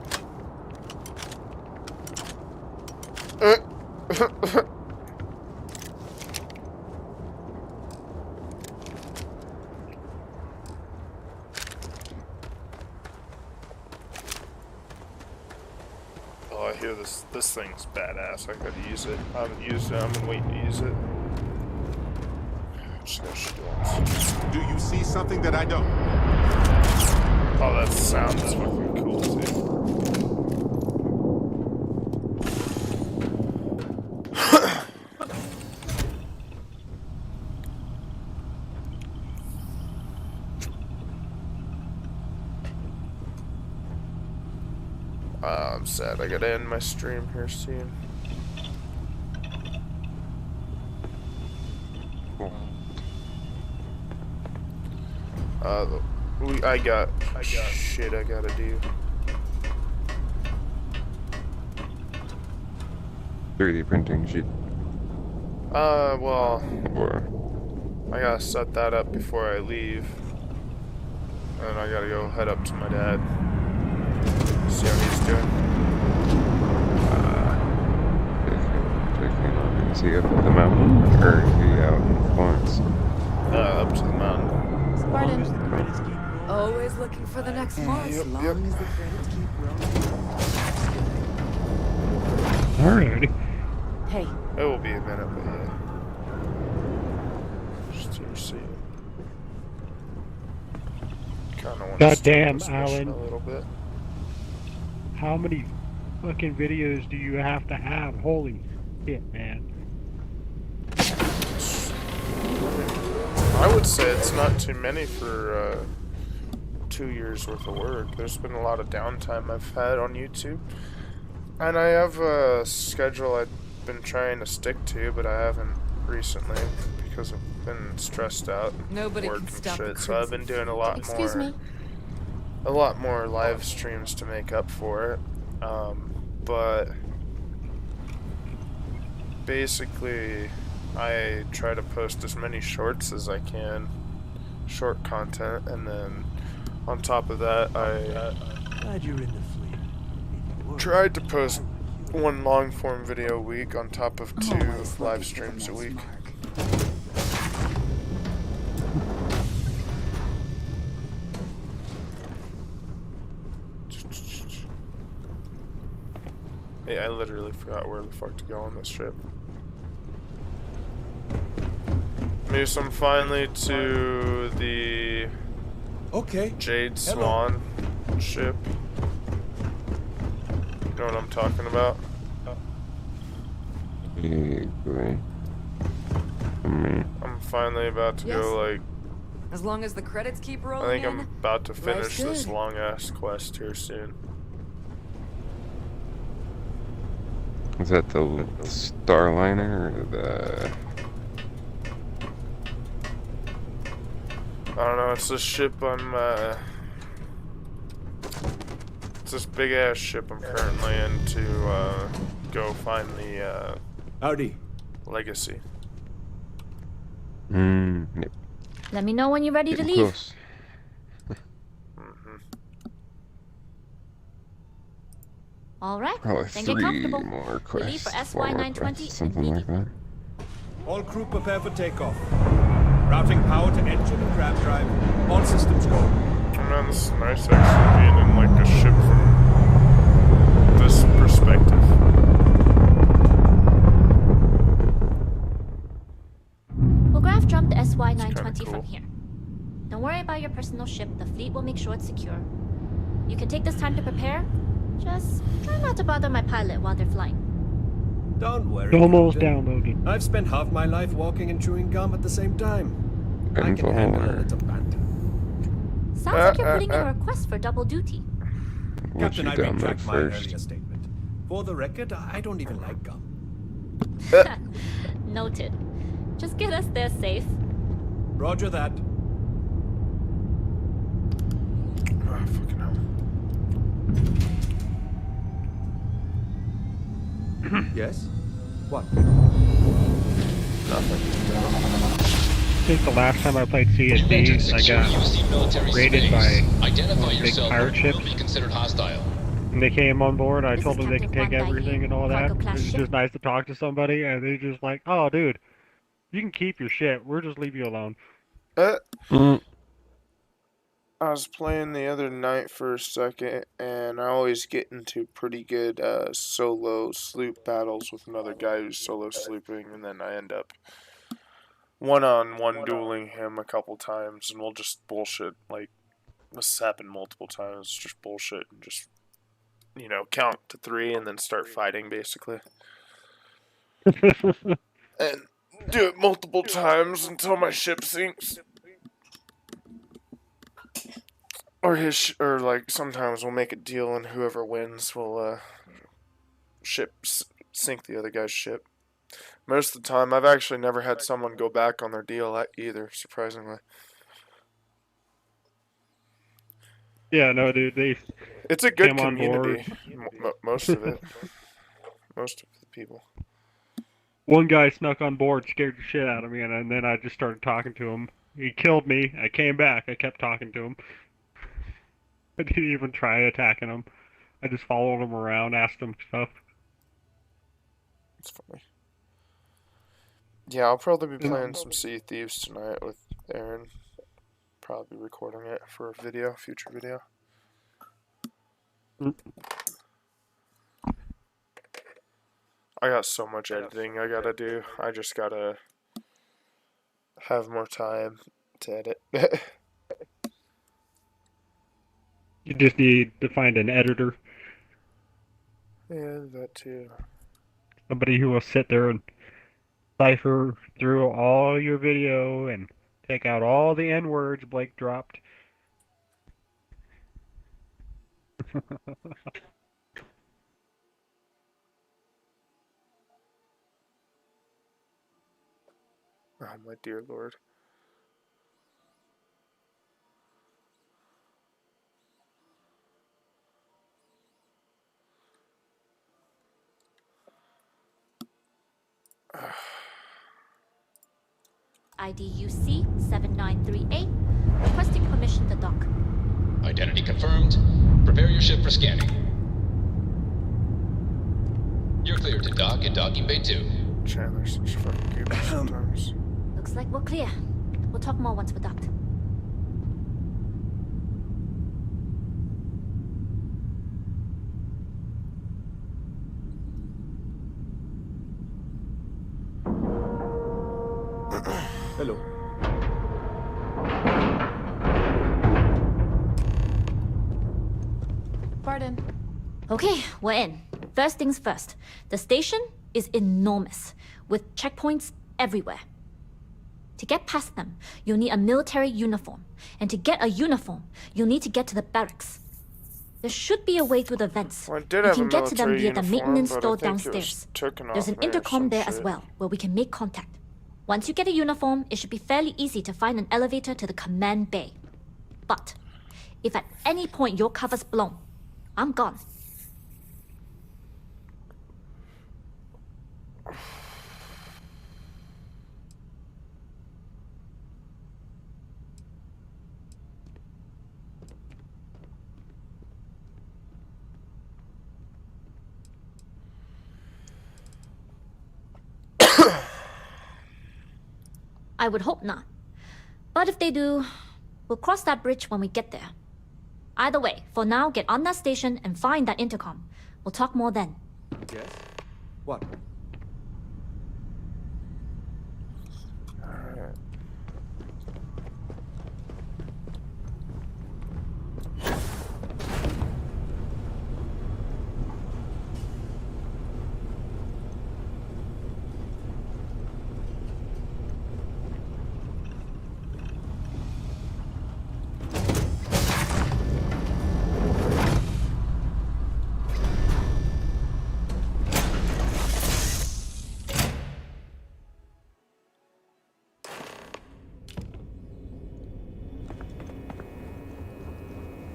Oh, I hear this thing's badass. I gotta use it. I haven't used it. I'm gonna wait to use it. Just gotta shoot once. Do you see something that I don't? Oh, that sound is fucking cool, too. I'm sad. I gotta end my stream here soon. I got shit I gotta do. 3D printing sheet. Well, Or I gotta set that up before I leave. And I gotta go head up to my dad. See how he's doing. is he up at the mountain or is he out in Florence? Up to the mountain. Pardon. Always looking for the next one. Yep. Alrighty. Hey. It will be a minute, but yeah. Just to see it. Kinda want to Goddamn, a Alan. little bit. How many fucking videos do you have to have? Holy shit, man. I would say it's not too many for 2 years worth of work. There's been a lot of downtime I've had on YouTube. And I have a schedule I've been trying to stick to, but I haven't recently because I've been stressed out. Nobody work can and stop shit. the So I've been doing a lot more live streams to make up for it. But basically I try to post as many shorts as I can, short content, and then on top of that I Glad you're in the fleet. tried to post one long form video a week on top of 2 live streams a week. Hey, I literally forgot where the fuck to go on this ship. Moose, I'm finally to the Jade Swan ship. You know what I'm talking about? I'm finally about to go, like... As long as the credits keep rolling I think I'm about to finish this good. long-ass quest here soon. Is that the Starliner or the... I don't know, it's this ship it's this big-ass ship I'm currently in to, go find the, Howdy. Legacy. Yep. Let me know when you're ready to Getting leave. close. All right. Probably Then get 3 comfortable. more We leave quests. for 4 more SY-920 quests, something like that. All crew prepare for takeoff. Routing power to engine and grab drive. All systems go. Oh man, this is nice actually being in like a ship from this perspective. We'll graph jump the SY-920 cool. from here. Don't worry about your personal ship. The fleet will make sure it's secure. You can take this time to prepare. Just try not to bother my pilot while they're flying. Don't worry. Almost Captain. downloaded. I've spent half my life walking and chewing gum at the same time. I can handle a little banter. Sounds like you're putting in a request for double duty. Captain, I download retract my first? earlier statement. For the record, I don't even like gum. Noted. Just get us there safe. Roger that. Oh, fucking hell. Yes? What? Nothing. I think the last time I played C&D, I got raided by big pirate ships. And they came on board, I told them they could take everything and all that. It was just nice to talk to somebody, and they just like, oh dude, you can keep your shit, we'll just leave you alone. I was playing the other night for a second, and I always get into pretty good solo sloop battles with another guy who's solo slooping, and then I end up one-on-one dueling him a couple times, and we'll just bullshit. Like, this has happened multiple times, just bullshit, and just, you know, count to 3 and then start fighting, basically. And do it multiple times until my ship sinks. Or or like sometimes we'll make a deal and whoever wins will sink the other guy's ship. Most of the time, I've actually never had someone go back on their deal either, surprisingly. Yeah, no, dude, It's a good came on board. community. Most of it. Most of the people. One guy snuck on board, scared the shit out of me, and then I just started talking to him. He killed me. I came back. I kept talking to him. I didn't even try attacking him. I just followed him around, asked him stuff. It's funny. Yeah, I'll probably be playing some Sea of Thieves tonight with Aaron. Probably recording it for a video, future video. I got so much editing I gotta do. I just gotta have more time to edit. You just need to find an editor. Yeah, that too. Somebody who will sit there and cipher through all your video and take out all the N-words Blake dropped. Oh, my dear Lord. IDUC 793A, requesting permission to dock. Identity confirmed. Prepare your ship for scanning. You're cleared to dock at docking bay 2. Chandler's such fucking goofy sometimes. Looks like we're clear. We'll talk more once we're docked. Hello. Pardon. Okay, we're in. First things first. The station is enormous, with checkpoints everywhere. To get past them, you'll need a military uniform. And to get a uniform, you'll need to get to the barracks. There should be a way through the vents. Well, you can get to them via the maintenance but store I think downstairs. off There's an there or intercom some there as shit. well, where we can make contact. Once you get a uniform, it should be fairly easy to find an elevator to the command bay. But if at any point your cover's blown, I'm gone. I would hope not. But if they do, we'll cross that bridge when we get there. Either way, for now, get on that station and find that intercom. We'll talk more then. Yes? What?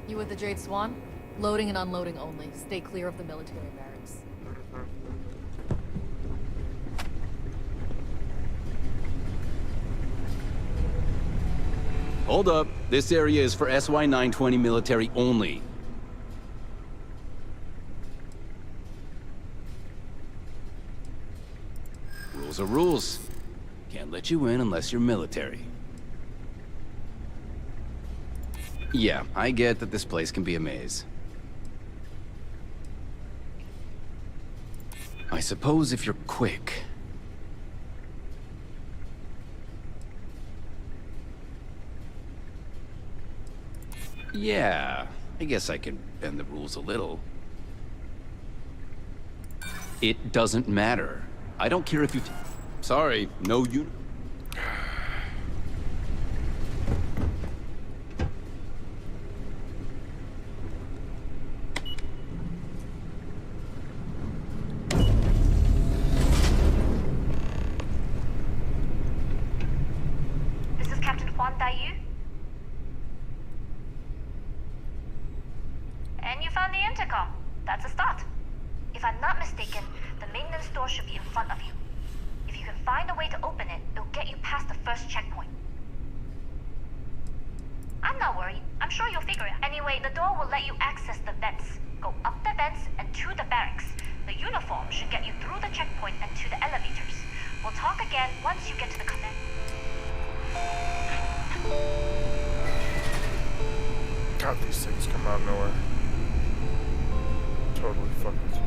You with the Jade Swan? Loading and unloading only. Stay clear of the military barracks. Hold up. This area is for SY-920 military only. Rules are rules. Can't let you in unless you're military. Yeah, I get that this place can be a maze. I suppose if you're quick. Yeah, I guess I can bend the rules a little. It doesn't matter. I don't care if you... Sorry, no you... Anyway, the door will let you access the vents. Go up the vents and to the barracks. The uniform should get you through the checkpoint and to the elevators. We'll talk again once you get to the command. God, these things come out of nowhere. Totally fuck with you.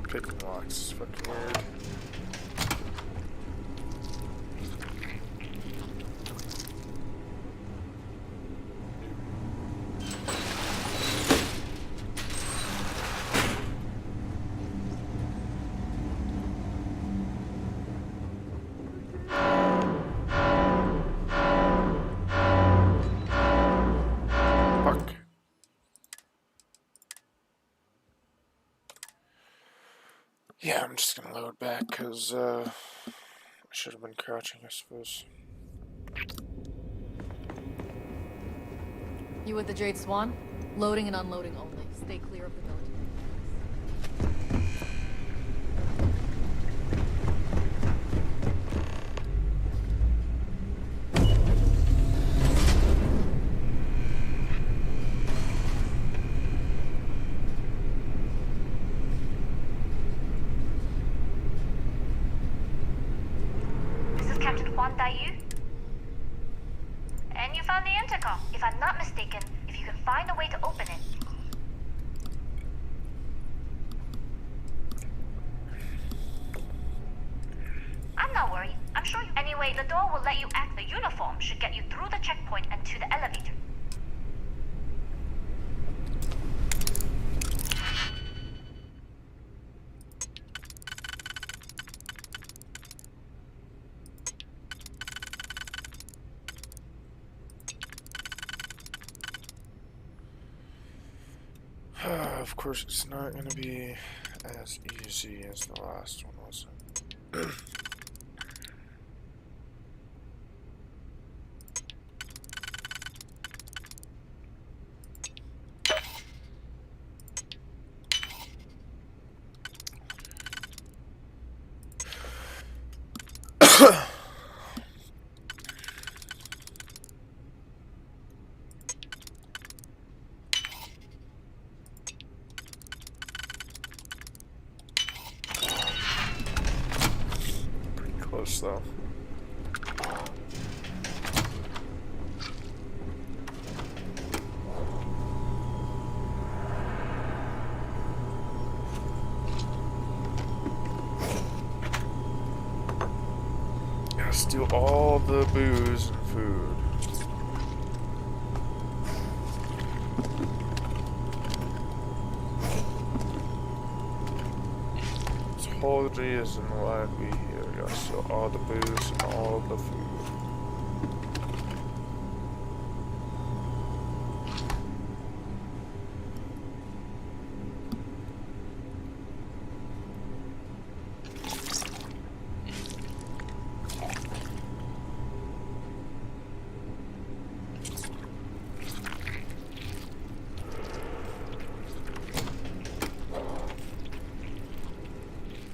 Picking locks is fucking weird. Fuck. Yeah, I'm just gonna load back because I should have been crouching, I suppose. You with the Jade Swan? Loading and unloading only. Stay clear of the building. And you found the intercom. If I'm not mistaken, if you can find a way to open it. I'm not worried. I'm sure you... Anyway, the door will let you act. The uniform should get you through the checkpoint and to the elevator. Of course, it's not going to be as easy as the last one, was it? Close though. Gotta steal all the booze and food. This whole reason why we here. Gotta steal all the booze and all the food.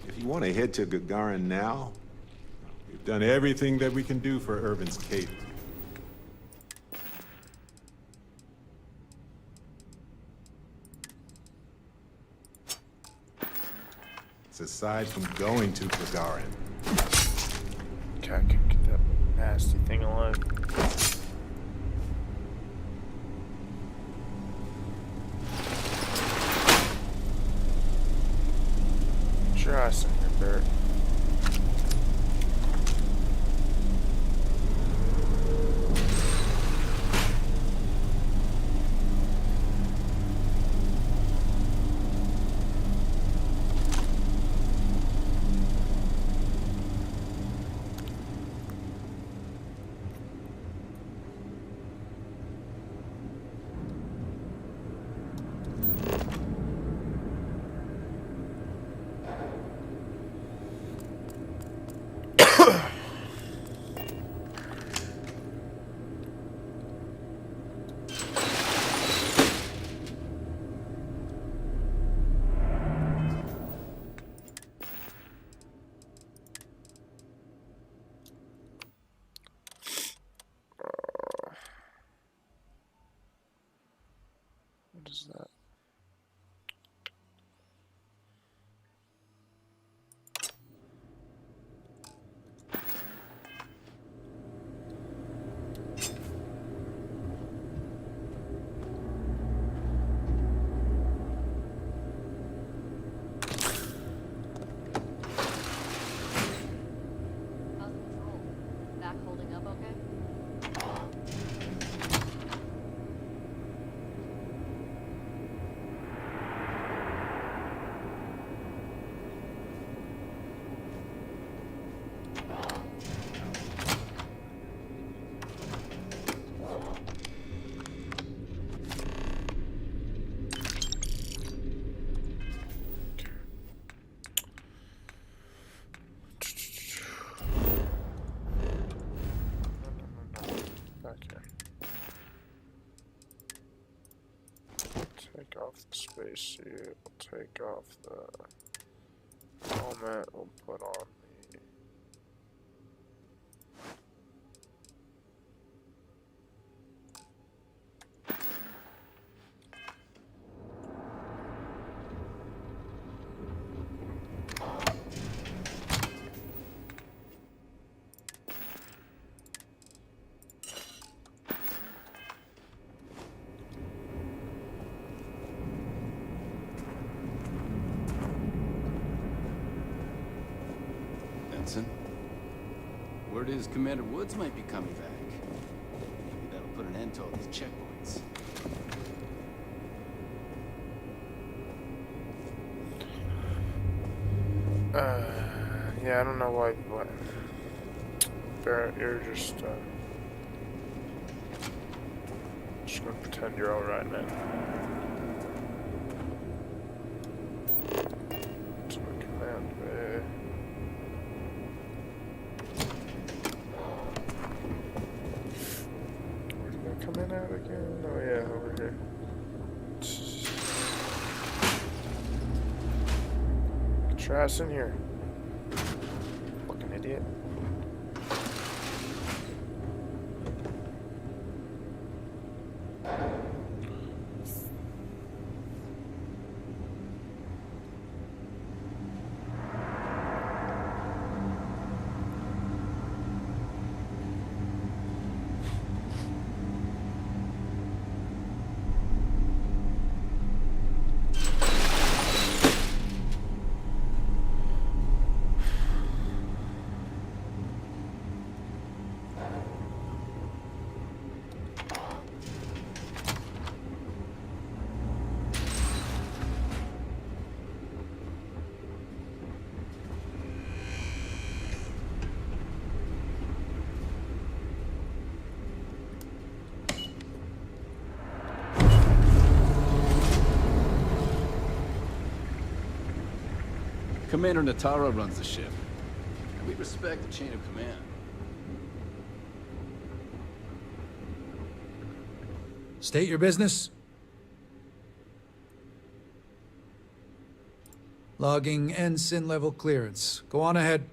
If you want to head to Gagarin now, we've done everything that we can do for Irvin's Cape. It's aside from going to Gagarin. Okay, I can get that nasty thing alive. Get your ass in here, Barrett. off the spacesuit. We'll take off the helmet. We'll put on the... Word is Commander Woods might be coming back. Maybe that'll put an end to all these checkpoints. Yeah, I don't know why, but Barrett, you're just gonna pretend you're alright, man. To the command bay. Where's it gonna come in at again? Oh yeah, over here. Get your ass in here. Fucking idiot. Commander Natara runs the ship. We respect the chain of command. State your business. Logging ensign level clearance. Go on ahead.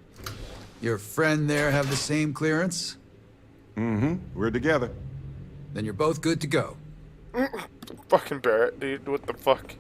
Your friend there have the same clearance? Mm-hmm. We're together. Then you're both good to go. Fucking Barrett, dude. What the fuck?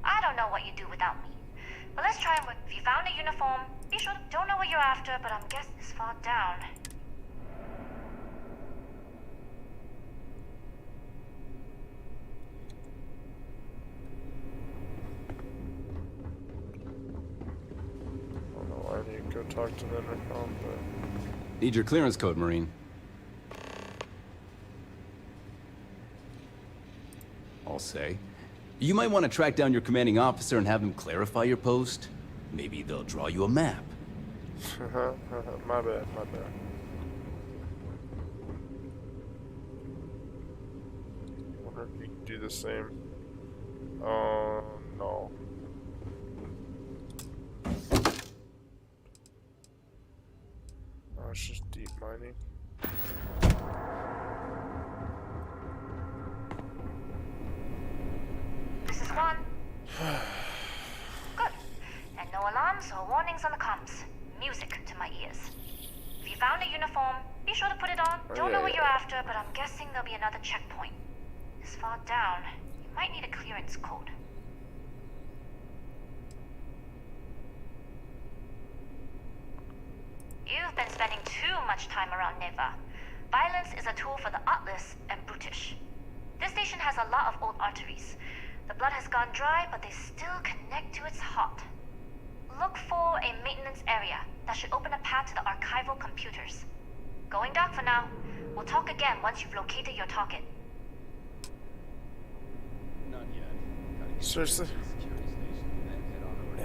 I don't know what you do without me. But let's try and work. If you found a uniform, be sure. Don't know what you're after, but I'm guessing it's far down. I don't know why I need to go talk to the intercom, but... Need your clearance code, Marine. I'll say. You might want to track down your commanding officer and have him clarify your post. Maybe they'll draw you a map. My bad, my bad. I wonder if you can do the same. Oh, no. Oh, it's just deep mining. This is one. Good. And no alarms or warnings on the comms. Music to my ears. If you found a uniform, be sure to put it on. Don't know what you're after, but I'm guessing there'll be another checkpoint. This far down, you might need a clearance code. You've been spending too much time around Neva. Violence is a tool for the artless and brutish. This station has a lot of old arteries. The blood has gone dry, but they still connect to its heart. Look for a maintenance area that should open a path to the archival computers. Going dark for now. We'll talk again once you've located your target. Not yet. Seriously? You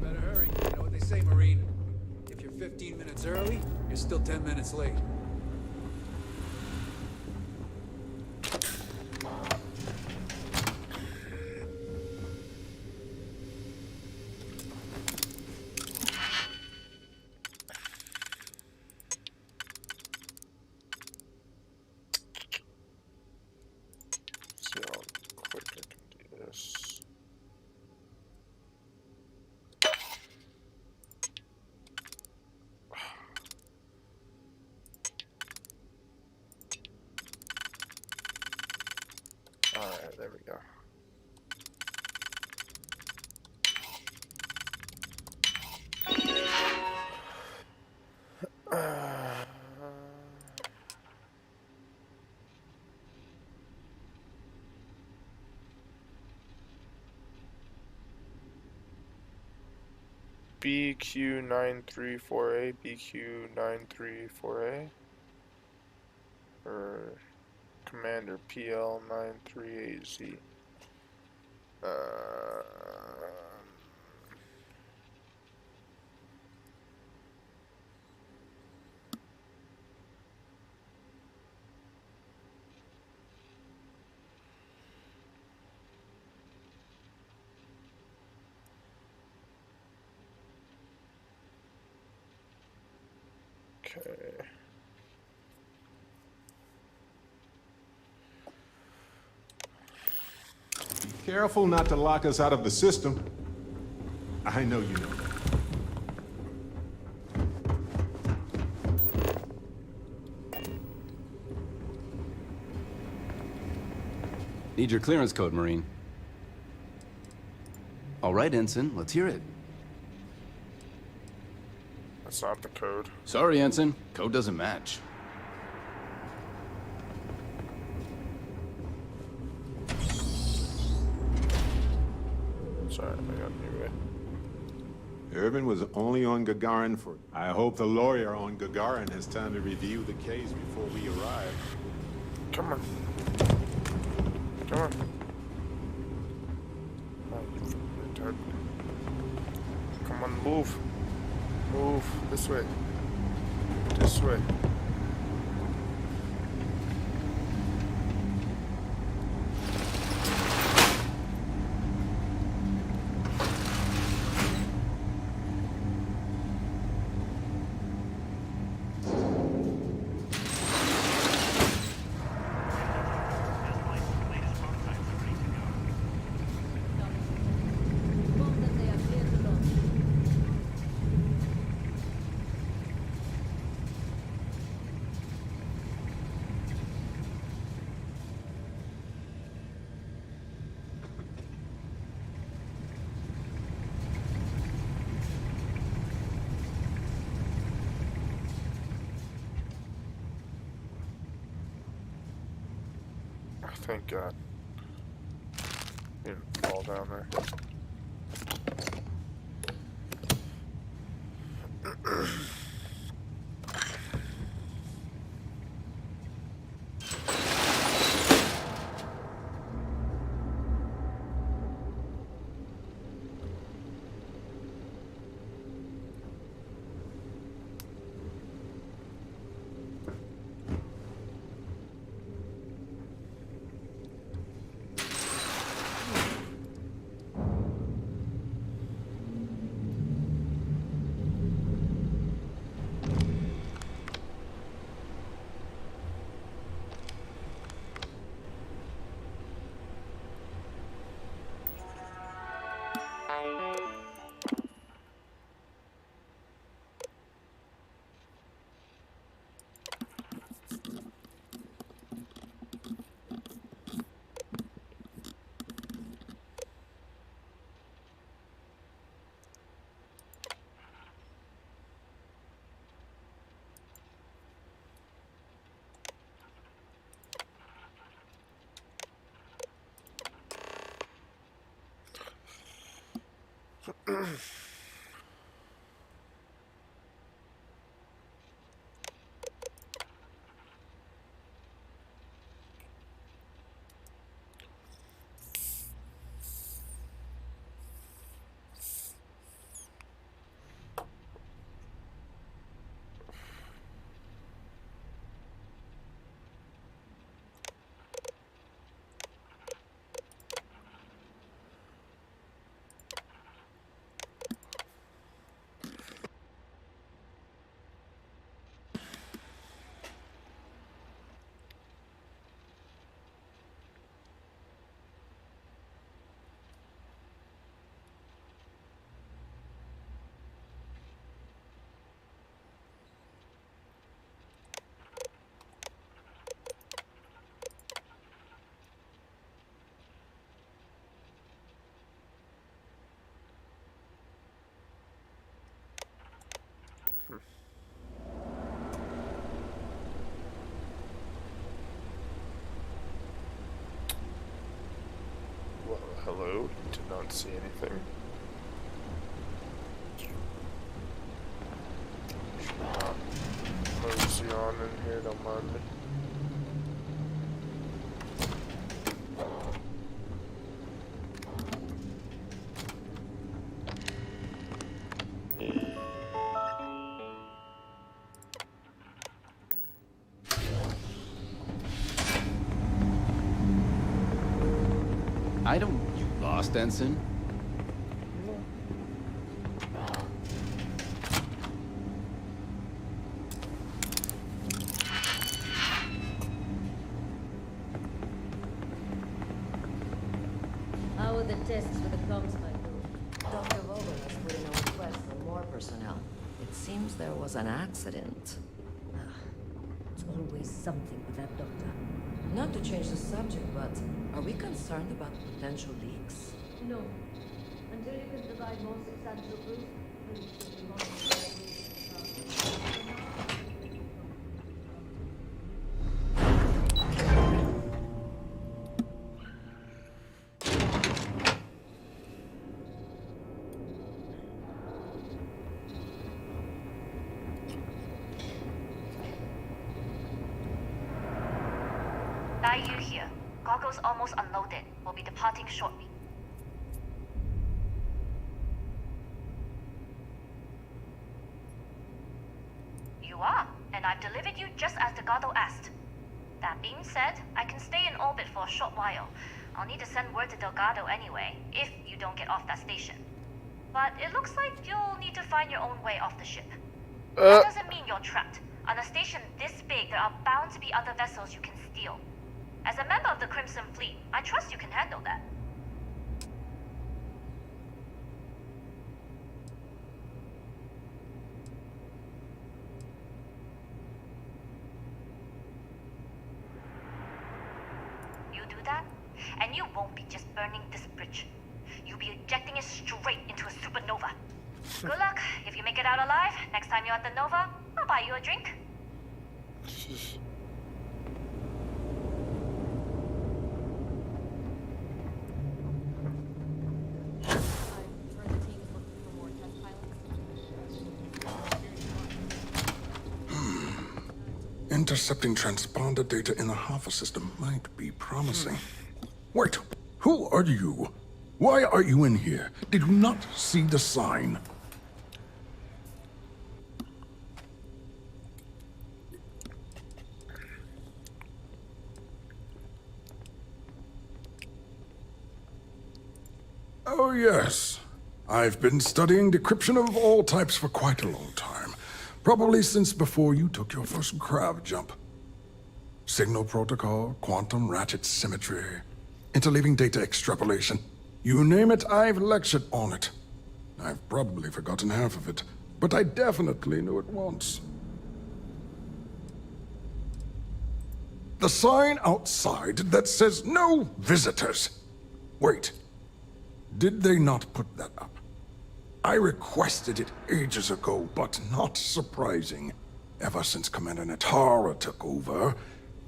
better hurry. You know what they say, Marine? If you're 15 minutes early, you're still 10 minutes late. See how quick I can do this. Alright, there we go. BQ934A, BQ934A, or Commander PL93AZ. Okay. Be careful not to lock us out of the system. I know you know. Need your clearance code, Marine. All right, Ensign, let's hear it. That's not the code. Sorry, Ensign. Code doesn't match. Sorry, I got new way. Irvin was only on Gagarin for... I hope the lawyer on Gagarin has time to review the case before we arrive. Come on. Come on. Oh, you retard. Come on, move. Move. This way. This way. Thank God. Didn't fall down there. Hello? Did not see anything. Mosey on in here, don't mind me. I don't... You lost, Ensign? How are the tests for the comms pipe? Dr. Vogel has put in a request for more personnel. It seems there was an accident. It's always something with that doctor. Not to change the subject, but are we concerned about potential leaks? No. Until you can provide more substantial proof, please should be more. You here. Goggles almost unloaded. We'll be departing shortly. You are, and I've delivered you just as Delgado asked. That being said, I can stay in orbit for a short while. I'll need to send word to Delgado anyway, if you don't get off that station. But it looks like you'll need to find your own way off the ship. That doesn't mean you're trapped. On a station this big, there are bound to be other vessels you can steal. As a member of the Crimson Fleet, I trust you can handle that. You do that, and you won't be just burning this bridge. You'll be ejecting it straight into a supernova. Good luck. If you make it out alive, next time you're at the Nova, I'll buy you a drink. Intercepting transponder data in the Alpha system might be promising. Wait, who are you? Why are you in here? Did you not see the sign? Oh yes. I've been studying decryption of all types for quite a long time. Probably since before you took your first grav jump. Signal protocol, quantum ratchet symmetry, interleaving data extrapolation. You name it, I've lectured on it. I've probably forgotten half of it, but I definitely knew it once. The sign outside that says no visitors. Wait, did they not put that up? I requested it ages ago, but not surprising. Ever since Commander Natara took over,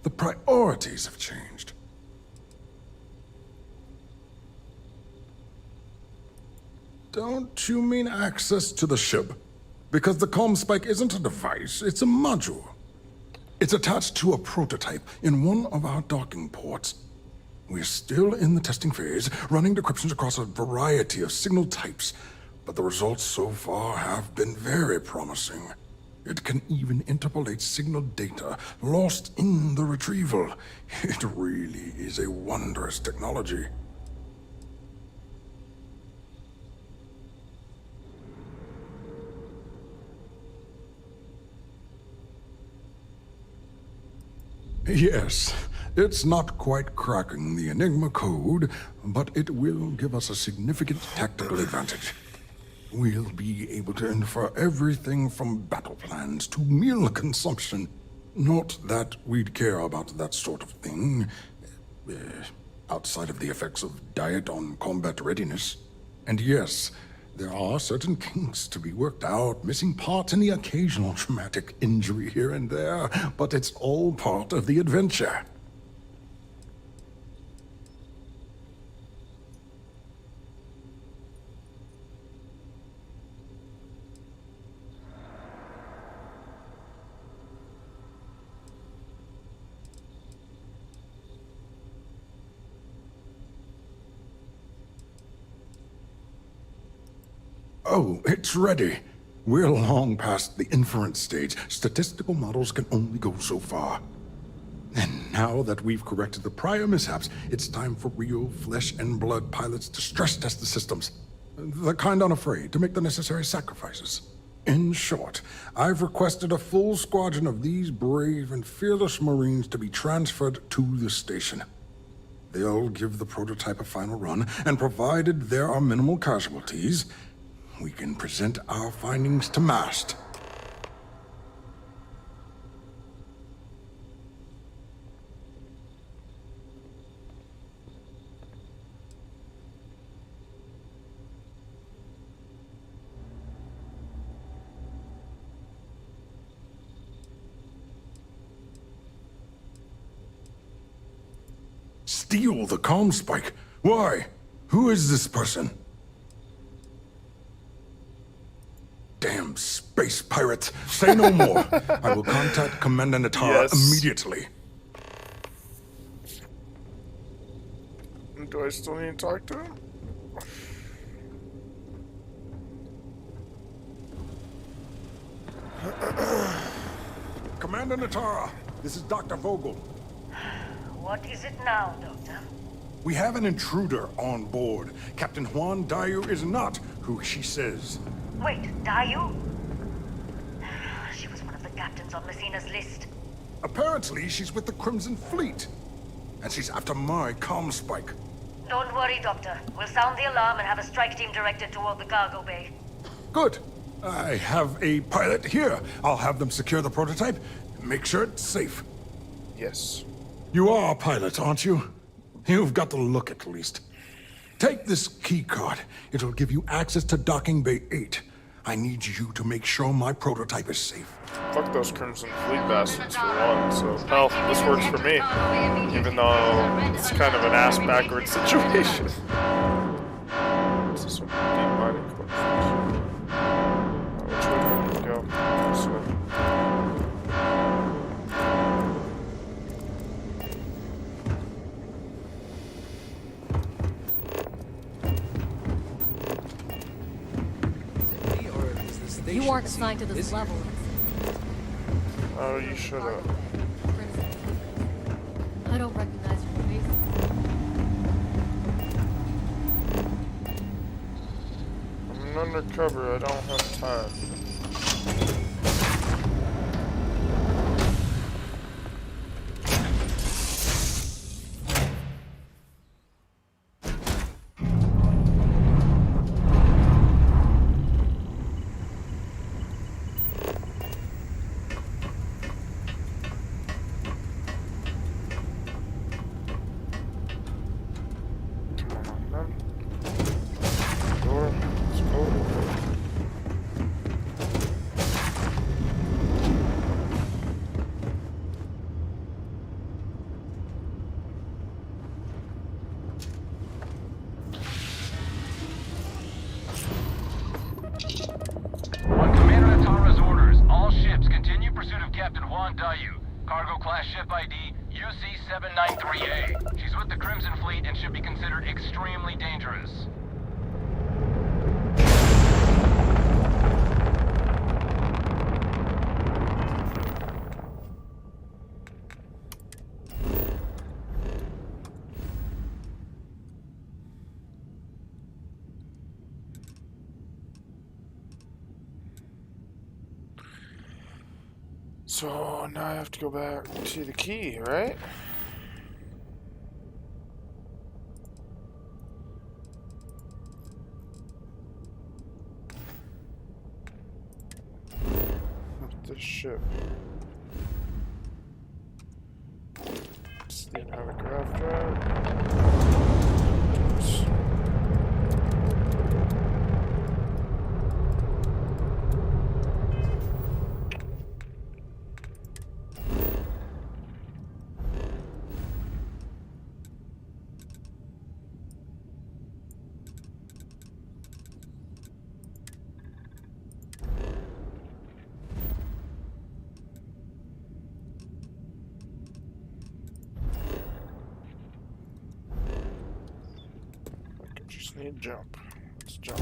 the priorities have changed. Don't you mean access to the ship? Because the comm spike isn't a device, it's a module. It's attached to a prototype in one of our docking ports. We're still in the testing phase, running decryptions across a variety of signal types. But the results so far have been very promising. It can even interpolate signal data lost in the retrieval. It really is a wondrous technology. Yes, it's not quite cracking the Enigma code, but it will give us a significant tactical advantage. We'll be able to infer everything from battle plans to meal consumption. Not that we'd care about that sort of thing, outside of the effects of diet on combat readiness. And yes, there are certain kinks to be worked out, missing parts and the occasional traumatic injury here and there, but it's all part of the adventure. Oh, it's ready. We're long past the inference stage. Statistical models can only go so far. And now that we've corrected the prior mishaps, it's time for real flesh and blood pilots to stress test the systems. The kind unafraid to make the necessary sacrifices. In short, I've requested a full squadron of these brave and fearless Marines to be transferred to the station. They'll give the prototype a final run, and provided there are minimal casualties, we can present our findings to MAST. Steal the comm spike? Why? Who is this person? Damn space pirates! Say no more. I will contact Commander Natara immediately. Do I still need to talk to him? Commander Natara, this is Dr. Vogel. What is it now, Doctor? We have an intruder on board. Captain Juan Dayu is not who she says. Wait, Dayu? She was one of the captains on Messina's list. Apparently, she's with the Crimson Fleet. And she's after my comm spike. Don't worry, Doctor. We'll sound the alarm and have a strike team directed toward the cargo bay. Good. I have a pilot here. I'll have them secure the prototype. Make sure it's safe. Yes. You are a pilot, aren't you? You've got the look, at least. Take this key card. It'll give you access to Docking Bay 8. I need you to make sure my prototype is safe. Fuck those Crimson Fleet bastards for one, so hell, this works for me. Even though it's kind of an ass-backwards situation. This is some deep mining questions. Which way do I need to go? This way. You weren't assigned to this level. Oh, you should have. I don't recognize your face. I'm undercover, I don't have time. Ship ID UC-793A. She's with the Crimson Fleet and should be considered extremely dangerous. So now I have to go back to the key, right? With the ship. Just didn't have a grav drive. Just need to jump. Let's jump.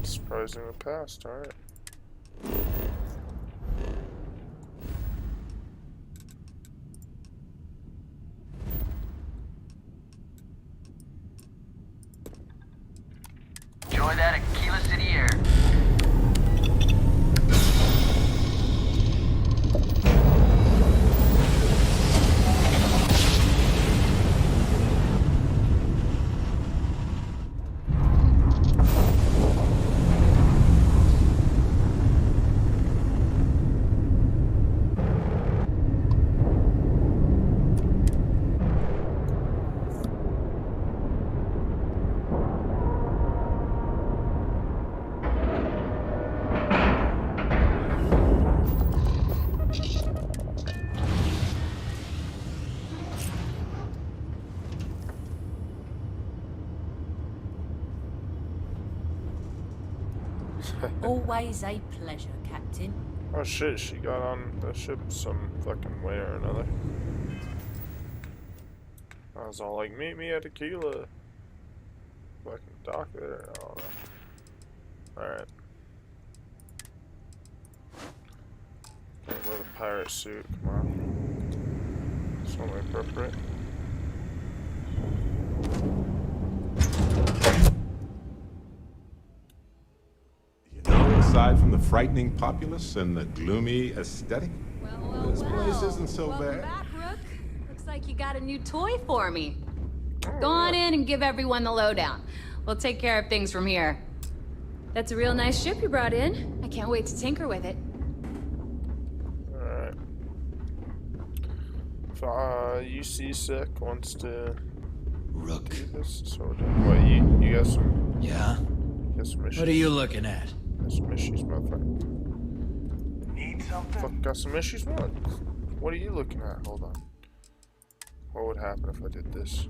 Surprisingly passed, alright. Enjoy that Aquila City air. Always a pleasure, Captain. Oh shit, she got on the ship some fucking way or another. I was all like, meet me at Aquila. Fucking dock there. I don't know. Alright. Can't wear the pirate suit, come on. It's only appropriate. Aside from the frightening populace and the gloomy aesthetic, this place isn't so bad. Back, Rook. Looks like you got a new toy for me. Go on in and give everyone the lowdown. We'll take care of things from here. That's a real nice ship you brought in. I can't wait to tinker with it. Alright. If you seasick wants to Rook. do this, so what, you got some... Yeah? You got some issues? What are you looking at? Some issues, motherfucker. Need something? Fuck, got some issues? What are you looking at? Hold on. What would happen if I did this?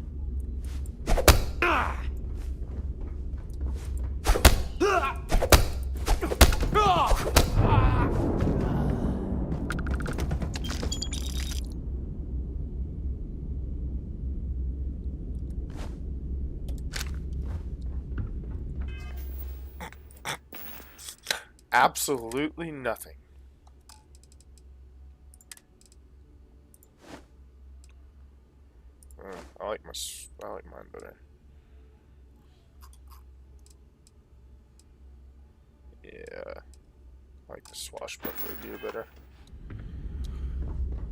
Absolutely nothing. I like mine better. Yeah, I like the swashbuckler gear better.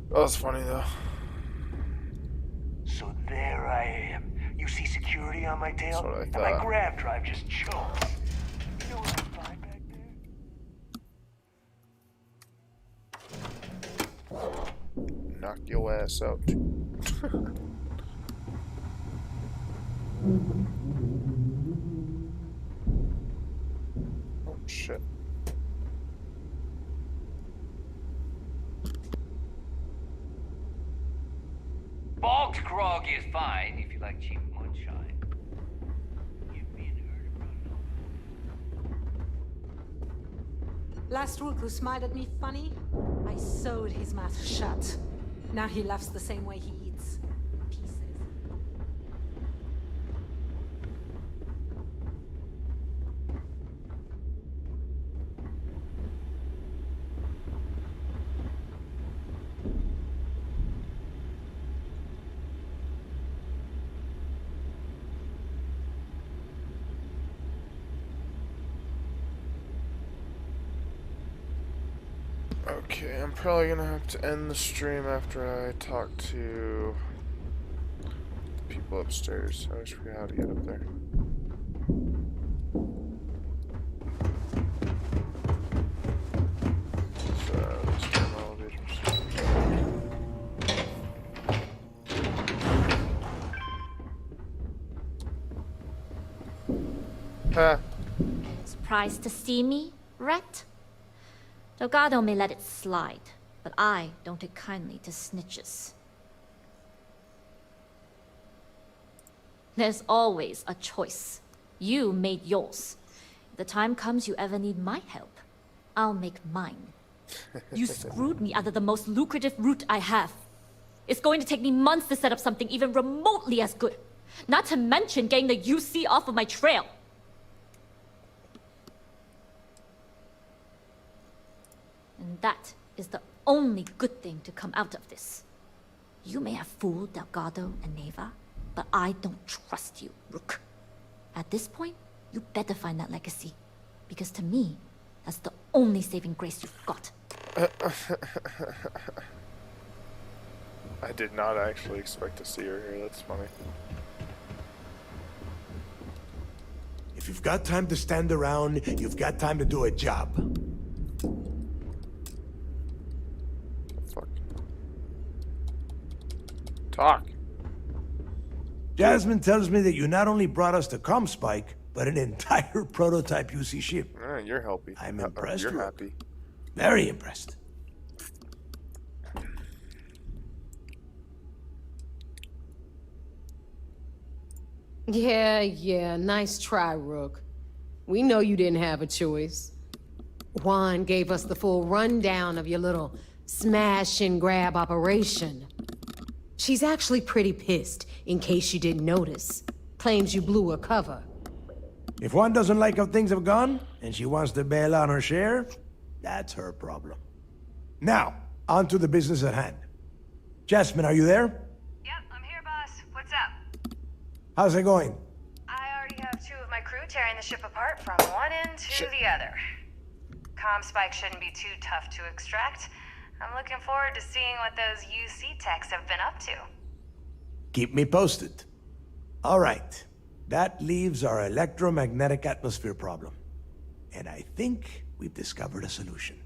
That was funny though. So there I am. You see security on my tail? That's what I And thought. my grab drive just chokes. You know what I'm fine back there? Knock your ass out. Oh shit. Bogged grog is fine if you like cheap moonshine. Last Rook who smiled at me funny, I sewed his mouth shut. Now he laughs the same way he eats. Pieces. Okay, I'm probably gonna have to end the stream after I talk to the people upstairs. I always forget how to get up there. These damn elevators. Ha! Surprised to see me, Rat? Delgado may let it slide, but I don't take kindly to snitches. There's always a choice. You made yours. If the time comes you ever need my help, I'll make mine. You screwed me out of the most lucrative route I have. It's going to take me months to set up something even remotely as good. Not to mention getting the UC off of my trail. that is the only good thing to come out of this. You may have fooled Delgado and Neva, but I don't trust you, Rook. At this point, you better find that legacy. Because to me, that's the only saving grace you've got. I did not actually expect to see her here. That's funny. If you've got time to stand around, you've got time to do a job. Fuck. Talk. Jasmine tells me that you not only brought us the ComSpike, but an entire prototype UC ship. You're happy. I'm impressed. You're happy. Very impressed. Yeah, nice try, Rook. We know you didn't have a choice. Juan gave us the full rundown of your little smash and grab operation. She's actually pretty pissed, in case you didn't notice. Claims you blew her cover. If Juan doesn't like how things have gone, and she wants to bail on her share, that's her problem. Now, on to the business at hand. Jasmine, are you there? Yep, I'm here, boss. What's up? How's it going? I already have 2 of my crew tearing the ship apart from one end to the other. ComSpike shouldn't be too tough to extract. I'm looking forward to seeing what those UC techs have been up to. Keep me posted. All right. That leaves our electromagnetic atmosphere problem. And I think we've discovered a solution.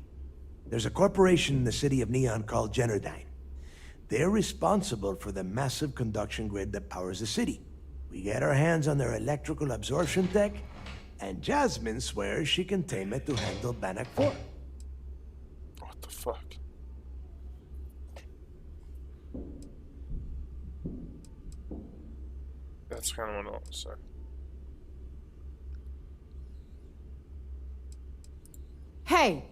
There's a corporation in the city of Neon called Generdyne. They're responsible for the massive conduction grid that powers the city. We get our hands on their electrical absorption tech, and Jasmine swears she can tame it to handle Bannock 4. What the fuck? That's kind of what I want to say. Hey,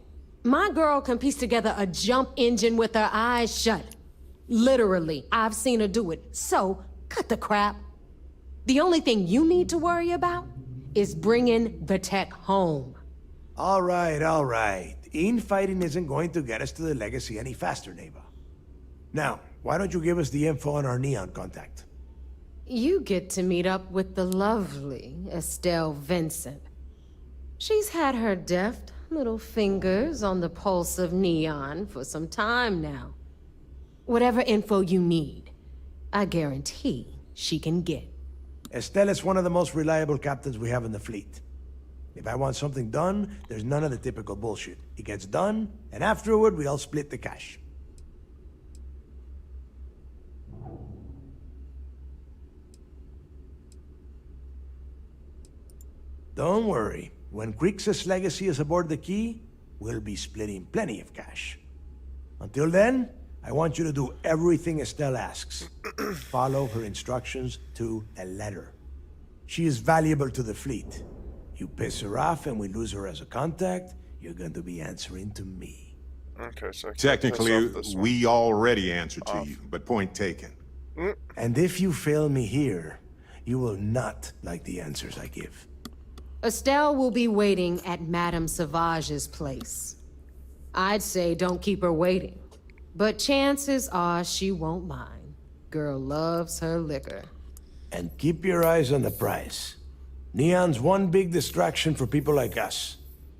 my girl can piece together a jump engine with her eyes shut. Literally, I've seen her do it, so cut the crap. The only thing you need to worry about is bringing the tech home. All right. Infighting isn't going to get us to the legacy any faster, Neva. Now, why don't you give us the info on our Neon contact? You get to meet up with the lovely Estelle Vincent. She's had her deft little fingers on the pulse of Neon for some time now. Whatever info you need, I guarantee she can get. Estelle is one of the most reliable captains we have in the fleet. If I want something done, there's none of the typical bullshit. It gets done, and afterward, we all split the cash. Don't worry. When Crixus' legacy is aboard the Key, we'll be splitting plenty of cash. Until then, I want you to do everything Estelle asks. Follow her instructions to a letter. She is valuable to the fleet. You piss her off and we lose her as a contact, you're going to be answering to me. Okay, so technically, we already answered to you, but point taken. And if you fail me here, you will not like the answers I give. Estelle will be waiting at Madame Sauvage's place. I'd say don't keep her waiting, but chances are she won't mind. Girl loves her liquor. And keep your eyes on the prize. Neon's one big distraction for people like us,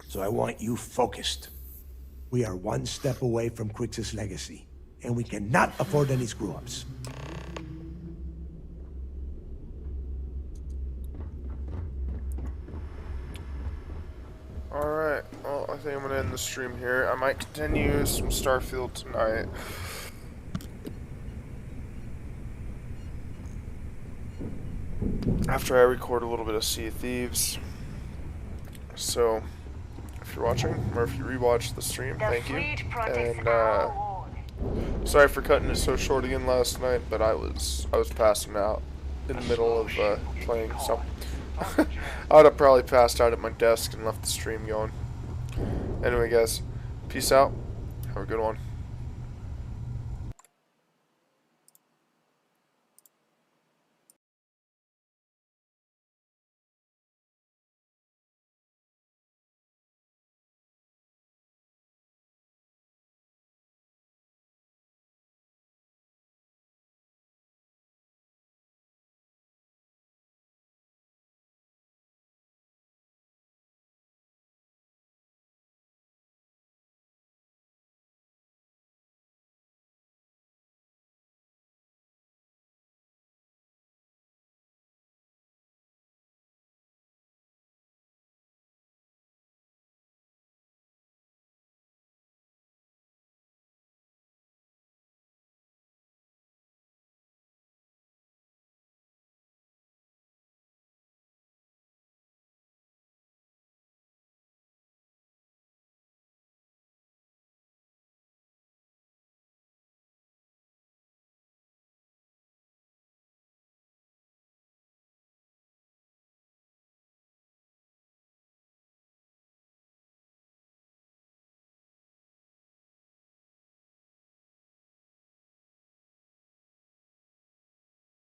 so I want you focused. We are one step away from Crixus' legacy, and we cannot afford any screw-ups. Alright, well, I think I'm gonna end the stream here. I might continue some StarField tonight. After I record a little bit of Sea of Thieves. So, if you're watching, or if you rewatched the stream, thank you. And, sorry for cutting it so short again last night, but I was passing out in the middle of playing, so I would have probably passed out at my desk and left the stream going. Anyway, guys, peace out. Have a good one.